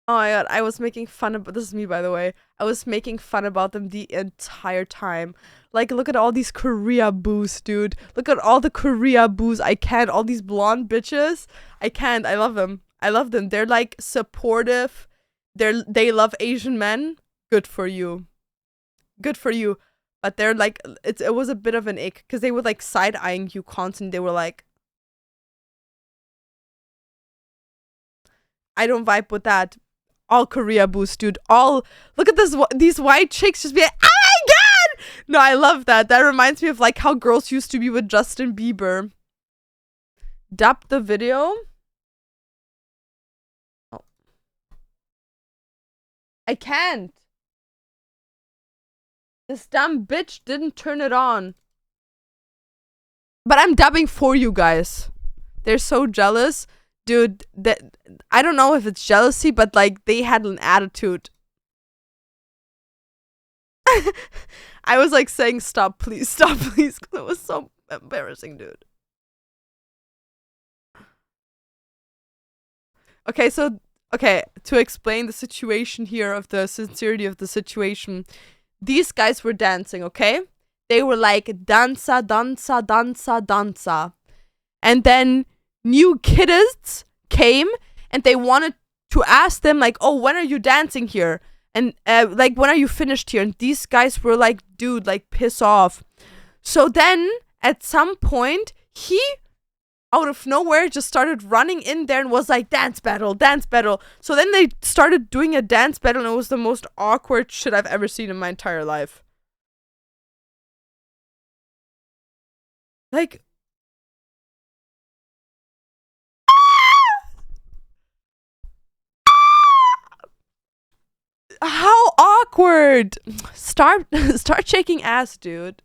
Oh my god, I was making fun of, this is me by the way. I was making fun about them the entire time. Like, look at all these Korea boos, dude. Look at all the Korea boos. I can't. All these blonde bitches. I can't. I love them. I love them. They're like supportive. They love Asian men. Good for you. Good for you. But they're like, it was a bit of an ick because they were like side eyeing you constantly. They were like, I don't vibe with that. All Korea boost, dude. All, look at these white chicks just be like, oh my god! No, I love that. That reminds me of like how girls used to be with Justin Bieber. Dub the video. Oh. I can't. This dumb bitch didn't turn it on. But I'm dubbing for you guys. They're so jealous. Dude, I don't know if it's jealousy, but like they had an attitude. I was like saying stop please, because it was so embarrassing, dude. Okay, to explain the situation here, of the sincerity of the situation, these guys were dancing, okay? They were like danza, danza, danza, danza. And then new kiddies came and they wanted to ask them like, oh, when are you dancing here? And like, when are you finished here? And these guys were like, dude, like, piss off. So then at some point, he out of nowhere just started running in there and was like, dance battle, dance battle. So then they started doing a dance battle and it was the most awkward shit I've ever seen in my entire life. Like, How awkward. Start shaking ass, dude.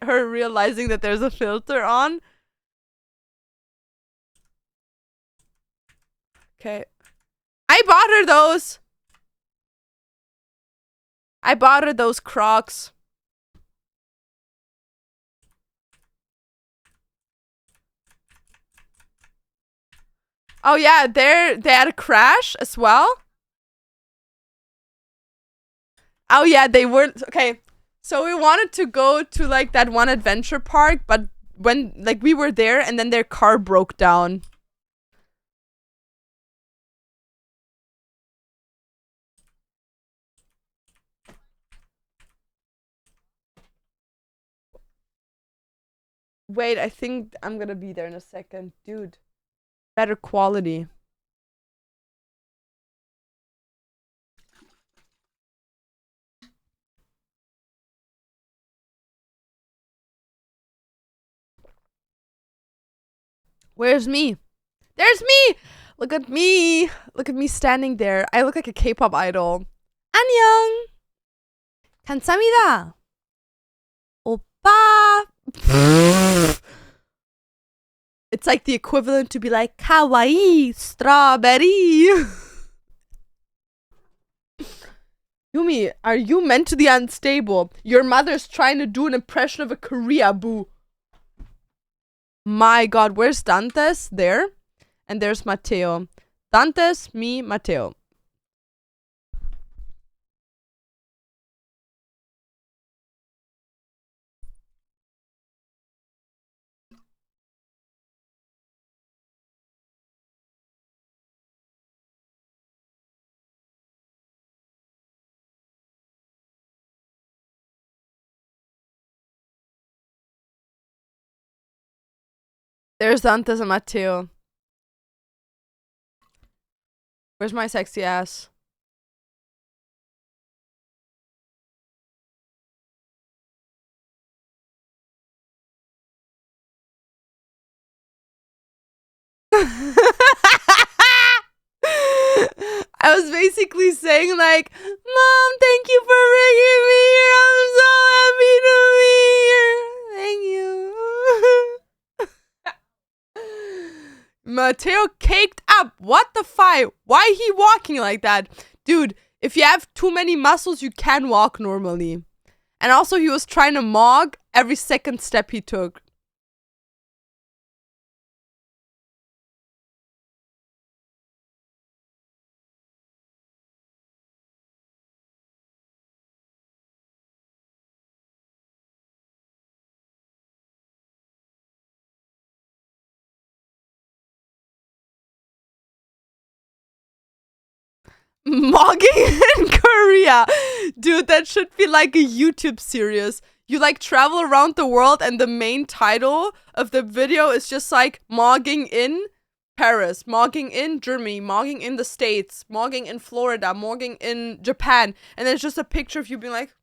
Her realizing that there's a filter on. Okay. I bought her those. I bought her those Crocs. Oh yeah, they had a crash as well. Oh yeah, they were okay. So we wanted to go to like that one adventure park, but when like we were there and then their car broke down. Wait, I think I'm gonna be there in a second. Dude. Better quality. Where's me? There's me! Look at me! Look at me standing there. I look like a K-pop idol. 안녕! 감사합니다! 오빠! It's like the equivalent to be like, kawaii, strawberry. Yumi, are you mentally unstable? Your mother's trying to do an impression of a Korea boo. My god, where's Dantes? There. And there's Matteo. Dantes, me, Matteo. There's Dantes and Matteo. Where's my sexy ass? I was basically saying like, Mom, thank you for bringing me here. I'm so happy to be here. Thank you. Matteo caked up. What the fi? Why he walking like that? Dude, if you have too many muscles, you can walk normally. And also he was trying to mog every second step he took. Mogging in Korea. Dude, that should be like a YouTube series. You like travel around the world and the main title of the video is just like mogging in Paris, mogging in Germany, mogging in the States, mogging in Florida, mogging in Japan. And then it's just a picture of you being like,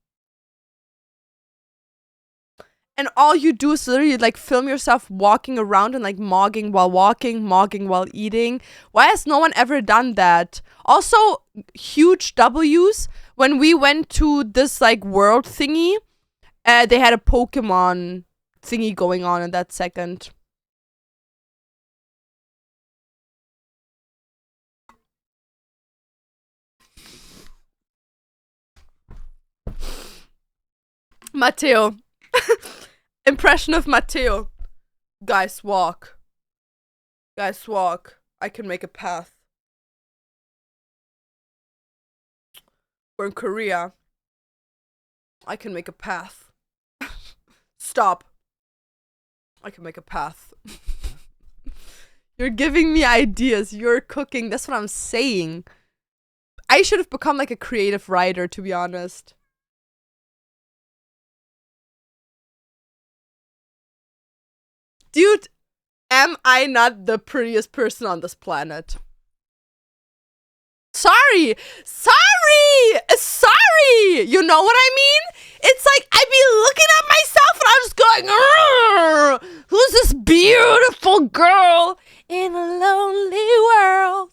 and all you do is literally like film yourself walking around and like mogging while walking, mogging while eating. Why has no one ever done that? Also, huge W's. When we went to this like world thingy, they had a Pokemon thingy going on in that second. Matteo. Impression of Matteo. Guys, walk. Guys, walk. I can make a path. We're in Korea. I can make a path. Stop. I can make a path. You're giving me ideas. You're cooking. That's what I'm saying. I should have become like a creative writer, to be honest. Dude, am I not the prettiest person on this planet? Sorry! Sorry! You know what I mean? It's like, I be looking at myself and I'm just going, who's this beautiful beautiful girl in a lonely world.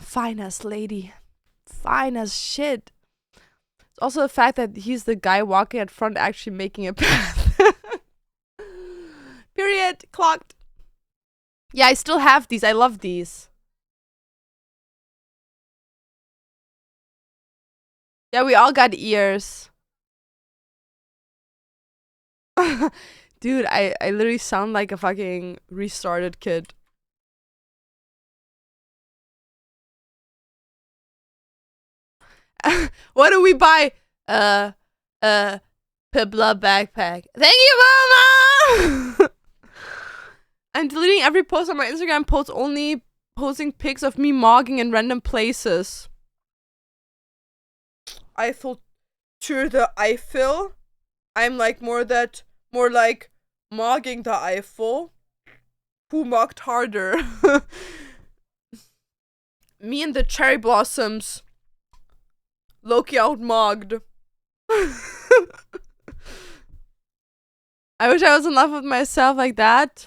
Fine as lady. Fine as shit. It's also the fact that he's the guy walking at front actually making a path. Period. Clocked. Yeah, I still have these. I love these. Yeah, we all got ears. Dude, I literally sound like a fucking restarted kid. What do we buy? Pibla backpack. Thank you, Mama! I'm deleting every post on my Instagram post, only posting pics of me mogging in random places. Eiffel to the Eiffel. I'm like more like mogging the Eiffel. Who mogged harder? Me and the cherry blossoms. Loki out-mogged. I wish I was in love with myself like that.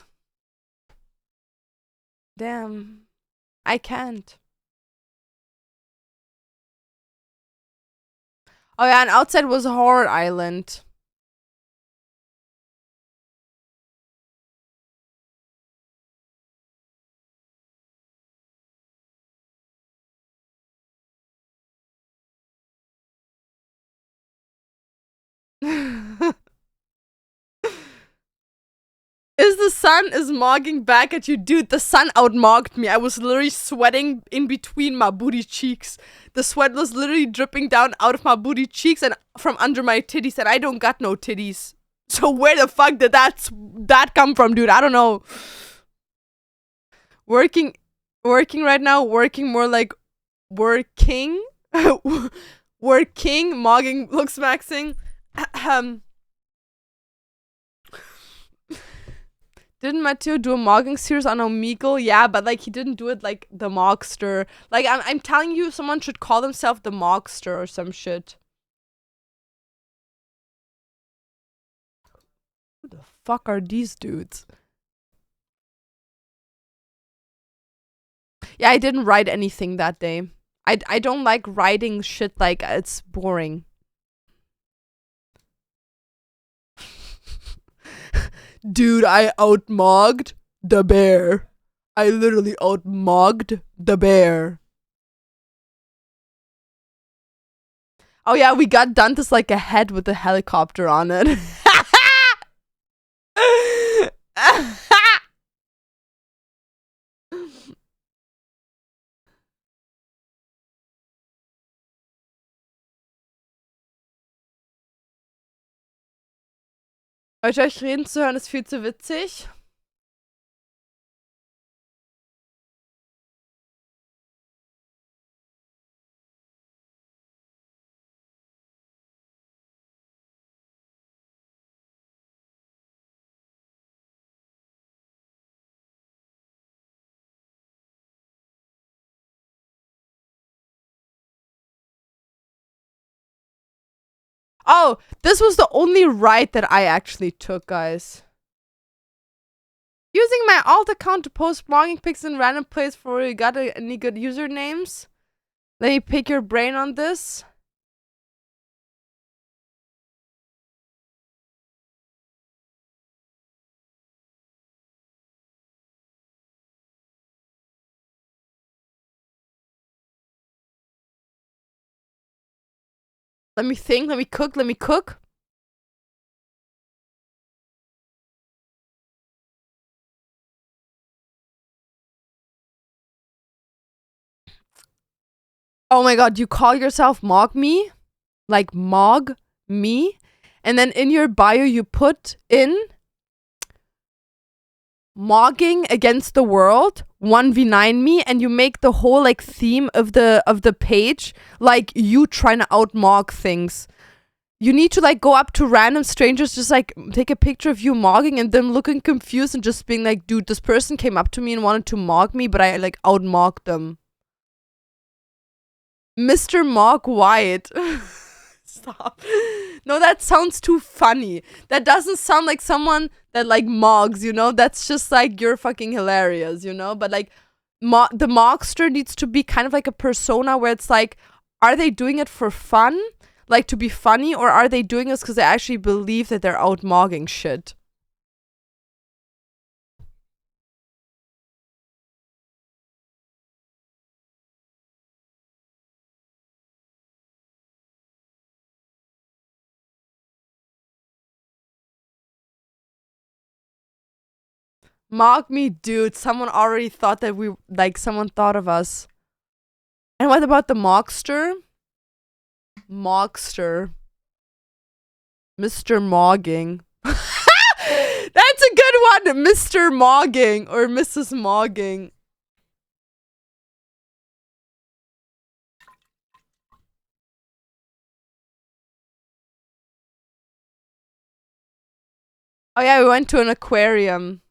Damn. I can't. Oh yeah, and outside was Horror Island. The sun is mogging back at you. Dude, the sun out-mogged me. I was literally sweating in between my booty cheeks. The sweat was literally dripping down out of my booty cheeks and from under my titties, and I don't got no titties. So where the fuck did that come from, dude? I don't know. Working right now, working more like working. Working, mogging, looks maxing. Didn't Matteo do a mogging series on Omegle? Yeah, but like he didn't do it like the Mogster. Like I'm telling you, someone should call themselves the Mogster or some shit. Who the fuck are these dudes? Yeah, I didn't write anything that day. I don't like writing shit, like it's boring. Dude, I out-mogged the bear. I literally out-mogged the bear. Oh yeah, we got Dante's like a head with a helicopter on it. Euch reden zu hören ist viel zu witzig. Oh, this was the only ride that I actually took, guys. Using my alt account to post blogging pics in random places for you. Got any good usernames? Let me pick your brain on this. Let me think, let me cook. Oh my god, you call yourself Mog Me? Like Mog Me? And then in your bio you put in mogging against the world 1v9 me, and you make the whole like theme of the page like you trying to out-mog things. You need to like go up to random strangers, just like take a picture of you mogging and them looking confused and just being like, dude, this person came up to me and wanted to mog me, but I like out-mogged them. Mr. Mog White. Stop. No, that sounds too funny. That doesn't sound like someone that like mogs, you know? That's just like, you're fucking hilarious, you know? But like the mogster needs to be kind of like a persona where it's like, are they doing it for fun? Like to be funny, or are they doing this because they actually believe that they're out mogging shit? Mog me, dude. Someone already thought that someone thought of us. And what about the mogster? Mogster. Mr. Mogging. That's a good one. Mr. Mogging or Mrs. Mogging. Oh yeah, we went to an aquarium.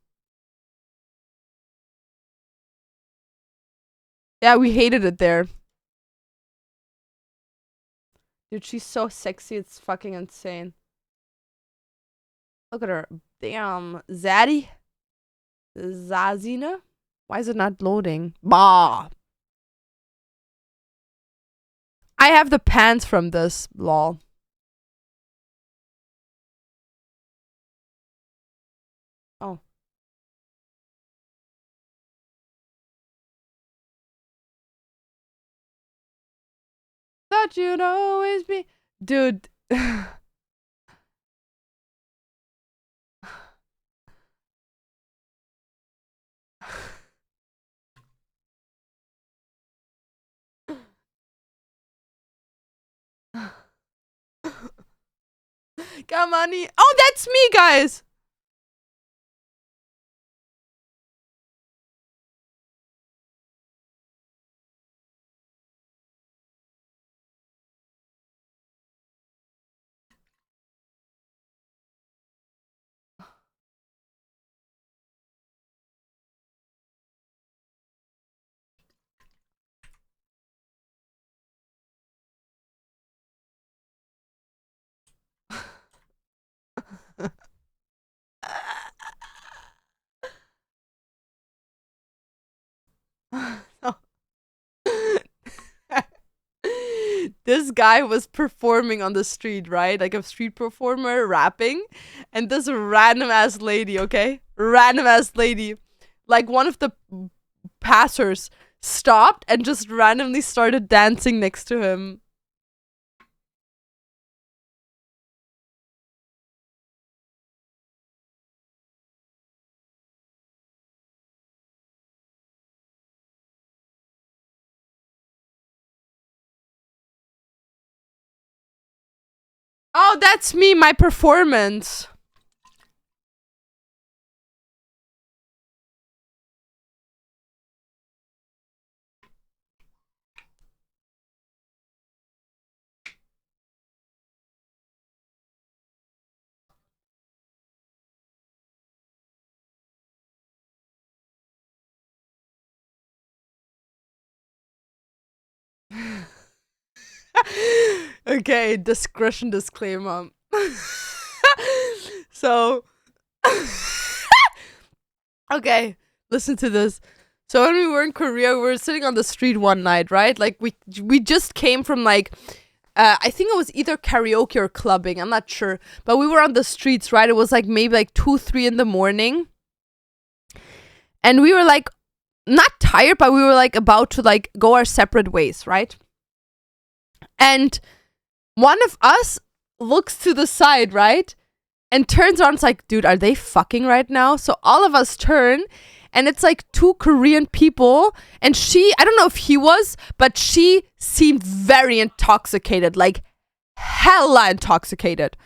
Yeah, we hated it there. Dude, she's so sexy, it's fucking insane. Look at her. Damn. Zaddy? Zazina? Why is it not loading? Bah. I have the pants from this, lol. Oh. Thought you'd always be. Dude. Come on. Oh, that's me, guys. This guy was performing on the street, right? Like a street performer rapping. And this random ass lady, okay? Random ass lady. Like one of the passers stopped and just randomly started dancing next to him. Oh, that's me, my performance. Okay, discretion disclaimer. So, okay, listen to this. So when we were in Korea, we were sitting on the street one night, right? Like we just came from like I think it was either karaoke or clubbing, I'm not sure. But we were on the streets, right? It was like maybe like 2, 3 in the morning. And we were like not tired, but we were like about to like go our separate ways, right? And one of us looks to the side, right? And turns around, it's like, dude, are they fucking right now? So all of us turn, and it's like 2 Korean people. And she, I don't know if he was, but she seemed very intoxicated, like hella intoxicated.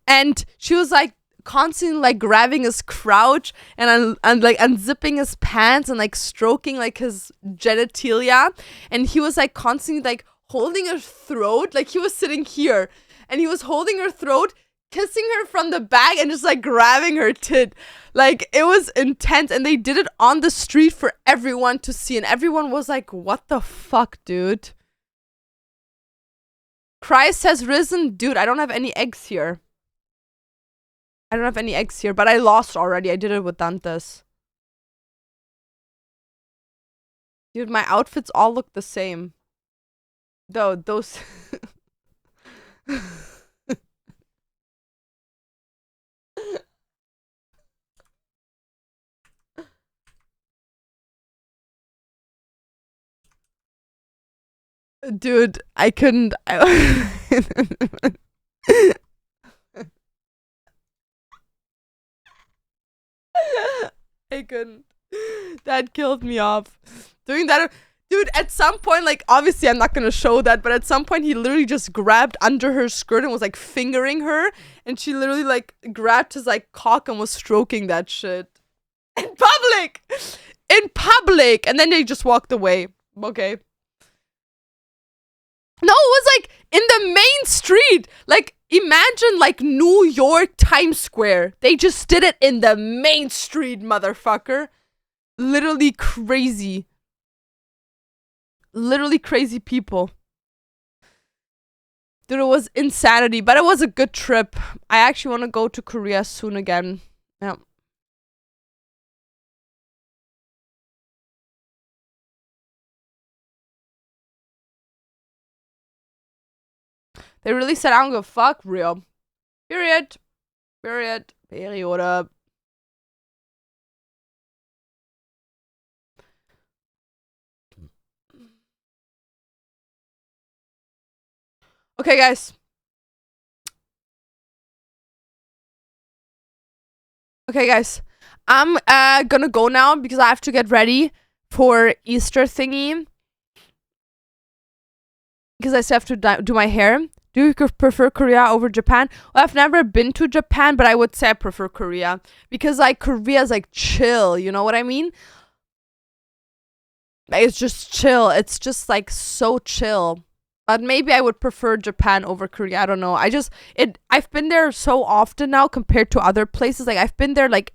And she was like constantly like grabbing his crotch and like unzipping his pants and like stroking like his genitalia. And he was like constantly like holding her throat, like he was sitting here and he was holding her throat, kissing her from the back and just like grabbing her tit. Like it was intense, and they did it on the street for everyone to see, and everyone was like, what the fuck, dude? Christ has risen. Dude, I don't have any eggs here. I don't have any eggs here, but I lost already. I did it with Dantes. Dude, my outfits all look the same. Though, those... Dude, I couldn't... I couldn't. That killed me off. Doing that, dude, at some point, like, obviously I'm not gonna show that, but at some point he literally just grabbed under her skirt and was like fingering her, and she literally like grabbed his like cock and was stroking that shit. In public! In public! And then they just walked away. Okay. No, it was like in the main street. Like, imagine like New York Times Square. They just did it in the main street, motherfucker. Literally crazy. Literally crazy people. Dude, it was insanity, but it was a good trip. I actually want to go to Korea soon again. Yeah. They really said, I don't give a fuck, real. Period. Period. Period. Okay, guys. Okay, guys. I'm gonna go now because I have to get ready for Easter thingy. Because I still have to do my hair. Do you prefer Korea over Japan? Well, I've never been to Japan, but I would say I prefer Korea. Because, like, Korea is, like, chill. You know what I mean? It's just chill. It's just, like, so chill. But maybe I would prefer Japan over Korea. I don't know. I've been there so often now compared to other places. Like, I've been there, like,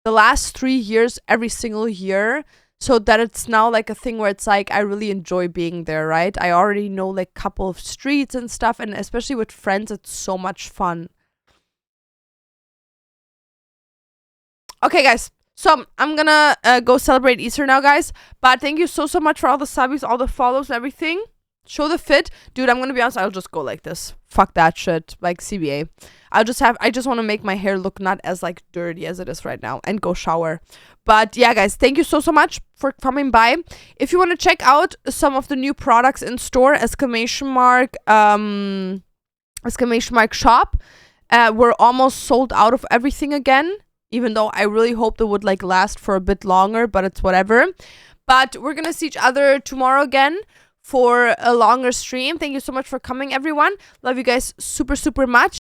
the last 3 years, every single year. So that it's now like a thing where it's like I really enjoy being there, right? I already know like a couple of streets and stuff, and especially with friends, it's so much fun. Okay, guys. So I'm gonna go celebrate Easter now, guys. But thank you so much for all the subbies, all the follows, and everything. Show the fit. Dude, I'm gonna be honest, I'll just go like this. Fuck that shit. Like CBA. I just want to make my hair look not as like dirty as it is right now and go shower. But yeah, guys, thank you so much for coming by. If you want to check out some of the new products in store, exclamation mark shop. We're almost sold out of everything again, even though I really hoped it would like last for a bit longer, but it's whatever. But we're gonna see each other tomorrow again for a longer stream. Thank you so much for coming, everyone. Love you guys super, super much.